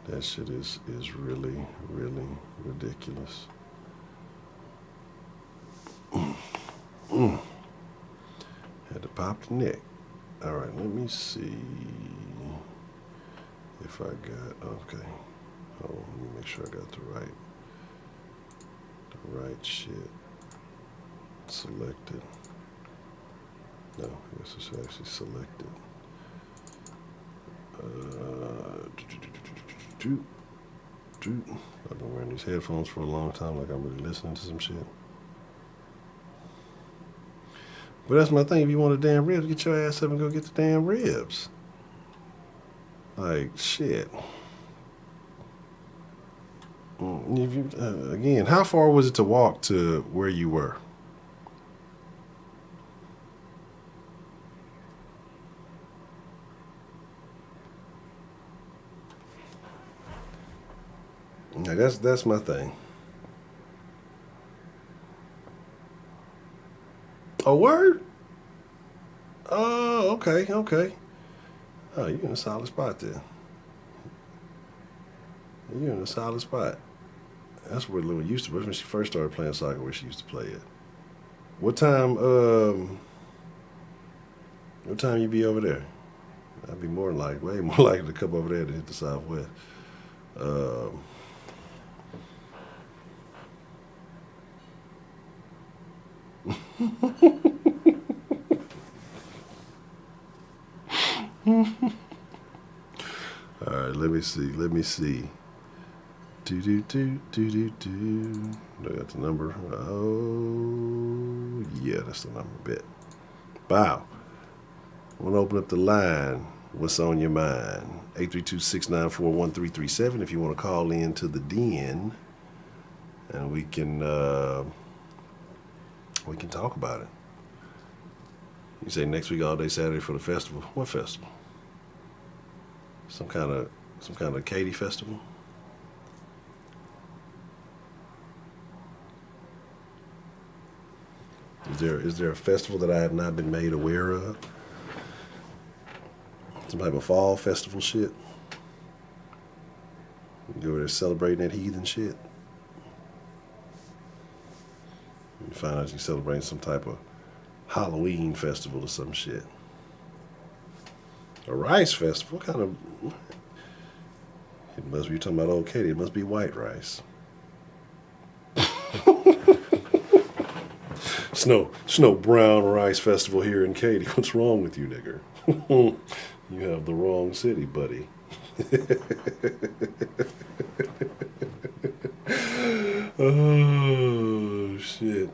That shit is really, really ridiculous. Had to pop the neck. All right, let me see if I got, okay. Hold on, let me make sure I got the right shit selected. No, I guess it's actually selected. I've been wearing these headphones for a long time, like I'm really listening to some shit. But that's my thing. If you want the damn ribs, get your ass up and go get the damn ribs. Like, shit. If you, again, how far was it to walk to where you were? Now that's my thing. A word? Oh, okay. Oh, you're in a solid spot there. You're in a solid spot. That's where Lou used to be when she first started playing soccer, where she used to play it. What time you be over there? I'd be way more likely to come over there than hit the Southwest. All right, let me see. Do. I got the number. Oh, yeah, that's the number bit. Wow. I want to open up the line. What's on your mind? 832-694-1337 if you want to call in to the den, and we can talk about it. You say next week all day Saturday for the festival. What festival? Some kind of Katy festival? Is there a festival that I have not been made aware of? Some type of fall festival shit? You go over there celebrating that heathen shit? You find out you're celebrating some type of Halloween festival or some shit. A rice festival? What kind of... It must be, you're talking about old Katy, it must be white rice. Snow brown rice festival here in Katy. What's wrong with you, nigger? You have the wrong city, buddy. Oh, shit.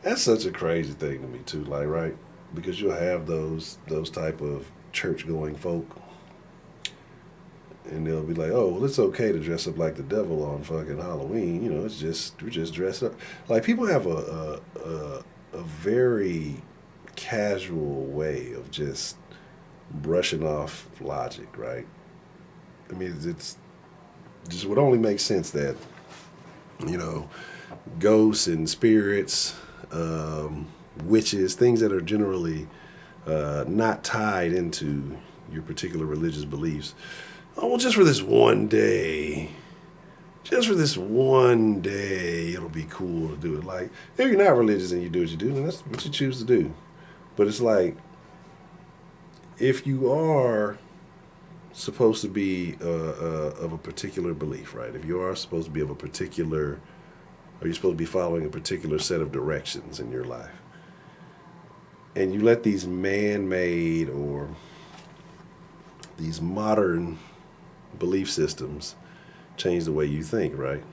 That's such a crazy thing to me, too, like, right? Because you'll have those type of church-going folk, and they'll be like, oh, well, it's okay to dress up like the devil on fucking Halloween. You know, we're just dressed up. Like, people have a very casual way of just brushing off logic, right? I mean, it's just would only make sense that, you know, ghosts and spirits, witches, things that are generally not tied into your particular religious beliefs. Oh, well, just for this one day, it'll be cool to do it. Like, if you're not religious and you do what you do, then that's what you choose to do. But it's like, if you are supposed to be of a particular belief, right? If you are supposed to be of a particular, or you're supposed to be following a particular set of directions in your life, and you let these man-made or these modern belief systems change the way you think, right?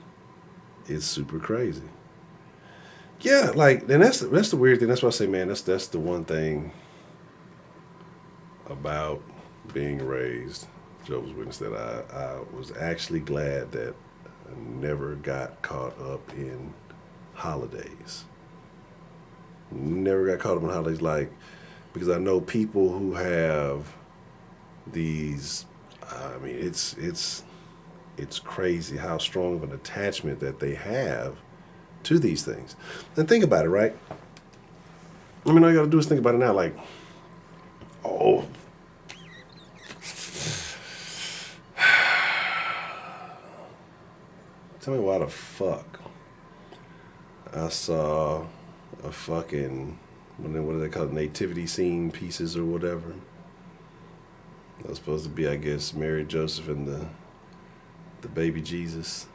It's super crazy. Yeah, like, and that's the weird thing. That's why I say, man, that's the one thing about being raised Jehovah's Witness that I was actually glad that I never got caught up in holidays. Never got caught up in holidays, like, because I know people who have these, I mean, it's crazy how strong of an attachment that they have to these things. And think about it, right? I mean, all you gotta do is think about it now. Like, Oh. Tell me why the fuck I saw a fucking, what do they call it, nativity scene pieces or whatever. That was supposed to be, I guess, Mary, Joseph, and the baby Jesus.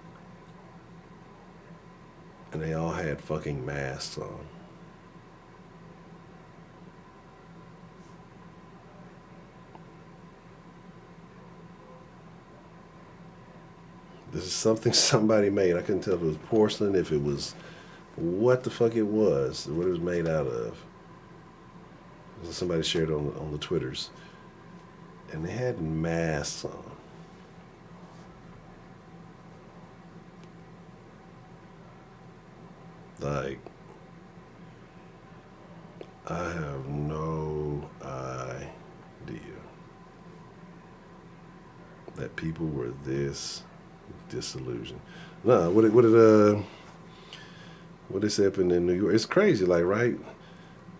And they all had fucking masks on. This is something somebody made. I couldn't tell if it was porcelain, if it was what the fuck it was, what it was made out of. Somebody shared it on the Twitters. And they had masks on. Like, I have no idea that people were this disillusioned. No, what they say up in New York? It's crazy, like right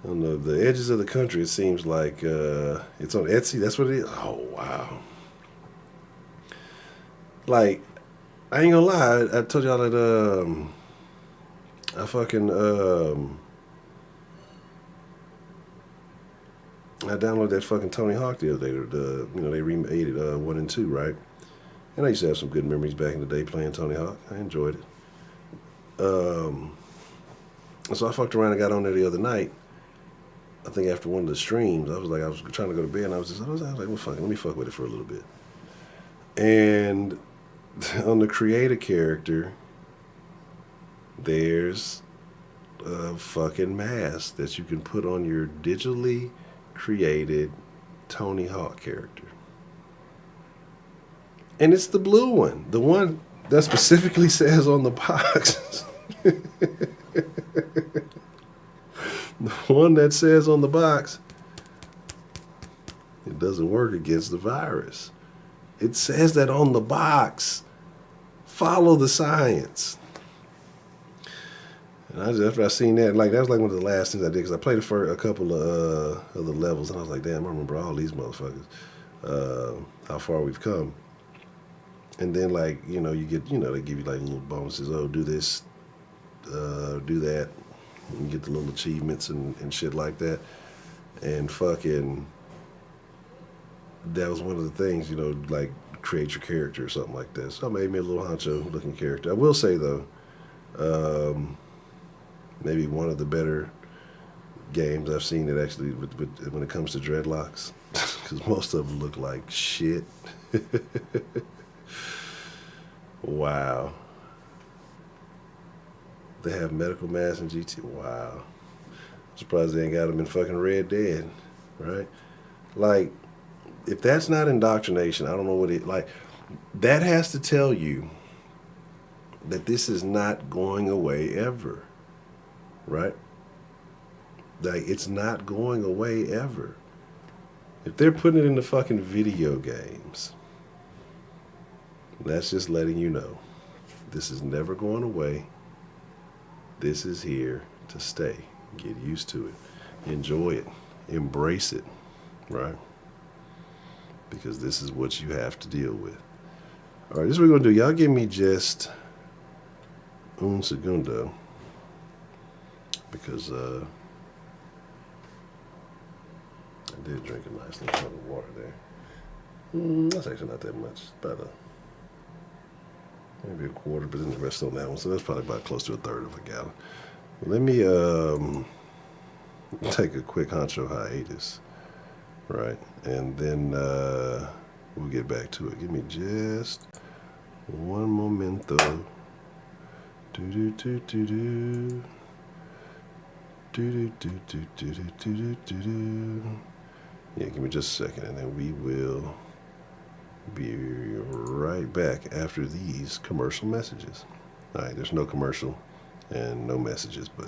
on the edges of the country. It seems like it's on Etsy. That's what it is. Oh wow! Like I ain't gonna lie. I told y'all that I fucking I downloaded that fucking Tony Hawk the other day. They remade it 1 and 2, right? And I used to have some good memories back in the day playing Tony Hawk. I enjoyed it. So I fucked around and got on there the other night. I think after one of the streams, I was trying to go to bed, and I was like, well, fuck it, let me fuck with it for a little bit. And on the create a character, there's a fucking mask that you can put on your digitally created Tony Hawk character. And it's the blue one, the one that specifically says on the box. The one that says on the box, it doesn't work against the virus. It says that on the box. Follow the science. And after I seen that, like that was like one of the last things I did, because I played it for a couple of the levels, and I was like, damn, I remember all these motherfuckers. How far we've come. And then like, you get, they give you like little bonuses. Oh, do this, do that. And you get the little achievements and shit like that. And fucking, that was one of the things, like create your character or something like that. So I made me a little honcho looking character. I will say though, maybe one of the better games I've seen that actually, when it comes to dreadlocks, because most of them look like shit. Wow. They have medical masks in GT. Wow. I'm surprised they ain't got them in fucking Red Dead, right? Like, if that's not indoctrination, I don't know what it, like, that has to tell you that this is not going away ever, right? Like, it's not going away ever. If they're putting it in the fucking video games, that's just letting you know this is never going away. This is here to stay. Get used to it. Enjoy it. Embrace it, right? Because this is what you have to deal with. All right, this is what we're going to do. Y'all give me just un segundo, because I did drink a nice little cup of water there. That's actually not that much. About maybe a quarter, but then the rest on that one. So that's probably about close to a third of a gallon. Let me take a quick honcho hiatus, right? And then we'll get back to it. Give me just one momento. Do-do-do-do-do. Do-do-do-do-do-do-do-do. Yeah, give me just a second, and then we will be right back after these commercial messages. All right, there's no commercial and no messages, but...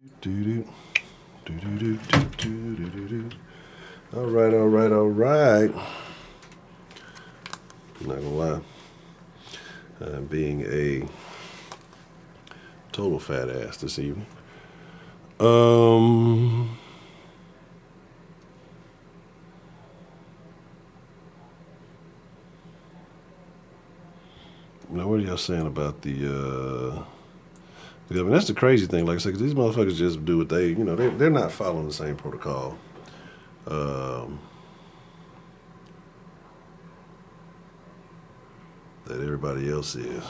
Do-do. Do-do-do-do-do-do-do. All right. I'm not gonna lie. I'm being a total fat ass this evening. Now, what are y'all saying about the government? That's the crazy thing. Like I said, 'cause these motherfuckers just do what they, they're not following the same protocol. That everybody else is.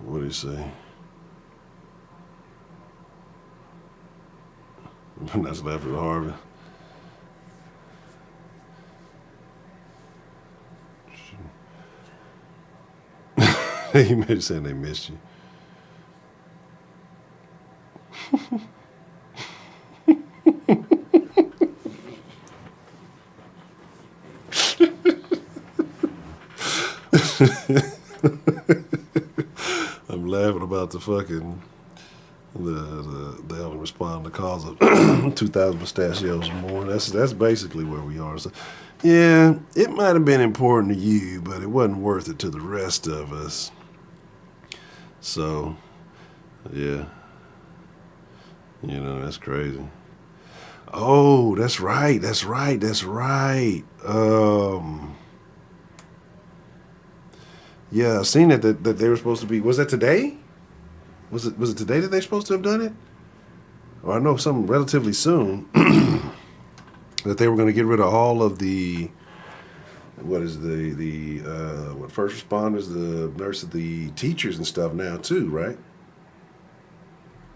What do you say? I'm not laughing at Harvey. You made it saying they missed you. I'm laughing about the fucking they only respond to calls of 2,000 pistachios or more. That's basically where we are. So, yeah, it might have been important to you, but it wasn't worth it to the rest of us. So, yeah, that's crazy. Oh, that's right. Yeah, I seen that they were supposed to be. Was that today? Was it today that they're supposed to have done it? Or I know something relatively soon that they were going to get rid of all of the first responders, the nurses, the teachers and stuff now too, right?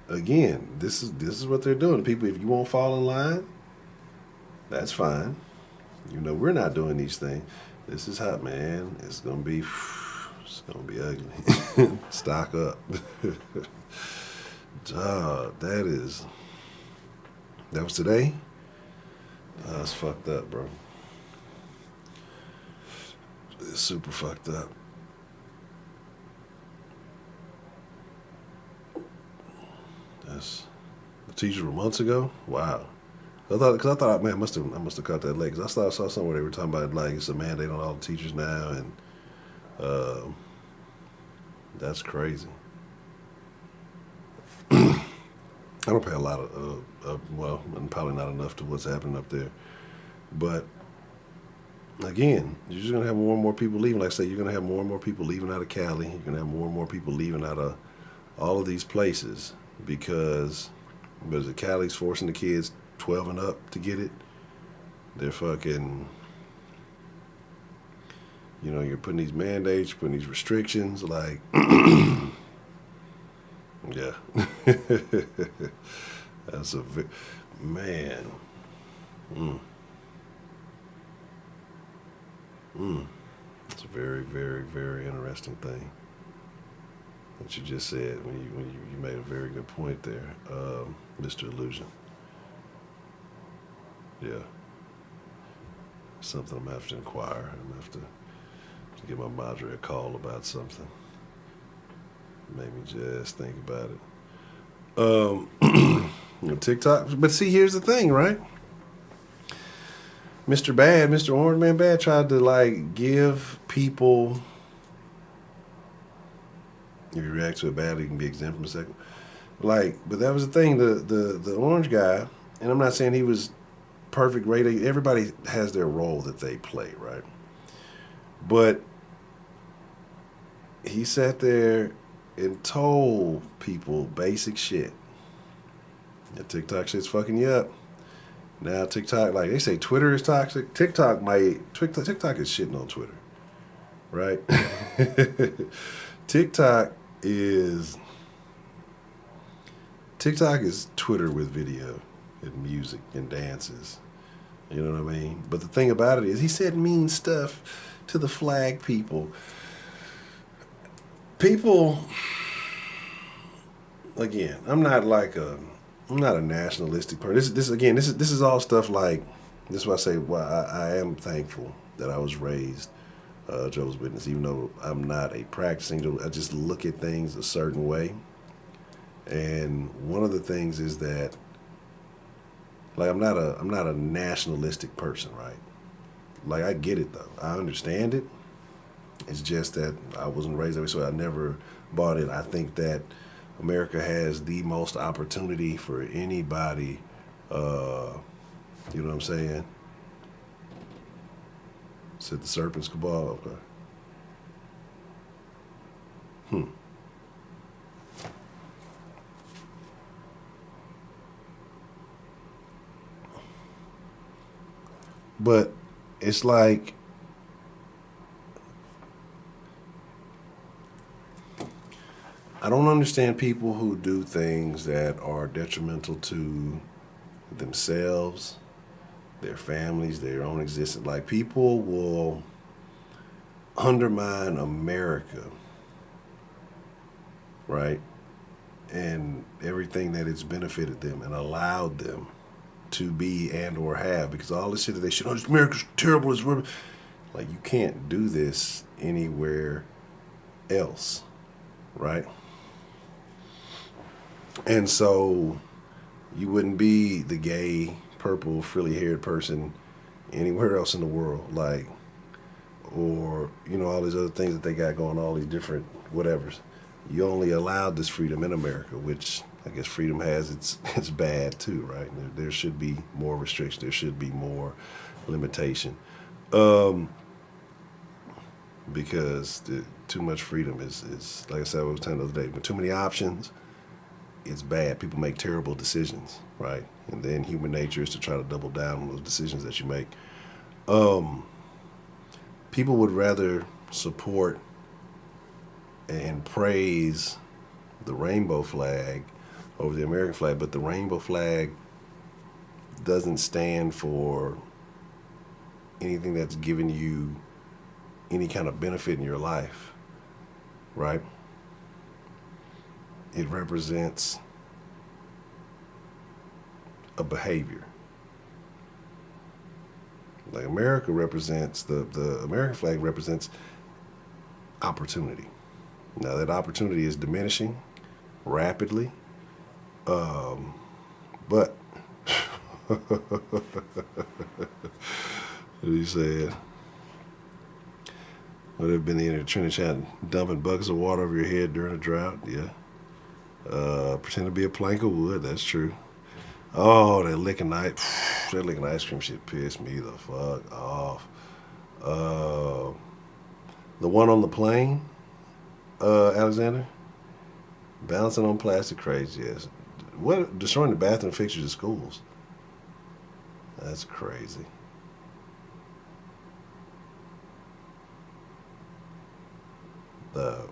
Again, this is what they're doing. People, if you won't fall in line, that's fine. We're not doing these things. This is hot, man. It's gonna be ugly. Stock up. Dog, that was today? That's fucked up, bro. It's super fucked up. The teachers were months ago? Wow. I thought, man, I must have caught that late. Cause I saw somewhere they were talking about like it's a mandate on all the teachers now, and that's crazy. I don't pay a lot of and probably not enough to what's happening up there, but again, you're just gonna have more and more people leaving. Like I say, you're gonna have more and more people leaving out of Cali. You're gonna have more and more people leaving out of all of these places because Cali's forcing the kids 12 and up to get it. They're fucking, you're putting these mandates, you're putting these restrictions, like, yeah. That's man. It's a very, very, very interesting thing that you just said when you made a very good point there, Mr. Illusion. Yeah. Something I'm gonna have to inquire. I'm gonna have to give my madre a call about something. Make me just think about it. TikTok. But see, here's the thing, right? Mr. Orange Man Bad tried to give people. If you react to it badly, you can be exempt from a second. But that was the thing. The orange guy, and I'm not saying he was perfect, great. Everybody has their role that they play, right? But he sat there and told people basic shit. That TikTok shit's fucking you up. Now TikTok, they say Twitter is toxic. TikTok is shitting on Twitter, right? TikTok is Twitter with video and music and dances. You know what I mean? But the thing about it is he said mean stuff to the flag people. People, again, I'm not a nationalistic person. This is all stuff this is why I say, I am thankful that I was raised Jehovah's Witness, even though I'm not a practicing Jehovah's, I just look at things a certain way. And one of the things is that, like, I'm not a nationalistic person, right? Like, I get it though. I understand it. It's just that I wasn't raised that way, so I never bought it. I think that America has the most opportunity for anybody, you know what I'm saying? Said the serpent's cabal, okay. But it's like, I don't understand people who do things that are detrimental to themselves, their families, their own existence. Like, people will undermine America, right? And everything that it's benefited them and allowed them to be and or have, because all this shit that they should, oh, America's terrible, it's rubbish. Like, you can't do this anywhere else, right? And so you wouldn't be the gay, purple, frilly-haired person anywhere else in the world, like, or, you know, all these other things that they got going, all these different whatevers. You only allowed this freedom in America, which I guess freedom has its bad too, right? There should be more restriction. There should be more limitation, because too much freedom is like I said, I was telling the other day, but too many options, it's bad. People make terrible decisions, right? And then human nature is to try to double down on those decisions that you make. People would rather support and praise the rainbow flag over the American flag, but the rainbow flag doesn't stand for anything that's giving you any kind of benefit in your life, right? It represents a behavior. Like, America represents, the American flag represents opportunity. Now, that opportunity is diminishing rapidly, but what he said, would have been in a Trinity chat dumping buckets of water over your head during a drought? Yeah. Pretend to be a plank of wood. That's true. Oh, that licking ice cream shit pissed me the fuck off. The one on the plane, Alexander, bouncing on plastic crates. Yes. What, destroying the bathroom fixtures of schools? That's crazy. But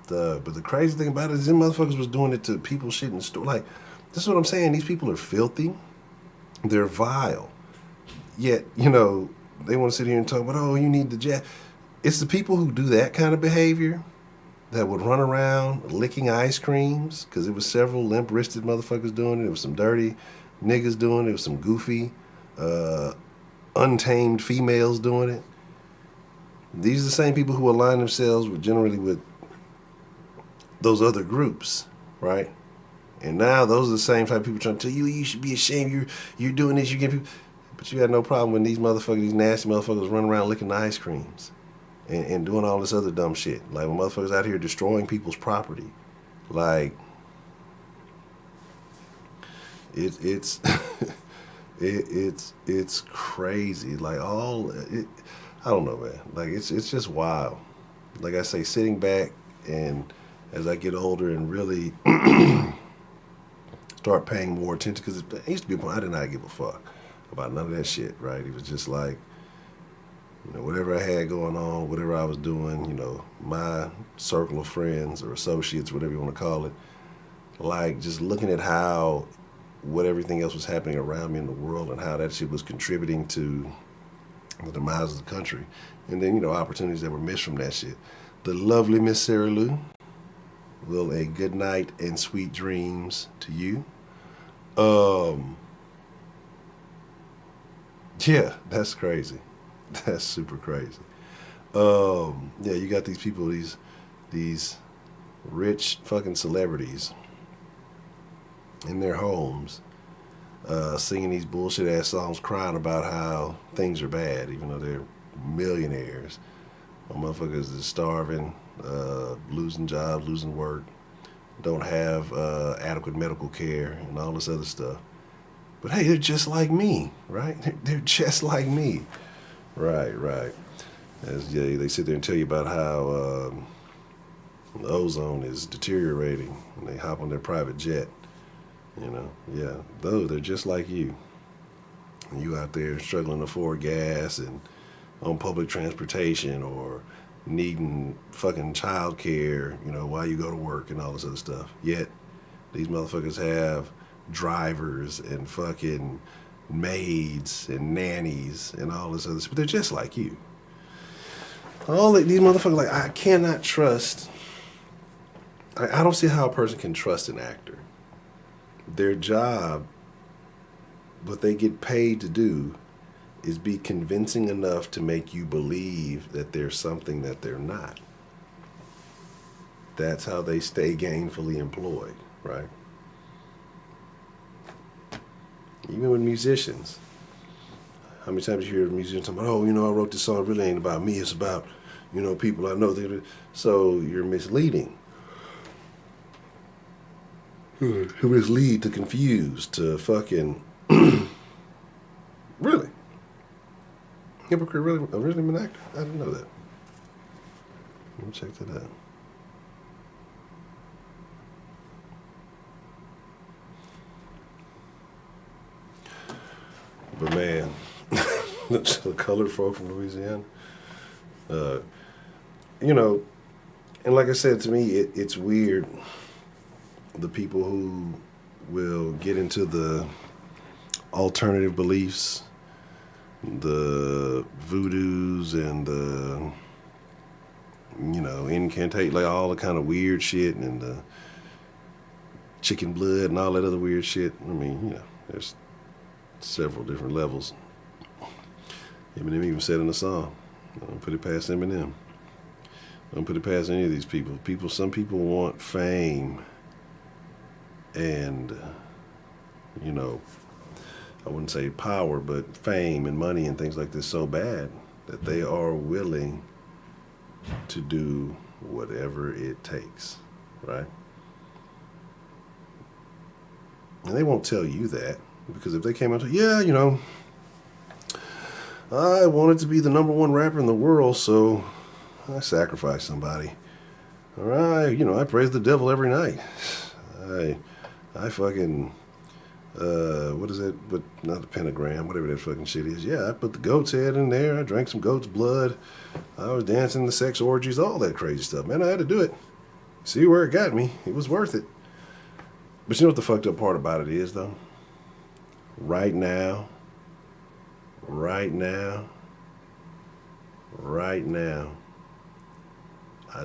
the crazy thing about it is them motherfuckers was doing it to people shit in the store. Like, this is what I'm saying. These people are filthy. They're vile. Yet, you know, they want to sit here and talk about, oh, you need the jab. It's the people who do that kind of behavior that would run around licking ice creams, because it was several limp-wristed motherfuckers doing it. It was some dirty niggas doing it. It was some goofy, untamed females doing it. These are the same people who align themselves generally with those other groups, right? And now those are the same type of people trying to tell you, you should be ashamed, you're doing this, you get people. But you got no problem when these motherfuckers, these nasty motherfuckers run around licking the ice creams and doing all this other dumb shit. Like, when motherfuckers out here destroying people's property. Like, it's it's crazy. Like, I don't know, man. Like, it's just wild. Like I say, sitting back, and as I get older and really start paying more attention, because it used to be a point I did not give a fuck about none of that shit, right? It was just like, you know, whatever I had going on, whatever I was doing, you know, my circle of friends or associates, whatever you want to call it, like, just looking at how what everything else was happening around me in the world and how that shit was contributing to the demise of the country. And then, you know, opportunities that were missed from that shit. The lovely Miss Sarah Lou, well, a good night and sweet dreams to you. Yeah, that's crazy. That's super crazy. Yeah, you got these people, these rich fucking celebrities in their homes, singing these bullshit ass songs, crying about how things are bad, even though they're millionaires. Motherfuckers is starving, losing jobs, losing work, don't have adequate medical care, and all this other stuff. But hey, they're just like me, right? They're just like me. Right. Yeah, they sit there and tell you about how the ozone is deteriorating, and they hop on their private jet. You know, yeah, they're just like you. And you out there struggling to afford gas and on public transportation, or needing fucking child care, you know, while you go to work and all this other stuff. Yet, these motherfuckers have drivers and fucking maids and nannies and all this other stuff. But they're just like you. These motherfuckers, like, I cannot trust. I don't see how a person can trust an actor. Their job, what they get paid to do, is be convincing enough to make you believe that there's something that they're not. That's how they stay gainfully employed, right? Even with musicians. How many times you hear a musician talking about, oh, you know, I wrote this song, it really ain't about me, it's about, you know, people I know. So you're misleading. To mislead, to confuse, to fucking... Really? Hypocrite really an actor? I didn't know that. Let me check that out. But man, the colored folk from Louisiana, you know, and like I said, to me, it's weird, the people who will get into the alternative beliefs, the voodoos and the, you know, incantate, like all the kind of weird shit, and the chicken blood and all that other weird shit. I mean, you know, there's several different levels. Eminem even said in the song, I don't put it past Eminem. I don't put it past any of these people. Some people want fame and, you know, I wouldn't say power, but fame and money and things like this so bad that they are willing to do whatever it takes, right? And they won't tell you that, because if they came out to, yeah, you know, I wanted to be the #1 rapper in the world, so I sacrificed somebody. All right, you know, I praise the devil every night. I fucking, what is it? But not the pentagram, whatever that fucking shit is. Yeah, I put the goat's head in there. I drank some goat's blood. I was dancing the sex orgies, all that crazy stuff. Man, I had to do it. See where it got me. It was worth it. But you know what the fucked up part about it is, though? Right now, I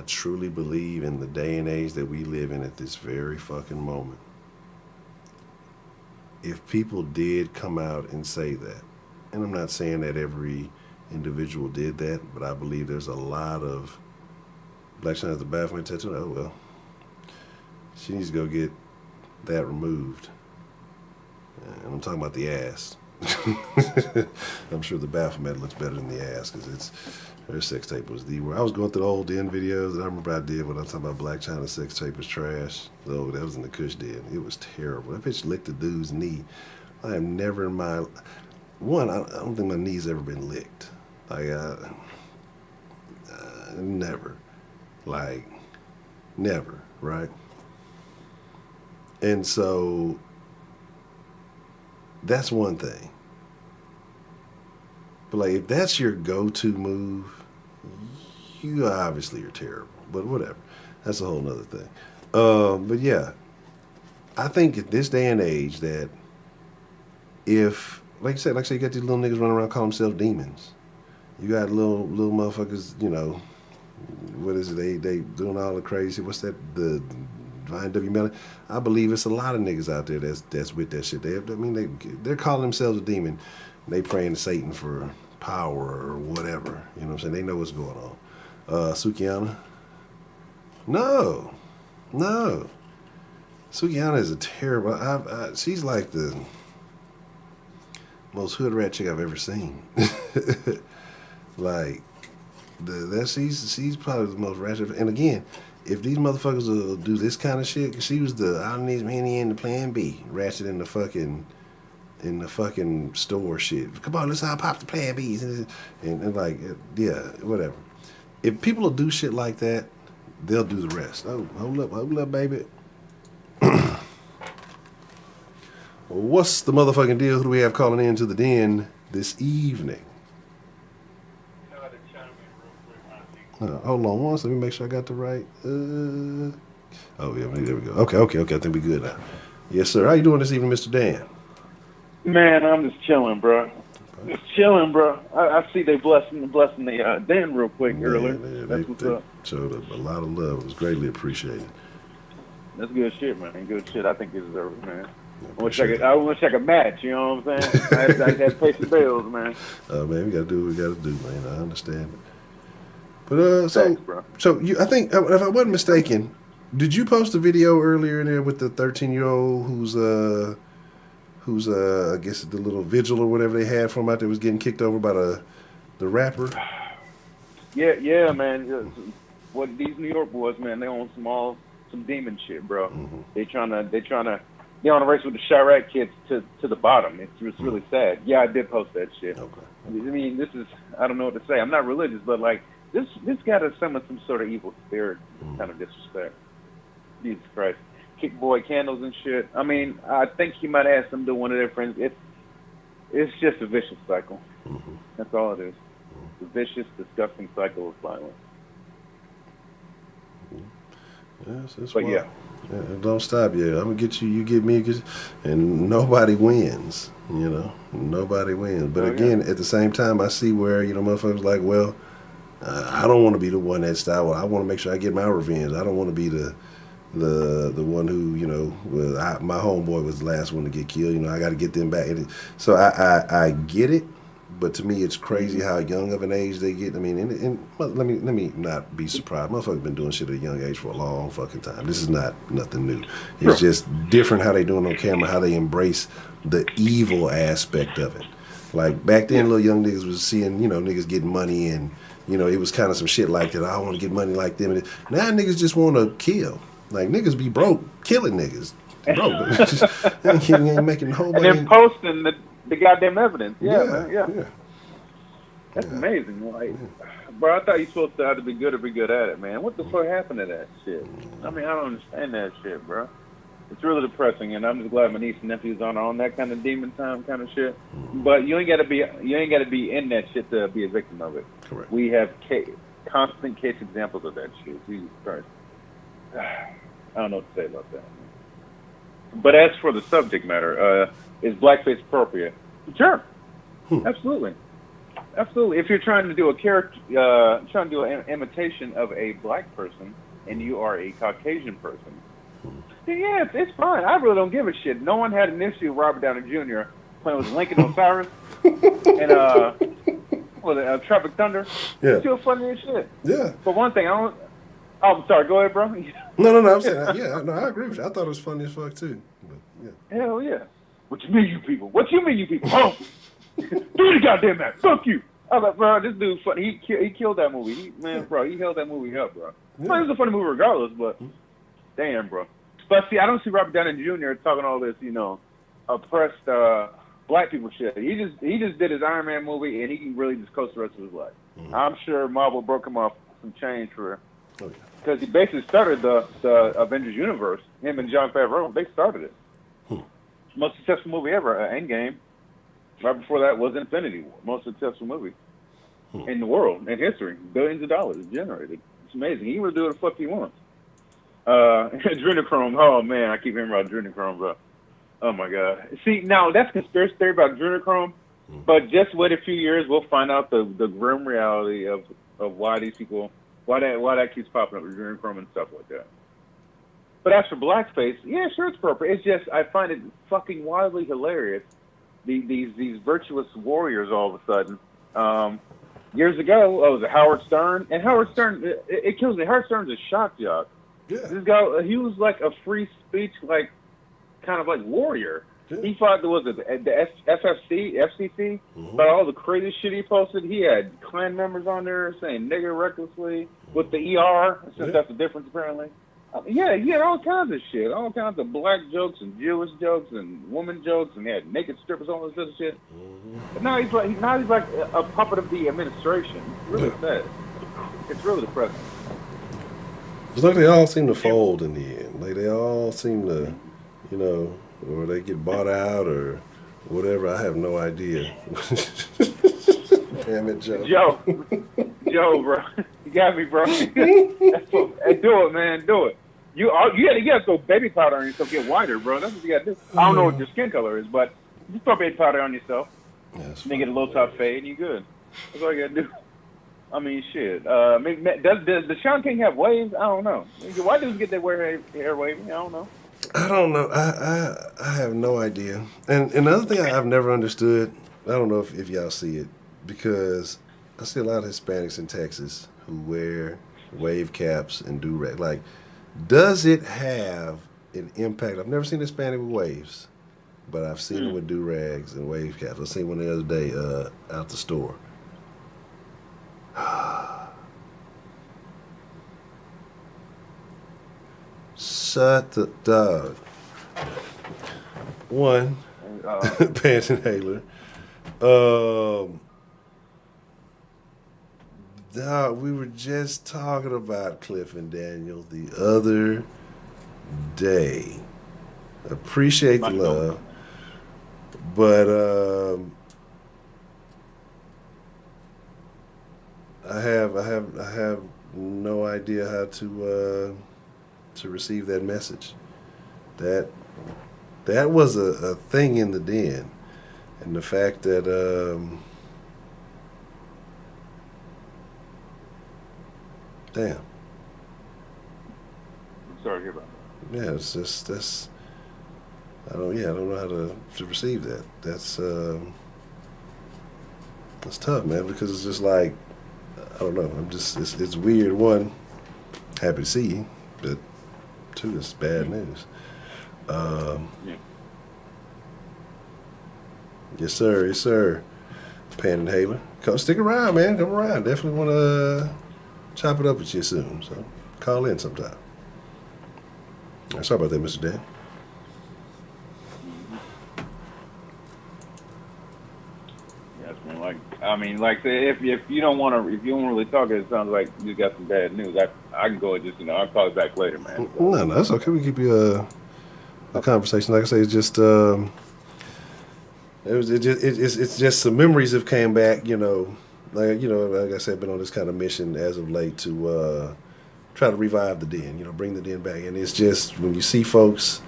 truly believe in the day and age that we live in at this very fucking moment. If people did come out and say that, and I'm not saying that every individual did that, but I believe there's a lot of Black China has the Baphomet tattoo. Oh well, she needs to go get that removed. And I'm talking about the ass. I'm sure the Baphomet looks better than the ass, because her sex tape was the worst. I was going through the old Den videos, and I remember I did when I was talking about Black China sex tape was trash. So that was in the Kush Den. It was terrible. That bitch licked the dude's knee. I have never in my... One, I don't think my knee's ever been licked. Like, never. Like, never, right? And so... That's one thing. But like, if that's your go-to move, you obviously are terrible. But whatever. That's a whole nother thing. But yeah, I think at this day and age that if, like I said, you got these little niggas running around calling themselves demons. You got little motherfuckers, you know, what is it? They doing all the crazy. What's that? The Divine W. Melon. I believe it's a lot of niggas out there that's with that shit. They're calling themselves a demon. They praying to Satan for power or whatever. You know what I'm saying? They know what's going on. Sukiana? No. Sukiana is a terrible. She's like the most hood rat chick I've ever seen. Like she's probably the most ratchet. And again, if these motherfuckers will do this kind of shit, she was the I need Henny in the Plan B, ratchet in the fucking store shit. Come on, let's all pop the Plan Bs and like yeah, whatever. If people will do shit like that, they'll do the rest. Oh, hold up, baby. What's the motherfucking deal? Who do we have calling in to the den this evening? Hold on once. Let me make sure I got the right. Oh yeah, there we go. Okay. I think we good now. Yes, sir. How you doing this evening, Mr. Dan? Man, I'm just chilling, bro. I see they blessing the Dan real quick earlier. That's what's up. Showed up a lot of love. It was greatly appreciated. That's good shit, man. Good shit. I think you deserve it, man. I wish I could match. You know what I'm saying? I had to pay some bills, man. Man, we gotta do what we gotta do, man. I understand it. But thanks, bro. So I think if I wasn't mistaken, did you post a video earlier in there with the 13-year-old who's I guess the little vigil or whatever they had from out there was getting kicked over by the rapper? Yeah, man. What these New York boys, man, they on some demon shit, bro. Mm-hmm. They're on a race with the Chirac kids to the bottom. It's really sad. Yeah, I did post that shit. Okay. I mean, I don't know what to say. I'm not religious, but like this got to summon some sort of evil spirit kind of disrespect. Jesus Christ. Kick boy candles and shit. I mean, I think he might have some to one of their friends. It's just a vicious cycle. Mm-hmm. That's all it is. It's a vicious, disgusting cycle of violence. Yes, it's but wild. yeah. Don't stop. Yeah, I'm gonna get you. You get me. And nobody wins. You know, nobody wins. But again, at the same time, I see where motherfuckers like, well, I don't want to be the one that's style. I want to make sure I get my revenge. I don't want to be the one who my homeboy was the last one to get killed. I got to get them back. So I get it. But to me, it's crazy how young of an age they get. I mean, and let me not be surprised. Motherfuckers been doing shit at a young age for a long fucking time. This is nothing new. It's just different how they doing on camera, how they embrace the evil aspect of it. Like back then, little young niggas was seeing, niggas getting money and, it was kind of some shit like that. I want to get money like them. And now niggas just want to kill. Like niggas be broke, killing niggas. Broke. ain't making the whole money. And then posting the goddamn evidence. Yeah. That's amazing. Like, bro, I thought you supposed to either be good or be good at it, man. What the fuck happened to that shit? I mean, I don't understand that shit, bro. It's really depressing, and I'm just glad my niece and nephews aren't on that kind of demon time kind of shit. But you ain't gotta be in that shit to be a victim of it. Correct. We have constant case examples of that shit. Jesus Christ. I don't know what to say about that. But as for the subject matter, is blackface appropriate? Sure. Absolutely. If you're trying to do an imitation of a black person and you are a Caucasian person, then yeah, it's fine. I really don't give a shit. No one had an issue with Robert Downey Jr. playing with Lincoln Osiris and Tropic Thunder. Yeah. It's still funny as shit. Yeah. For one thing, I'm sorry. Go ahead, bro. No. I'm saying, I agree with you. I thought it was funny as fuck too. But, yeah. Hell yeah. What you mean, you people? Oh, do the goddamn that. Fuck you. I was like, bro, this dude's funny. He killed that movie. He held that movie up, bro. Yeah. Well, it was a funny movie regardless, but damn, bro. But see, I don't see Robert Downey Jr. talking all this, oppressed black people shit. He just did his Iron Man movie, and he can really just coast the rest of his life. Mm-hmm. I'm sure Marvel broke him off some change because he basically started the Avengers universe. Him and Jon Favreau, they started it. Most successful movie ever, Endgame. Right before that was Infinity War. Most successful movie in the world, in history. Billions of dollars generated. It's amazing. He will do what the fuck he wants. Adrenochrome. Oh, man. I keep hearing about adrenochrome, bro. Oh, my God. See, now, that's conspiracy theory about adrenochrome. But just wait a few years, we'll find out the grim reality of why these people, why that keeps popping up, adrenochrome and stuff like that. But as for blackface, yeah, sure, it's appropriate. It's just, I find it fucking wildly hilarious. These virtuous warriors all of a sudden Years ago, was it Howard Stern? And Howard Stern, it kills me. Howard Stern's a shock jock. Yeah. This guy, he was like a free speech, like kind of like warrior. Yeah. He fought the FCC, about all the crazy shit he posted. He had Klan members on there saying nigger recklessly with the ER, since that's the difference apparently. Yeah, he had all kinds of shit, all kinds of black jokes and Jewish jokes and woman jokes, and he had naked strippers, all this other shit. But now he's like a puppet of the administration. It's really sad. It's really depressing. It's like they all seem to fold in the end. Like they all seem to, you know, or they get bought out or whatever. I have no idea. Damn it, Joe. Joe, bro, you got me, bro. Hey, do it, man, do it. You got to throw baby powder on yourself, get whiter, bro. That's what you got to do. I don't know what your skin color is, but just throw baby powder on yourself. Then get a low top fade, and you good. That's all you got to do. I mean, shit. Does Sean King have waves? I don't know. Why dudes get their hair wavy? I don't know. I don't know. I have no idea. And another thing I've never understood, I don't know if y'all see it, because I see a lot of Hispanics in Texas who wear wave caps and do-rag. Like, does it have an impact? I've never seen a Hispanic with waves, but I've seen them with do-rags and wave caps. I seen one the other day out the store. Shut the dog. One, pants inhaler. Dog, we were just talking about Cliff and Daniel the other day. Appreciate the love, but I have no idea how to receive that message. That was a thing in the den, and the fact that damn. I'm sorry to hear about that. Yeah, it's just that's. I don't know how to receive that. That's tough, man, because it's just like I don't know. It's weird. One, happy to see you, but two, it's bad news. Yes, sir. Yes, sir. Pan inhaler. Come stick around, man. Come around. Definitely want to chop it up with you soon. So call in sometime. All right, sorry about that, Mr. Dan. Yes, man. Like if you don't want to, if you don't really talk, it sounds like you got some bad news. I can go and just I'll call you back later, man. No, that's okay. We keep you a conversation. Like I say, it's just it's just some memories have came back. Like I said, been on this kind of mission as of late to try to revive the den. Bring the den back. And it's just when you see folks.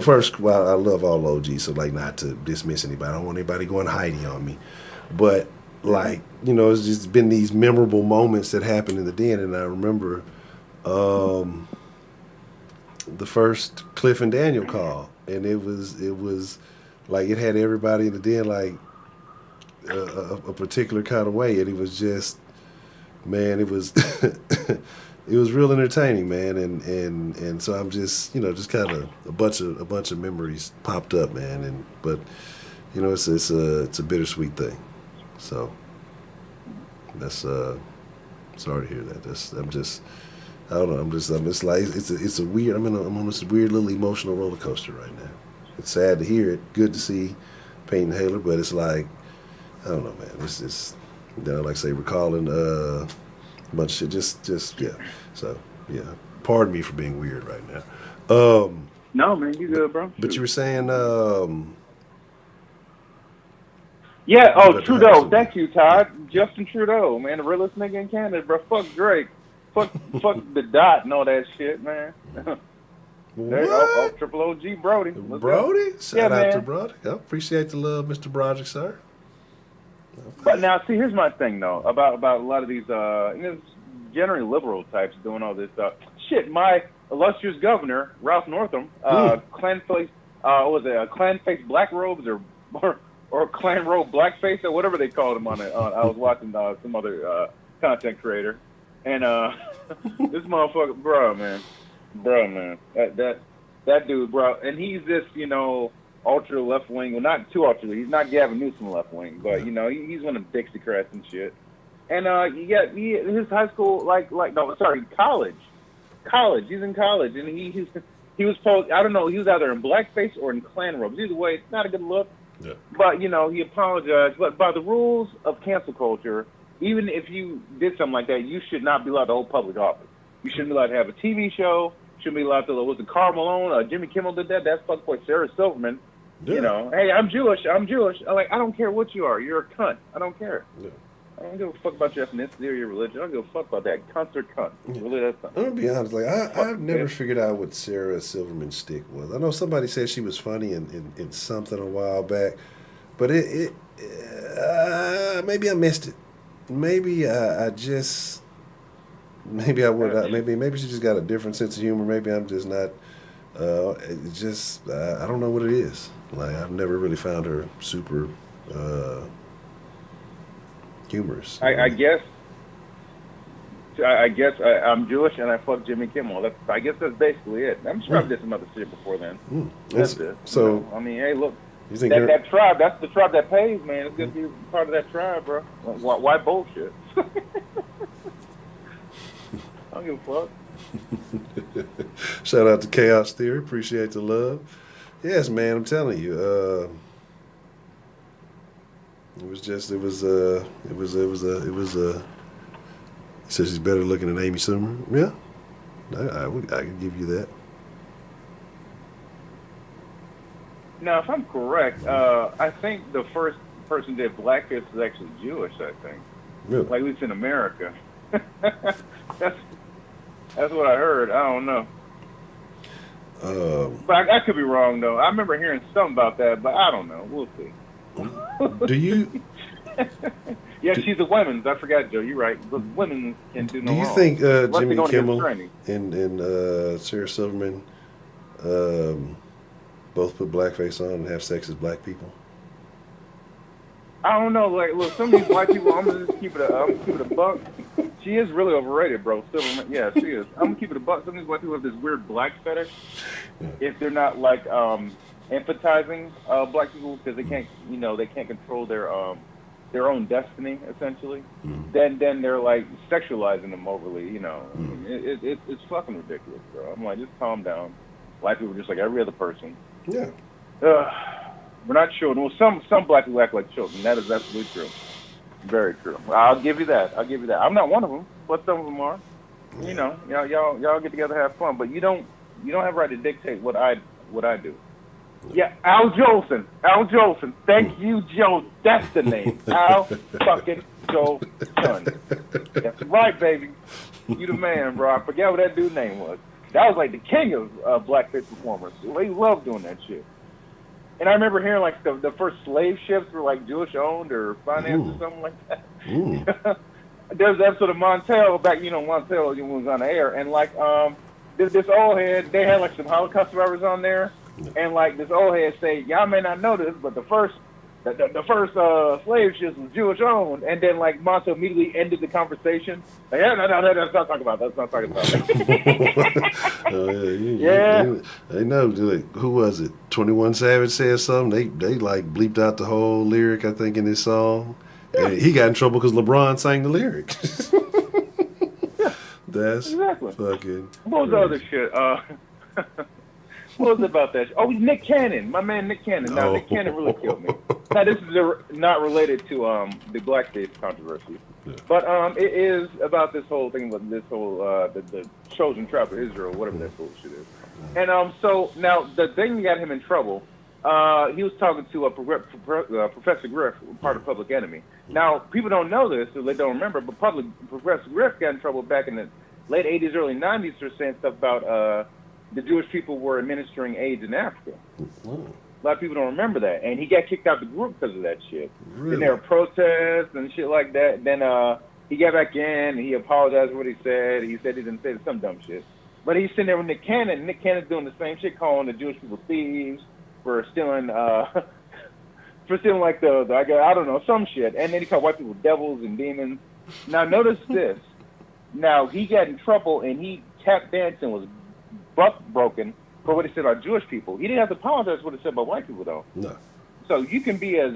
First, well, I love all OGs, so like not to dismiss anybody. I don't want anybody going Heidi on me, but like it's just been these memorable moments that happened in the den, and I remember the first Cliff and Daniel call, and it was like it had everybody in the den like a particular kind of way, and it was just, man, it was it was real entertaining, man, and so I'm just just kind of a bunch of memories popped up, man, but it's a bittersweet thing, so that's sorry to hear that. I don't know. It's like it's a weird. I'm on this weird little emotional roller coaster right now. It's sad to hear it. Good to see Peyton Haler, but it's like I don't know, man. It's just like I say, recalling a bunch of shit. Just yeah. So yeah. Pardon me for being weird right now. No, man, you good, bro. But you were saying yeah. Oh, Trudeau. Thank you, Todd. Justin Trudeau, man, the realest nigga in Canada, bro. Fuck Drake. Fuck the dot and all that shit, man. What? Triple OG Brody. Brody? Shout out man. to Brody. I appreciate the love, Mr. Broderick, sir. But now, see, here's my thing, though, about a lot of these, generally liberal types doing all this stuff. Shit, my illustrious governor, Ralph Northam, clan-faced black robes or or Clan Road Blackface or whatever they called him on it. I was watching some other content creator, and this motherfucker, bro, man, that dude, bro, and he's this, ultra left wing. Well, not too ultra. He's not Gavin Newsom left wing, but he's one of the Dixiecrats and shit. And his high school, college. He's in college, and he was posed. I don't know. He was either in blackface or in Klan robes. Either way, it's not a good look. Yeah. But he apologized. But by the rules of cancel culture, even if you did something like that, you should not be allowed to hold public office. You shouldn't be allowed to have a TV show. Shouldn't be allowed to. Was it Karl Malone? Jimmy Kimmel did that. That's fuckboy Sarah Silverman. Yeah. Hey, I'm Jewish. I'm I don't care what you are. You're a cunt. I don't care. Yeah. I don't give a fuck about your ethnicity or your religion. I don't give a fuck about that. Cunts are cunts. Really, that's something. I'm gonna be honest. I've never figured out what Sarah Silverman's stick was. I know somebody said she was funny in something a while back, but maybe I missed it. Maybe maybe she just got a different sense of humor. Maybe I'm just not. I don't know what it is. I've never really found her super humorous. I guess I'm Jewish and I fuck Jimmy Kimmel. I guess that's basically it. I'm sure I've did some other shit before then. That's it. So hey, look, you think that tribe, that's the tribe that pays, man. It's good to be part of that tribe, bro. Why bullshit? I don't give a fuck. Shout out to Chaos Theory. Appreciate the love. Yes, man. I'm telling you. It was. He says she's better looking than Amy Schumer. Yeah, I can give you that. Now, if I'm correct, I think the first person who did blackface was actually Jewish. I think. Really? Like at least in America. That's what I heard. I don't know. But I could be wrong though. I remember hearing something about that, but I don't know. We'll see. Do you? Yeah, she's a women's. I forgot, Joe. You're right. But women can do no wrong. Do you think Unless Jimmy they're going Kimmel against training. and Sarah Silverman both put blackface on and have sex as black people? I don't know. Look, some of these white people. I'm gonna just keep it a buck. She is really overrated, bro. Silverman. Yeah, she is. I'm gonna keep it a buck. Some of these white people have this weird black fetish. If they're not empathizing black people because they can't control their own destiny essentially, then they're like sexualizing them overly. It's fucking ridiculous, bro. I'm like, just calm down. Black people are just like every other person. Yeah. We're not children. Well, some black people act like children. That is absolutely true. Very true. I'll give you that. I'm not one of them, but some of them are. Y'all get together, have fun, but you don't have a right to dictate what I do. Yeah, Al Jolson. Thank you, Joe. That's the name. Al fucking Jolson. That's right, baby. You the man, bro. I forget what that dude's name was. That was like the king of blackface performers. They love doing that shit. And I remember hearing like the first slave ships were like Jewish owned or financed or something like that. There was an episode of Montel back, Montel was on the air, and like this old head, they had like some Holocaust survivors on there, and like this old head say, y'all may not know this, but the first slave ships was Jewish owned, and then like Montel immediately ended the conversation. Like, yeah, no, let's not talk about that. Let's not talk about that. Yeah. They know. Who was it? 21 Savage said something. They like bleeped out the whole lyric, I think, in his song. Yeah. And he got in trouble because LeBron sang the lyric. That's fucking. What was the other shit? What was it about that? Oh, Nick Cannon, my man Nick Cannon. Now Nick Cannon really killed me. Now this is not related to the blackface controversy, but it is about this whole thing with this whole the chosen tribe of Israel, whatever that bullshit is. And so now the thing that got him in trouble, he was talking to Professor Griff, part of Public Enemy. Now people don't know this, or they don't remember, but Professor Griff got in trouble back in the late '80s, early '90s for saying stuff about the Jewish people were administering AIDS in Africa. A lot of people don't remember that. And he got kicked out of the group because of that shit. Really? And there were protests and shit like that. Then he got back in and he apologized for what he said. He said he didn't say some dumb shit. But he's sitting there with Nick Cannon. Nick Cannon's doing the same shit, calling the Jewish people thieves for stealing for stealing like I don't know, some shit. And then he called white people devils and demons. Now notice this. Now he got in trouble and he tap danced and was buck broken for what he said about Jewish people. He didn't have to apologize for what he said about white people though. No. So you can be as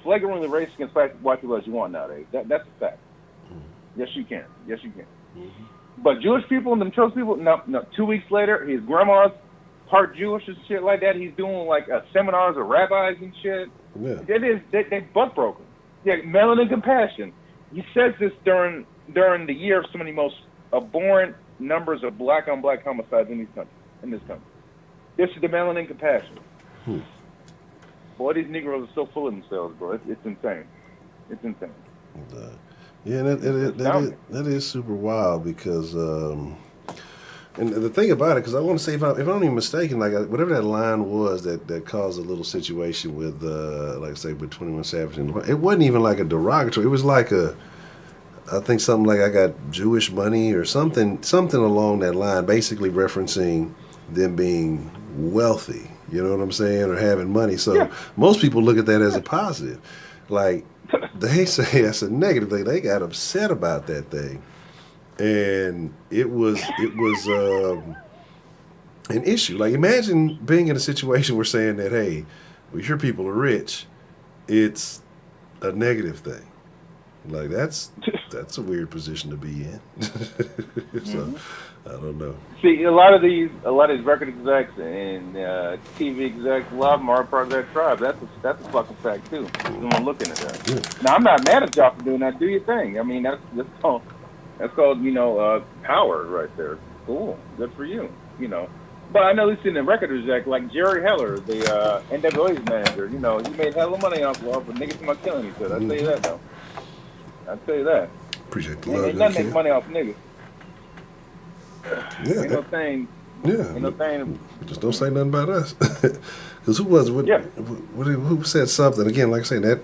flagrantly racist against white people as you want nowadays. That's a fact. Mm-hmm. Yes, you can. Yes, you can. Mm-hmm. But Jewish people and them church people, no. 2 weeks later, his grandma's part Jewish and shit like that. He's doing like seminars of rabbis and shit. Yeah. They butt broken. Yeah, melanin compassion. He says this during the year of some of the most abhorrent numbers of black on black homicides in this country. This is the melanin compassion. Boy, these Negroes are so full of themselves, bro. It's insane. It's insane. Yeah, that is super wild because, and the thing about it, because I want to say, if I'm not even mistaken, like whatever that line was that caused a little situation with, like I say, with 21 Savage, and it wasn't even like a derogatory. It was like I think something like I got Jewish money or something along that line, basically referencing them being wealthy. You know what I'm saying, or having money. So most people look at that as a positive, like. They say that's a negative thing. They got upset about that thing, and it was an issue. Like imagine being in a situation where saying that, hey, well, your people are rich, it's a negative thing. Like that's a weird position to be in. So I don't know. See, a lot of these record execs and TV execs, a lot of them are part of that tribe. That's a fucking fact too. I'm looking at that. Yeah. Now I'm not mad at y'all for doing that. Do your thing. I mean that's called power right there. Cool, good for you. You know. But I know this in the record exec, like Jerry Heller, the NWA's manager. You know, he made hell of money off of niggas from my killing each other. I tell you that though. I tell you that. Appreciate the love. Ain't nothing make money off niggas. Yeah. Ain't no thing. Yeah. Ain't no thing. Just don't say nothing about us. Because who said something? Again, like I say, that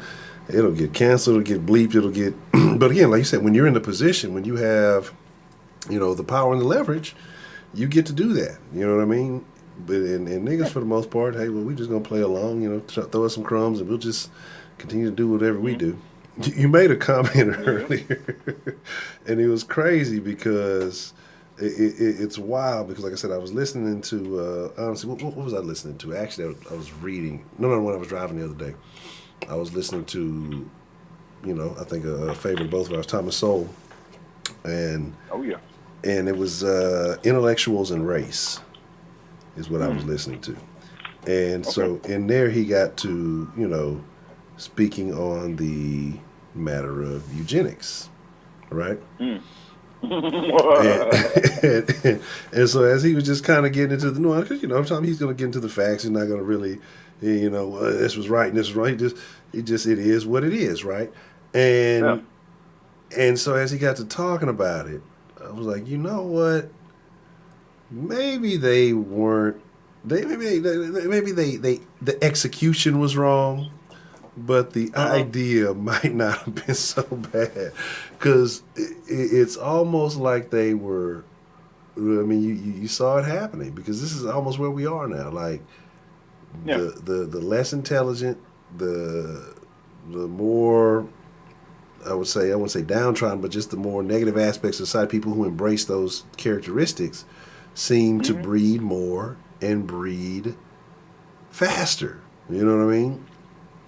it'll get canceled, it'll get bleeped, it'll get. But again, like you said, when you're in the position, when you have, the power and the leverage, you get to do that. You know what I mean? But and niggas for the most part, hey, well, we just gonna play along. Throw us some crumbs, and we'll just continue to do whatever we do. You made a comment earlier, and it was crazy because it's wild. Because, like I said, I was listening to honestly, what was I listening to? Actually, I was reading. No, when I was driving the other day, I was listening to, I think a favorite of both of ours, Thomas Sowell, and and it was Intellectuals and Race, is what I was listening to, and so in there he got to speaking on the matter of eugenics, right? And so as he was just kind of getting into the nuance, because sometimes he's going to get into the facts. He's not going to really, this was right and this was right. It is what it is, right? And so as he got to talking about it, I was like, you know what? Maybe they weren't. Maybe the execution was wrong. But the idea might not have been so bad, because it's almost like they were. I mean, you saw it happening, because this is almost where we are now. Like the less intelligent, the more, I wouldn't say downtrodden, but just the more negative aspects of society. People who embrace those characteristics seem to breed more and breed faster. You know what I mean?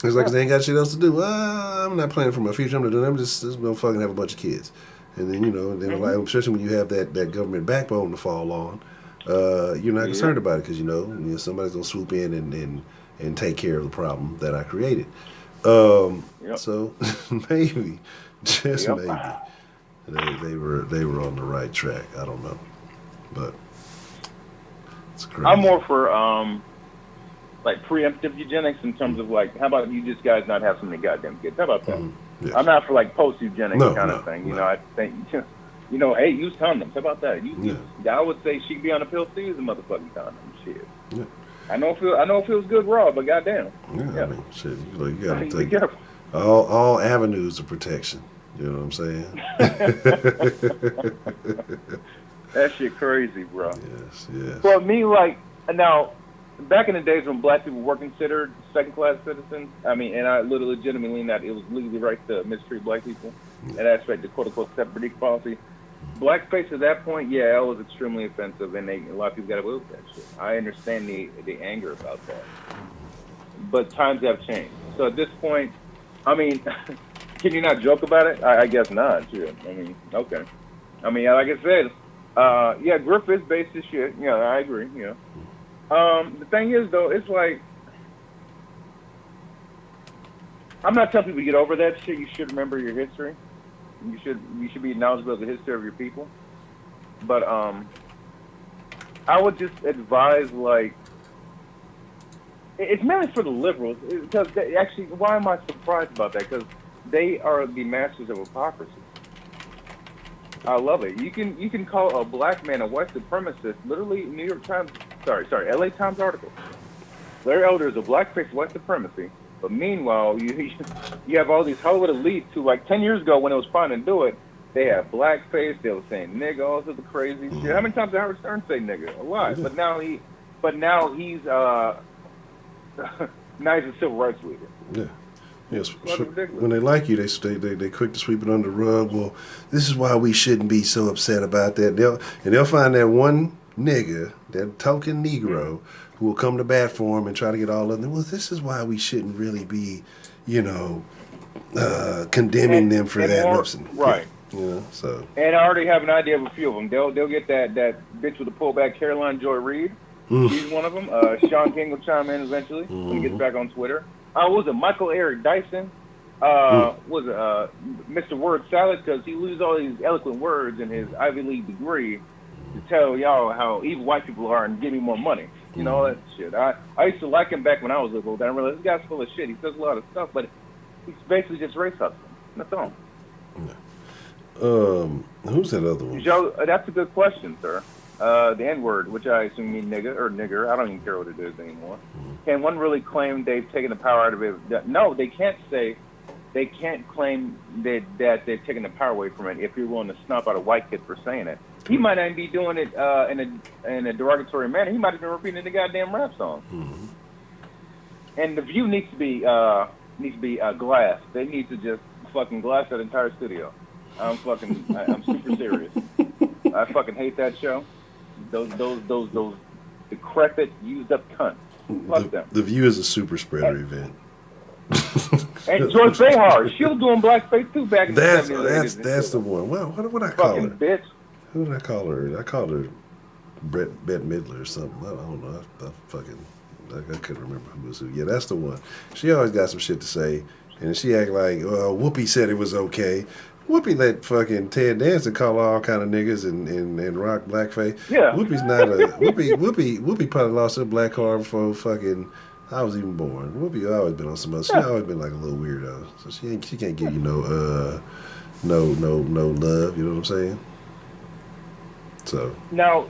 It's like they ain't got shit else to do. I'm not planning for my future. I'm just gonna fucking have a bunch of kids, and then like, especially when you have that government backbone to fall on, you're not concerned about it, because somebody's gonna swoop in and take care of the problem that I created. So maybe, just maybe, they were on the right track. I don't know, but it's crazy. I'm more for like preemptive eugenics, in terms of like, how about you just guys not have so many goddamn kids? How about that? Yes. I'm not for like post eugenics kind of thing. I think, hey, use condoms. How about that? I would say she could be on a pill to use a motherfucking condom. Shit. Yeah. I know it feels good raw, but goddamn. Yeah. I mean, shit. You gotta take all avenues of protection. You know what I'm saying? That shit crazy, bro. Yes. For me, like now. back in the days when black people were considered second-class citizens, I mean, and I legitimately mean that it was legally right to mistreat black people, and aspect the quote-unquote separate policy. Blackface at that point, yeah, that was extremely offensive, and a lot of people got away with that shit. I understand the anger about that, but times have changed. So at this point, I mean, can you not joke about it? I guess not. Shit. I mean, okay. I mean, like I said, yeah, Griff is based as shit. Yeah, I agree. Yeah. The thing is, though, it's like, I'm not telling people to get over that shit. You should remember your history. You should be knowledgeable of the history of your people. But I would just advise, like, it's mainly for the liberals, because actually, why am I surprised about that? Because they are the masters of hypocrisy. I love it. You can call a black man a white supremacist. Literally, New York Times, LA Times article. Larry Elder is a blackface white supremacy. But meanwhile, you have all these Hollywood elites who, like 10 years ago, when it was fun to do it, they had blackface. They were saying nigga, all sorts of crazy shit. How many times did Howard Stern say nigga? A lot. But now he's now he's a civil rights leader. Yeah. Yes. When they like you, they quick to sweep it under the rug. Well, this is why we shouldn't be so upset about that. They'll find that one nigga, that token Negro, who will come to bat for him and try to get all of them. Well, this is why we shouldn't really be, condemning them for that. Right. So. And I already have an idea of a few of them. They'll get that bitch with the pullback, Caroline Joy Reid. She's one of them. Sean King will chime in eventually when he gets back on Twitter. Was it Michael Eric Dyson? Was it Mr. Word Salad? Because he uses all these eloquent words in his Ivy League degree to tell y'all how evil white people are and give me more money. All that shit. I used to like him back when I was little. Then I realized this guy's full of shit. He says a lot of stuff, but he's basically just race hustling. That's all. Who's that other one? Joe, that's a good question, sir. The N-word, which I assume mean nigger. I don't even care what it is anymore. Can one really claim they've taken the power out of it? No, they can't claim that they've taken the power away from it if you're willing to stomp out a white kid for saying it. He might not be doing it in a derogatory manner. He might have been repeating the goddamn rap song. And the view needs to be glass. They need to just fucking glass that entire studio. I'm super serious. I fucking hate that show. Those decrepit, used up cunts. Fuck them. The View is a super spreader event. And George Behar, she was doing blackface too back in the 70s. That's the one. Well, what I call her? Bitch. Who did I call her? I called her Bette Midler or something. I don't know. I couldn't remember who was who. Yeah, that's the one. She always got some shit to say, and she act like, Whoopi said it was okay. Whoopi let fucking Ted Danson call all kind of niggas and rock blackface. Yeah. Whoopi's not a Whoopi probably lost her black card before fucking I was even born. Whoopi always been on some other. She always been like a little weirdo. So she can't give you no love. You know what I'm saying? So now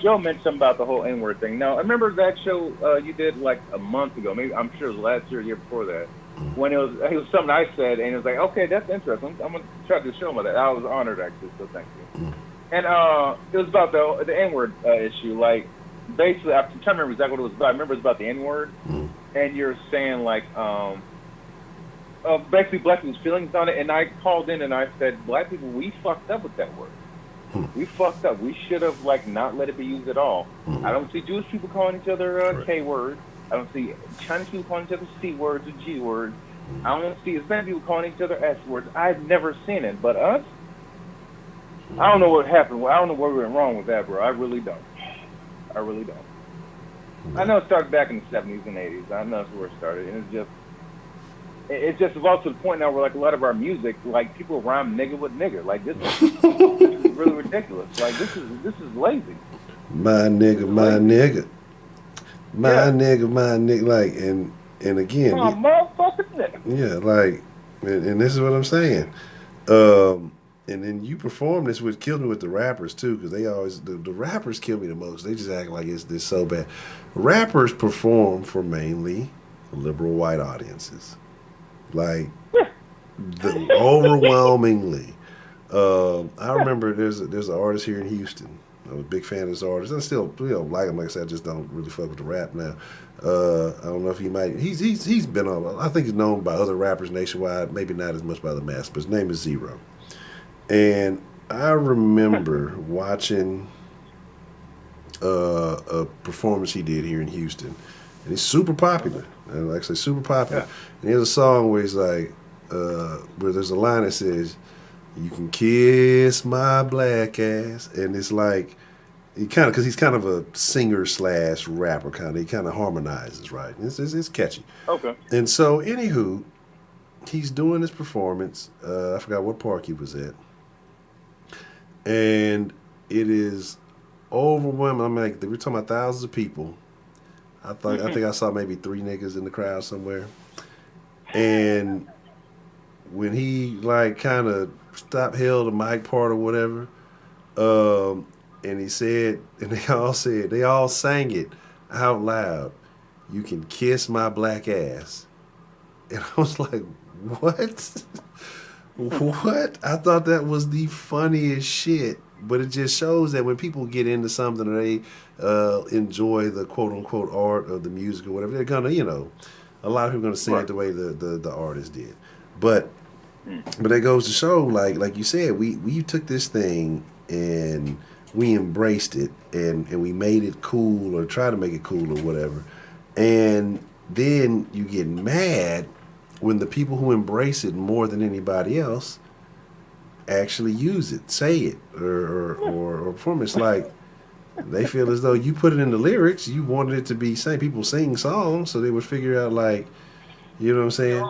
Joe mentioned something about the whole N-word thing. Now I remember that show you did like a month ago. Maybe I'm sure it was last year, or the year before that. When it was something I said, and it was like, okay, that's interesting. I'm gonna try to show him that. I was honored actually, so thank you. And it was about the N-word issue. Like basically, I'm trying to remember exactly what it was about. I remember it was about the N-word, and you're saying like, basically black people's feelings on it. And I called in and I said, black people, we fucked up with that word. We fucked up. We should have like not let it be used at all. I don't see Jewish people calling each other K words. I don't see Chinese people calling each other C words or G words. I don't see Hispanic people calling each other S words. I've never seen it. But us, I don't know what happened. I don't know where we went wrong with that, bro. I really don't. I know it started back in the 70s and 80s. I know that's where it started. And it's just evolved to the point now where like a lot of our music, like people rhyme nigga with nigger. Like this is really ridiculous. Like this is lazy. My nigga, my nigga. My nigga, like, and again. Oh, motherfucker nigga. Yeah, like, and this is what I'm saying. And then you perform this, which killed me with the rappers, too, because they always, the rappers kill me the most. They just act like it's this so bad. Rappers perform for mainly liberal white audiences. Like, overwhelmingly. I remember there's an artist here in Houston. I was a big fan of this artist. I still like him. Like I said, I just don't really fuck with the rap now. I don't know if he might. He's been on. I think he's known by other rappers nationwide. Maybe not as much by the mass. But his name is Zero. And I remember watching a performance he did here in Houston, and he's super popular. And like I say, super popular. Yeah. And he has a song where he's like, where there's a line that says, "You can kiss my black ass," and it's like, because he's kind of a singer / rapper kind of. He kind of harmonizes, right? It's catchy. Okay. And so, anywho, he's doing this performance. I forgot what park he was at, and it is overwhelming. I'm like, we're talking about thousands of people. I think I saw maybe 3 niggas in the crowd somewhere, and when he like kind of held the mic part or whatever, and he said, and they all sang it out loud, "You can kiss my black ass," and I was like, what? What? I thought that was the funniest shit. But it just shows that when people get into something or they enjoy the quote unquote art of the music or whatever, they're gonna, a lot of people are gonna sing it the way the artist did. But it goes to show, like you said, we took this thing and we embraced it and we made it cool or try to make it cool or whatever. And then you get mad when the people who embrace it more than anybody else actually use it, say it, or perform. It's like they feel as though you put it in the lyrics, you wanted it to be saying people sing songs, so they would figure out, like, you know what I'm saying?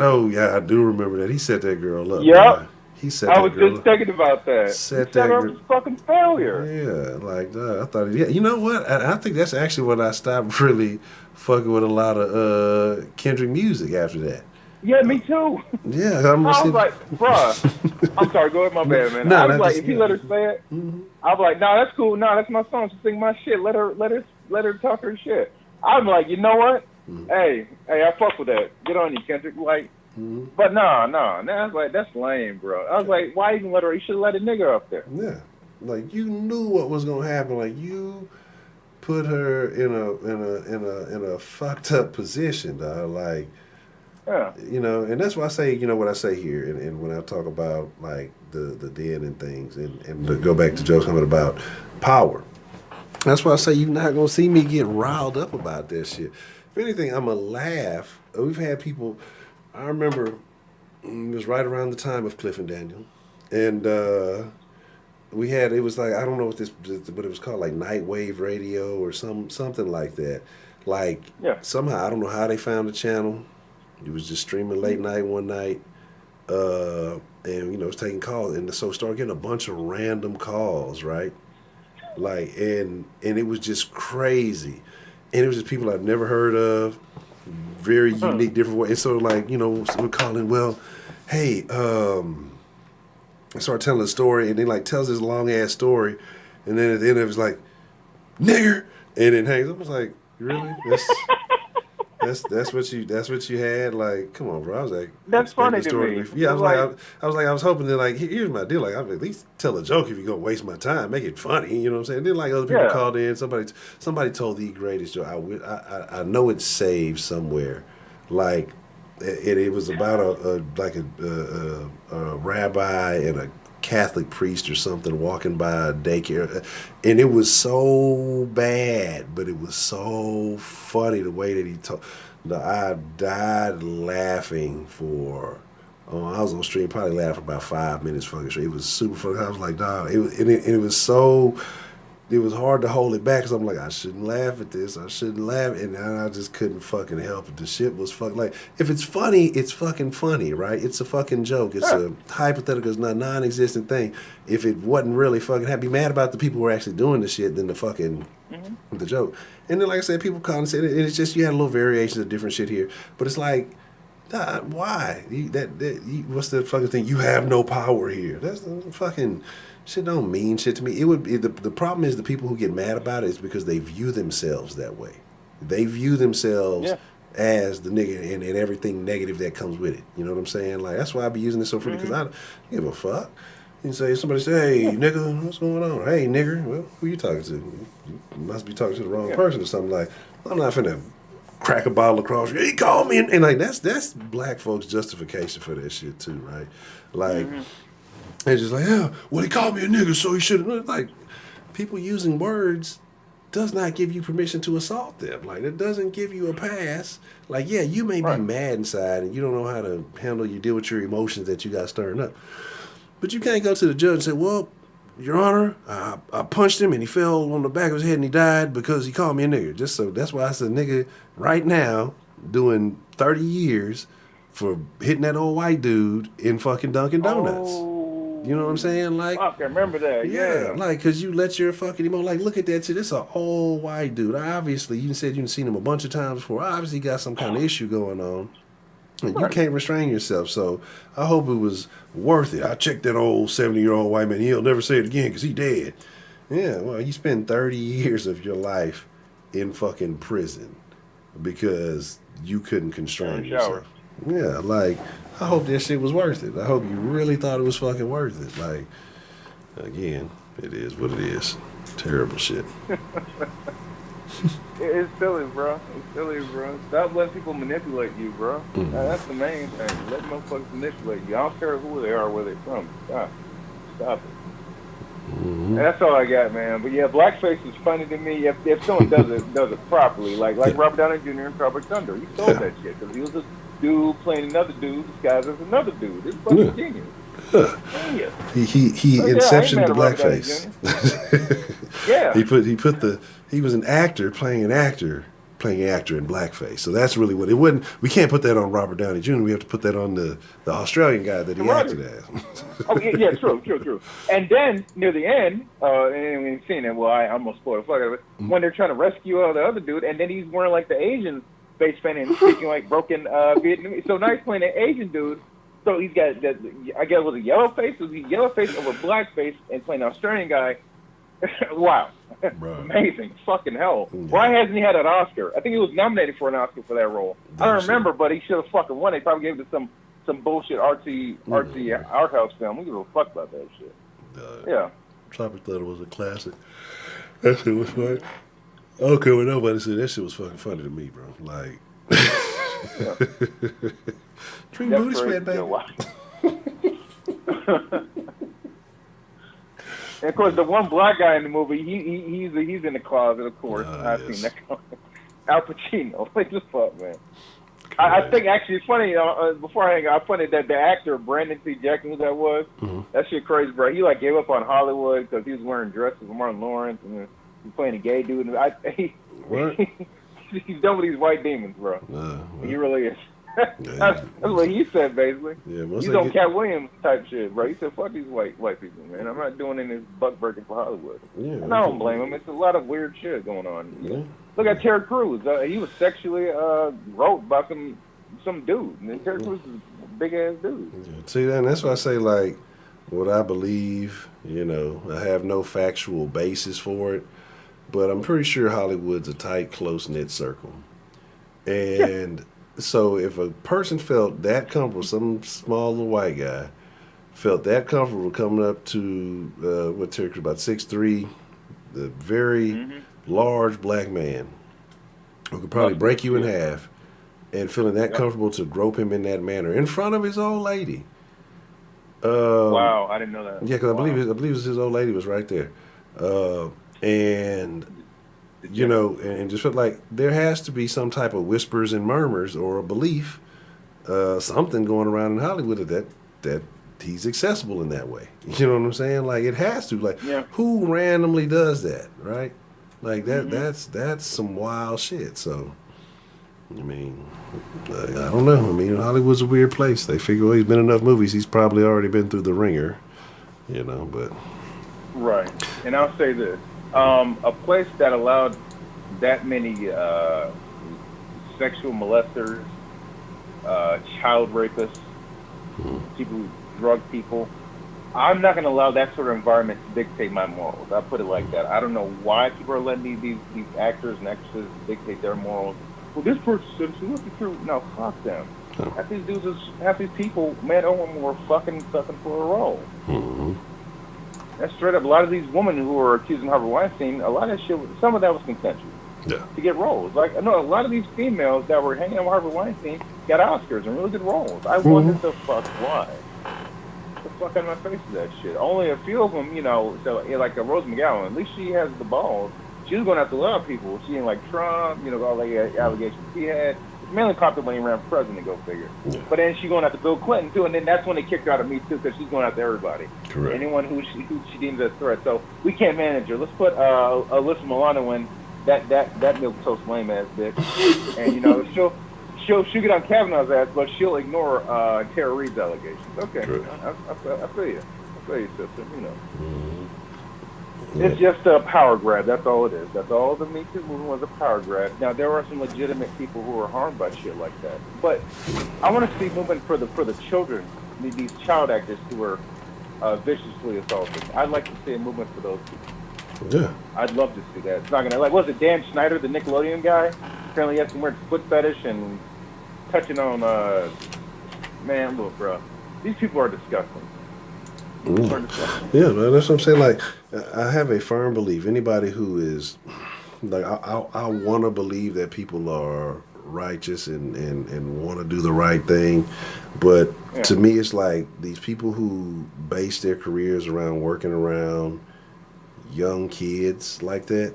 Oh yeah, I do remember that. He set that girl up. Yep. He set that girl up. I was just thinking about that. Set her that up as fucking failure. Yeah, like I thought. Yeah, you know what? I think that's actually when I stopped really fucking with a lot of Kendrick music after that. Yeah, me too. Yeah, I was like, bruh. I'm sorry, go ahead, my bad, man. I was like, if he let her say it, I was like, nah, that's cool. Nah, that's my song. She sing my shit. Let her talk her shit. I'm like, you know what? Hey, I fuck with that. Get on you, Kendrick. Like, but no. I was like, that's lame, bro. I was like, why even let her? You should have let a nigga up there. Yeah, like you knew what was gonna happen. Like you put her in a fucked up position, dog. Like. Yeah. And that's why I say, what I say here, and when I talk about like the dead and things, and to go back to Joe's comment about power, that's why I say you're not gonna see me get riled up about that shit. If anything, I'm gonna laugh. We've had people. I remember it was right around the time of Cliff and Daniel, and it was like, I don't know what it was called, like Nightwave Radio or something like that. Like somehow I don't know how they found the channel. It was just streaming late night one night, and it was taking calls, and so started getting a bunch of random calls, right? Like, and it was just crazy, and it was just people I've never heard of, very unique, different ways. And so like, we're calling, well, hey, I start telling a story, and then like tells this long ass story, and then at the end it was like, nigger, and then hangs up. I was like, really? That's what you had. Like, come on, bro. I was like, that's funny to me. Yeah, I was hoping that, like, here's my deal. Like, I would at least tell a joke if you're gonna waste my time, make it funny. You know what I'm saying? And then like other people called in. Somebody told the greatest joke. I know it's saved somewhere. Like, it was about a rabbi and a Catholic priest or something walking by a daycare, and it was so bad, but it was so funny the way that he told. I died laughing for. I was on stream, probably laughed for about 5 minutes. Fucking straight. It was super funny. I was like, dog. It was so. It was hard to hold it back because I'm like, I shouldn't laugh at this. I shouldn't laugh, and I just couldn't fucking help it. The shit was fucking like, if it's funny, it's fucking funny, right? It's a fucking joke. It's a hypothetical, it's not a non-existent thing. If it wasn't really fucking, I'd be mad about the people who are actually doing the shit than the fucking the joke. And then, like I said, people call and say, and it's just you had little variations of different shit here, but it's like, why? What's the fucking thing? You have no power here. That's the fucking. Shit don't mean shit to me. It would be the problem is the people who get mad about it is because they view themselves that way. They view themselves as the nigga and everything negative that comes with it. You know what I'm saying? Like, that's why I be using this so freely, because I don't give a fuck. You say, somebody say, hey, nigga, what's going on? Hey, nigger, well, who you talking to? You must be talking to the wrong person or something. Like, I'm not finna crack a bottle across you. He called me, and like, that's black folks' justification for that shit too, right? Like, they're just like, yeah, well, he called me a nigger, so he shouldn't. Like, people using words does not give you permission to assault them. Like, it doesn't give you a pass. Like, yeah, you may be mad inside and you don't know how to deal with your emotions that you got stirring up. But you can't go to the judge and say, well, Your Honor, I punched him and he fell on the back of his head and he died because he called me a nigger. Just so that's why I said nigga right now doing 30 years for hitting that old white dude in fucking Dunkin' Donuts. You know what I'm saying? Like, Fuck, I remember that. Yeah. Like, because you let your fucking emo, like, look at that shit. It's an old white dude. Obviously, you said you've seen him a bunch of times before. Obviously, got some kind of issue going on. And you can't restrain yourself. So I hope it was worth it. I checked that old 70-year-old white man. He'll never say it again because he dead. Yeah, well, you spend 30 years of your life in fucking prison because you couldn't constrain yourself. Yeah, like, I hope that shit was worth it. I hope you really thought it was fucking worth it. Like, again, it is what it is. Terrible shit. It's silly, bro. It's silly, bro. Stop letting people manipulate you, bro. That's the main thing. Let motherfuckers manipulate you. I don't care who they are or where they're from. Stop it. And that's all I got, man. But yeah, Blackface is funny to me if someone does it properly. Like Robert Downey Jr. in Tropic Thunder. He sold that shit because he was a dude playing another dude disguised as another dude. It's fucking genius. He inceptioned the blackface. Yeah. He was an actor playing an actor in blackface. So that's really what it wouldn't. We can't put that on Robert Downey Jr. We have to put that on the Australian guy that he acted as. Yeah, true. And then near the end, and we've seen it. Well, I almost spoiled the fuck out of it. When they're trying to rescue the other dude, and then he's wearing like the Asian face paint and speaking like broken Vietnamese. So now he's playing an Asian dude. So he's got that. I guess it was a yellow face. Was he yellow face over black face and playing an Australian guy? Wow. Amazing. Fucking hell. Yeah. Why hasn't he had an Oscar? I think he was nominated for an Oscar for that role. I don't remember, but he should have fucking won. They probably gave it to some bullshit artsy art house film. We give a fuck about that shit. Yeah. Tropic Thunder was a classic. That shit was funny. I don't care what nobody said. That shit was fucking funny to me, bro. Like, drink booty sweat, baby. And of course, the one black guy in the movie, he's in the closet, of course. I've seen that. Al Pacino. Like, just fuck, man. I think actually it's funny. Before I hang out, funny that the actor Brandon T. Jackson, who that was, that shit crazy, bro. He like gave up on Hollywood because he was wearing dresses with Martin Lawrence and he's playing a gay dude. He's done with these white demons, bro. He really is. That's what he said, basically. Yeah, he's on Cat Williams type shit, bro. He said, fuck these white people, man. I'm not doing any buck breaking for Hollywood. Yeah, and I don't blame him. It's a lot of weird shit going on. Yeah. Look at Terry Crews. He was sexually groped by some dude. And Terry Crews is a big-ass dude. Yeah. See, that's why I say, like, what I believe, I have no factual basis for it, but I'm pretty sure Hollywood's a tight, close-knit circle. And... So if a person felt that comfortable, some small little white guy felt that comfortable coming up to what Terry about 6'3", the very large black man who could probably break you in half, and feeling that comfortable to grope him in that manner in front of his old lady. Wow, I didn't know that. Yeah, because I believe his old lady was right there, and. And just felt like there has to be some type of whispers and murmurs or a belief, something going around in Hollywood that he's accessible in that way. You know what I'm saying? Like, it has to. Like, who randomly does that, right? Like, that's some wild shit. So, I mean, I don't know. I mean, Hollywood's a weird place. They figure, well, he's been in enough movies. He's probably already been through the ringer, but. Right. And I'll say this. A place that allowed that many sexual molesters, child rapists, people who drug people, I'm not going to allow that sort of environment to dictate my morals. I'll put it like that. I don't know why people are letting these actors and actresses dictate their morals. Well, this person said she must be true. No, fuck them. Half these people, man, don't want more fucking for a role. That's straight up. A lot of these women who were accusing Harvey Weinstein, a lot of that shit, some of that was consensual. Yeah. To get roles. Like, I know a lot of these females that were hanging out with Harvey Weinstein got Oscars and really good roles. I wondered the fuck why. The fuck out of my face is that shit. Only a few of them, you know, so like a Rose McGowan, at least she has the balls. She was going after a lot of people. She didn't like Trump, you know, all the allegations she had. It's mainly popular when he ran for president, go figure. Yeah. But then she going after Bill Clinton too, and then that's when they kicked her out of Me Too, because she's going after everybody. Correct. Anyone who she deems as a threat. So we can't manage her. Let's put Alyssa Milano in. That milquetoast lame ass bitch, and you know she'll get on Kavanaugh's ass, but she'll ignore Tara Reid's allegations. Okay, I feel you, sister. You know, it's just a power grab. That's all it is. That's all the Me Too movement was, a power grab. Now there are some legitimate people who are harmed by shit like that, but I want to see movement for the children, these child actors who were viciously assaulted. I'd like to see a movement for those people. Yeah. I'd love to see that. It's not gonna, like, was it Dan Schneider, the Nickelodeon guy? Apparently he had some weird foot fetish and touching on man, look, bro. These people are disgusting. Yeah, man, that's what I'm saying. Like, I have a firm belief. Anybody who is like, I want to believe that people are righteous and want to do the right thing, but to me, it's like these people who base their careers around working around young kids like that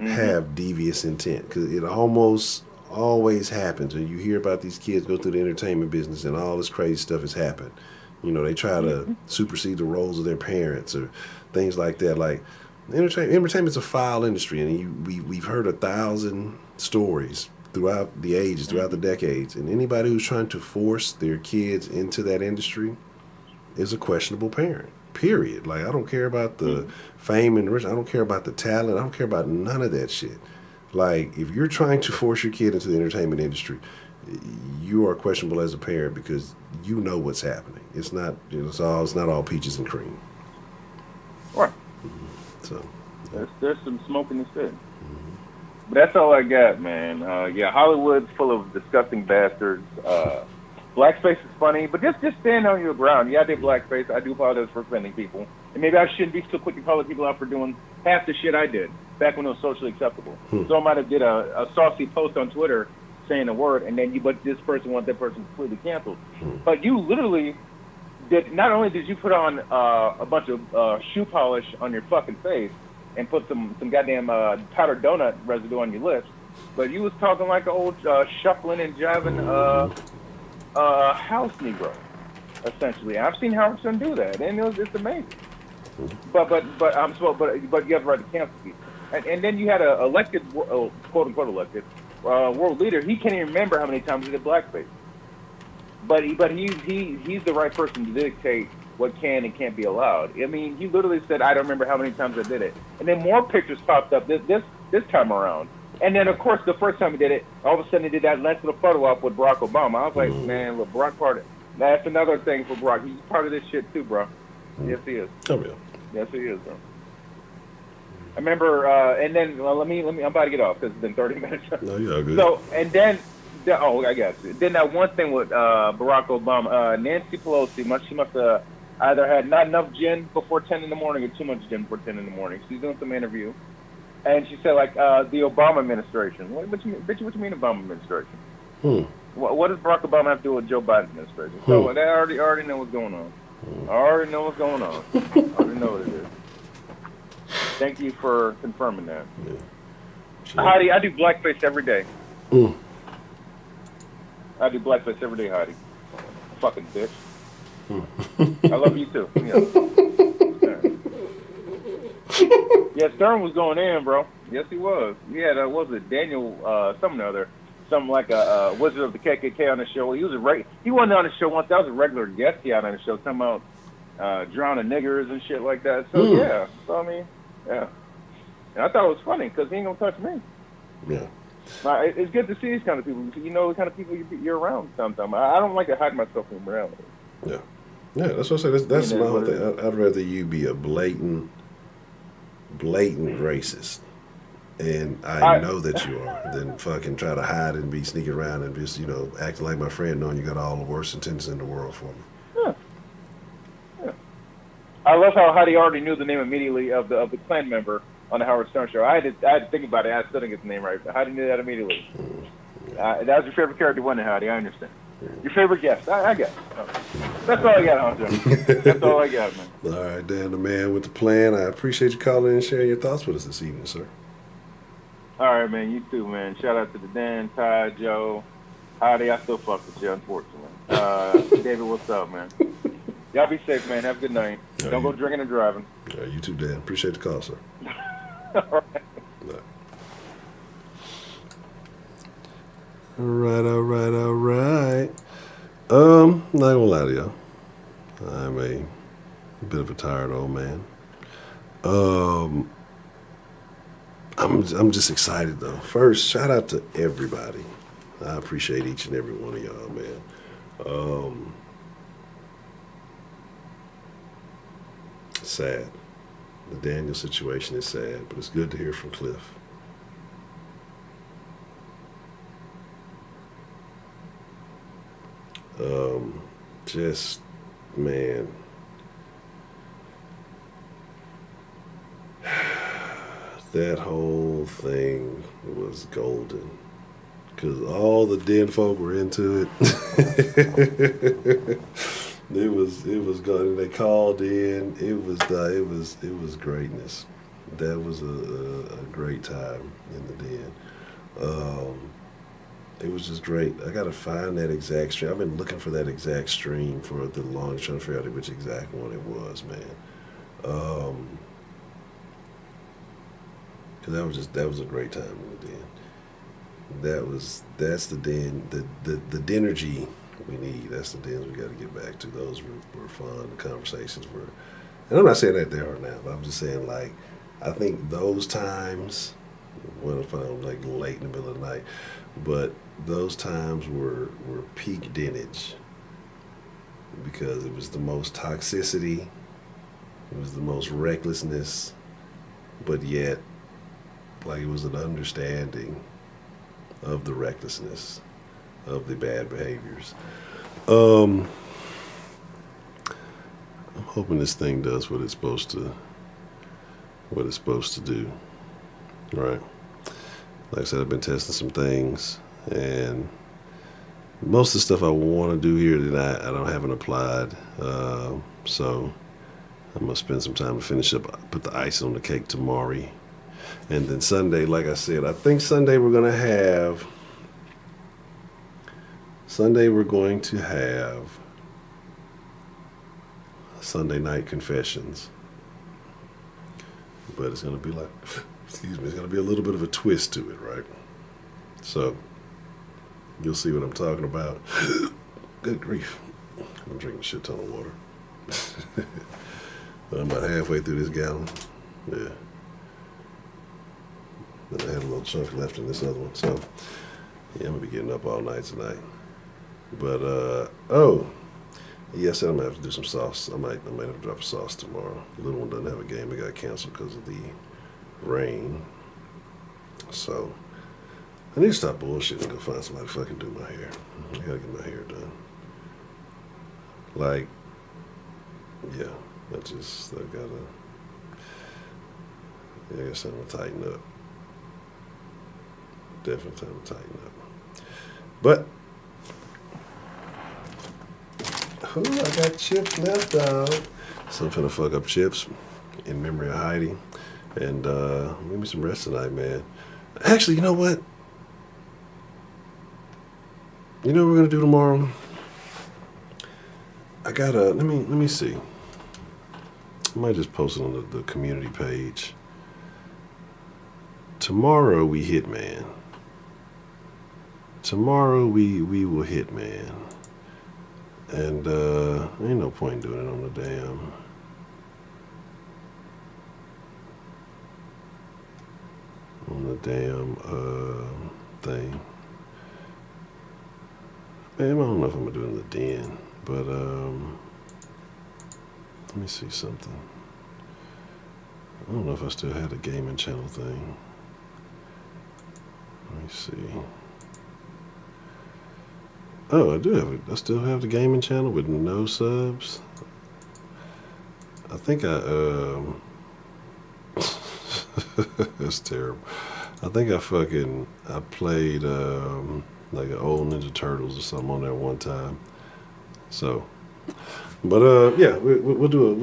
have devious intent, because it almost always happens. And you hear about these kids go through the entertainment business and all this crazy stuff has happened. You know, they try to supersede the roles of their parents or things like that. Like, entertainment's a foul industry, and we've heard 1,000 stories throughout the ages, throughout the decades, and anybody who's trying to force their kids into that industry is a questionable parent. Period. Like, I don't care about the fame and riches. I don't care about the talent. I don't care about none of that shit. Like, if you're trying to force your kid into the entertainment industry, you are questionable as a parent, because you know what's happening. It's not. It's not all peaches and cream. Right. So there's some smoke in the city. But that's all I got, man. Yeah, Hollywood's full of disgusting bastards. Blackface is funny, but just stand on your ground. Yeah, I did blackface. I do apologize for offending people. And maybe I shouldn't be so quick to call people out for doing half the shit I did back when it was socially acceptable. So I might have did a saucy post on Twitter saying a word, and then but this person wants that person completely canceled. But you literally did, not only did you put on a bunch of shoe polish on your fucking face and put some goddamn powdered donut residue on your lips, but you was talking like an old shuffling and jiving house Negro, essentially. I've seen Howard Stern do that, and it's amazing. But you have the right to cancel people. And then you had a elected, quote unquote elected, world leader. He can't even remember how many times he did blackface. But he's the right person to dictate what can and can't be allowed. I mean, he literally said, "I don't remember how many times I did it." And then more pictures popped up this time around. And then, of course, the first time he did it, all of a sudden he did that last little photo op with Barack Obama. I was like, man, look, Barack part of it. That's another thing for Barack. He's part of this shit too, bro. Yes, he is. Oh, yeah. Yes, he is, bro. I remember, and then let me. I'm about to get off because it's been 30 minutes. No, you're all good. So, and then, I got you. Then that one thing with Barack Obama, Nancy Pelosi, she must have either had not enough gin before 10 in the morning or too much gin before 10 in the morning. She's doing some interview. And she said, like, the Obama administration. What you mean Obama administration? What does Barack Obama have to do with Joe Biden administration? So I already know what's going on. I already know what's going on. I already know what it is. Thank you for confirming that. Yeah. Sure. Heidi, I do blackface every day. I do blackface every day, Heidi. Fucking bitch. I love you too. Yeah, Stern was going in, bro. Yes, he was. He had, what was it, Daniel, something or other, something like a Wizard of the KKK on the show. He wasn't on the show once. That was a regular guest he had on the show, talking about drowning niggers and shit like that. So, yeah. So, I mean, yeah. And I thought it was funny, because he ain't going to touch me. Yeah. It's good to see these kind of people. You know the kind of people you're around sometimes. I don't like to hide myself from reality. Yeah. Yeah, that's what I say. That's my whole thing. I'd rather you be a blatant racist, and I know that you are, than fucking try to hide and be sneaking around and just, acting like my friend, knowing you got all the worst intentions in the world for me. Yeah. I love how Heidi already knew the name immediately of the Klan member on the Howard Stern show. I had to think about it. I still didn't get the name right, but Heidi knew that immediately. That was your favorite character, wasn't it, Heidi? I understand. Your favorite guest. I guess. That's all I got, Honcho. That's all I got, man. All right, Dan, the man with the plan. I appreciate you calling in and sharing your thoughts with us this evening, sir. All right, man. You too, man. Shout out to the Dan, Ty, Joe, Heidi. I still fuck with you, unfortunately. David, what's up, man? Y'all be safe, man. Have a good night. Don't go drinking and driving. All right, you too, Dan. Appreciate the call, sir. All right. All right. Not gonna lie to y'all. I'm a bit of a tired old man. I'm just excited though. First, shout out to everybody. I appreciate each and every one of y'all, man. Sad. The Daniel situation is sad, but it's good to hear from Cliff. Just, man, that whole thing was golden because all the Den folk were into it. It was good. They called in. It was greatness. That was a great time in the Den. It was just great. I gotta find that exact stream. I've been looking for that exact stream for the longest, trying to figure out which exact one it was, man. Cause that was a great time in the Den. That's the Den, the Denergy we need. That's the Dens we got to get back to. Those were fun. The conversations were, and I'm not saying that they are now, but I'm just saying like I think those times when it's like late in the middle of the night, but those times were peak Denage because it was the most toxicity, it was the most recklessness, but yet like it was an understanding of the recklessness of the bad behaviors. I'm hoping this thing does what it's supposed to do. Right. Like I said, I've been testing some things, and most of the stuff I want to do here tonight, I haven't applied. So I'm gonna spend some time to finish up, put the icing on the cake tomorrow, and then Sunday, like I said, I think Sunday we're going to have Sunday night confessions, but it's going to be like, excuse me, it's going to be a little bit of a twist to it, right? So you'll see what I'm talking about. Good grief. I'm drinking a shit ton of water. I'm about halfway through this gallon. Yeah. Then I had a little chunk left in this other one. So yeah, I'm going to be getting up all night tonight. But, yes, I'm going to have to do some sauce. I might have to drop a sauce tomorrow. The little one doesn't have a game. It got canceled because of the rain. So I need to stop bullshitting and go find somebody to fucking do my hair. I got to get my hair done. Like, yeah, I got something to tighten up. Definitely time to tighten up. But, I got chips left out. So I'm finna fuck up chips in memory of Heidi. And give me some rest tonight, man. Actually, you know what? You know what we're gonna do tomorrow? I gotta, let me see. I might just post it on the community page. Tomorrow we hit man. Tomorrow we will hit man. And ain't no point in doing it on the damn thing. Man, I don't know if I'm gonna do it in the den, but let me see something. I don't know if I still had a gaming channel thing. Let me see. Oh, I do have it. I still have the gaming channel with no subs. I think that's terrible. I think I played like an old Ninja Turtles or something on there one time. So, but yeah, we'll do it.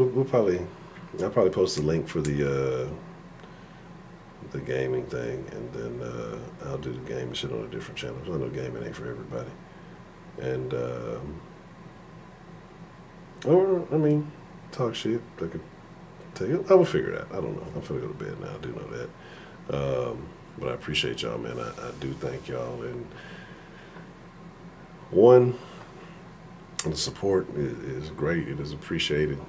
I'll probably post a link for the gaming thing, and then I'll do the gaming shit on a different channel. I know gaming ain't for everybody, and or I mean, talk shit. I could take it. I will figure it out. I don't know. I'm gonna go to bed now. I do know that. But I appreciate y'all, man. I do thank y'all, and one, the support is great. It is appreciated.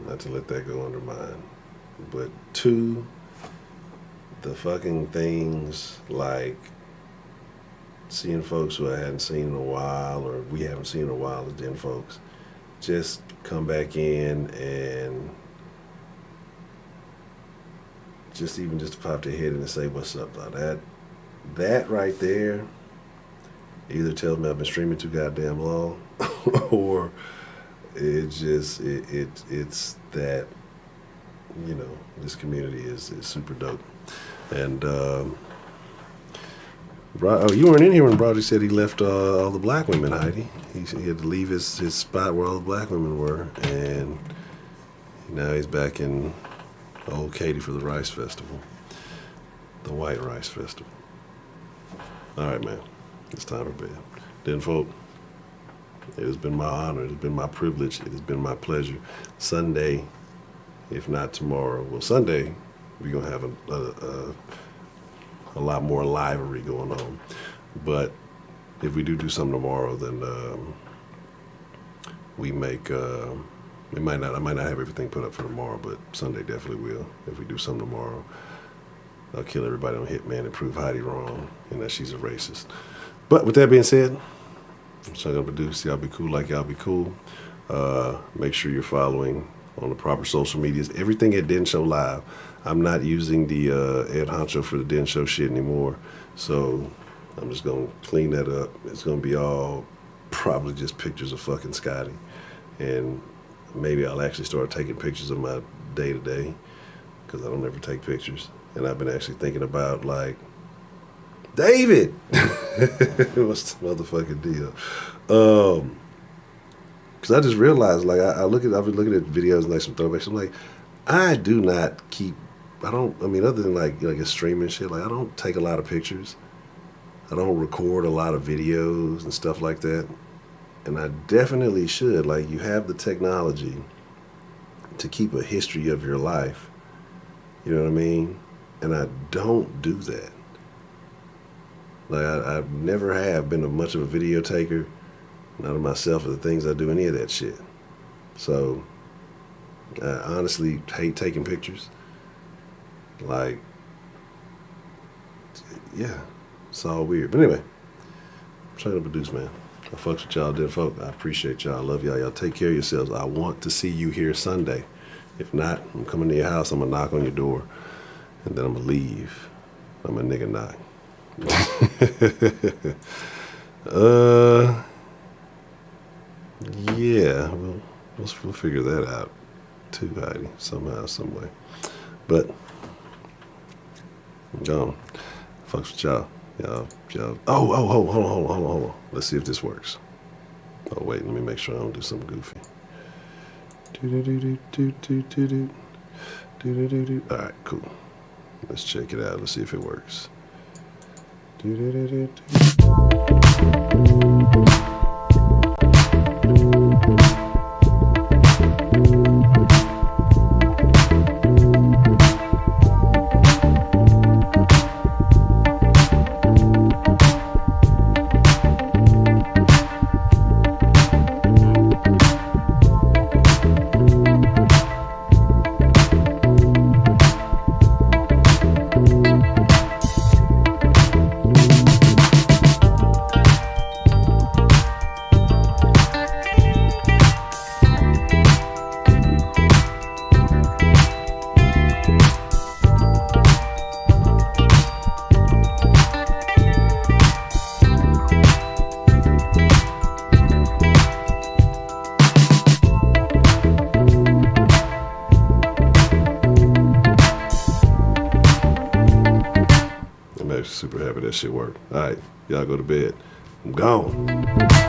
Not to let that go undermined. But two, the fucking things like seeing folks who I hadn't seen in a while, or we haven't seen in a while as den folks, just come back in and just pop their head in and say, what's up, dog? That right there either tells me I've been streaming too goddamn long, or it's that, you know, this community is super dope. And you weren't in here when Brody said he left all the black women, Heidi. He had to leave his spot where all the black women were, and now he's back in Old Katy for the Rice Festival, the White Rice Festival. All right, man, it's time for bed. Then, folk, it has been my honor, it has been my privilege, it has been my pleasure. Sunday, if not tomorrow, well, Sunday, we're gonna have a lot more livery going on. But if we do something tomorrow, then we make. I might not have everything put up for tomorrow, but Sunday definitely will. If we do something tomorrow, I'll kill everybody on Hitman and prove Heidi wrong and that she's a racist. But with that being said, I'm still gonna produce. Y'all be cool like y'all be cool. Make sure you're following on the proper social medias. Everything at Den Show Live. I'm not using the Ed Honcho for the Den Show shit anymore, so I'm just gonna clean that up. It's gonna be all probably just pictures of fucking Scotty, and maybe I'll actually start taking pictures of my day-to-day, because I don't ever take pictures. And I've been actually thinking about, like, David! What's the motherfucking deal? Because I just realized, like, I've been looking at videos and, like, some throwbacks. I'm like, I do not keep, other than, like a streaming shit, like, I don't take a lot of pictures. I don't record a lot of videos and stuff like that. And I definitely should. Like, you have the technology to keep a history of your life. You know what I mean? And I don't do that. Like, I never have been much of a video taker, not of myself or the things I do, any of that shit. So, I honestly hate taking pictures. Like, yeah, it's all weird. But anyway, I'm trying to produce, man. I fucks with y'all, dead folk. I appreciate y'all. I love y'all. Y'all take care of yourselves. I want to see you here Sunday. If not, I'm coming to your house. I'm going to knock on your door. And then I'm going to leave. I'm a nigga knock. Yeah. We'll figure that out too, Heidi. Somehow, some way. But, I'm gone. Fucks with y'all. Y'all. Hold on. Let's see if this works. Oh, wait, let me make sure I don't do something goofy. All right, cool. Let's check it out. Let's see if it works. Super happy that shit worked. All right, y'all go to bed. I'm gone.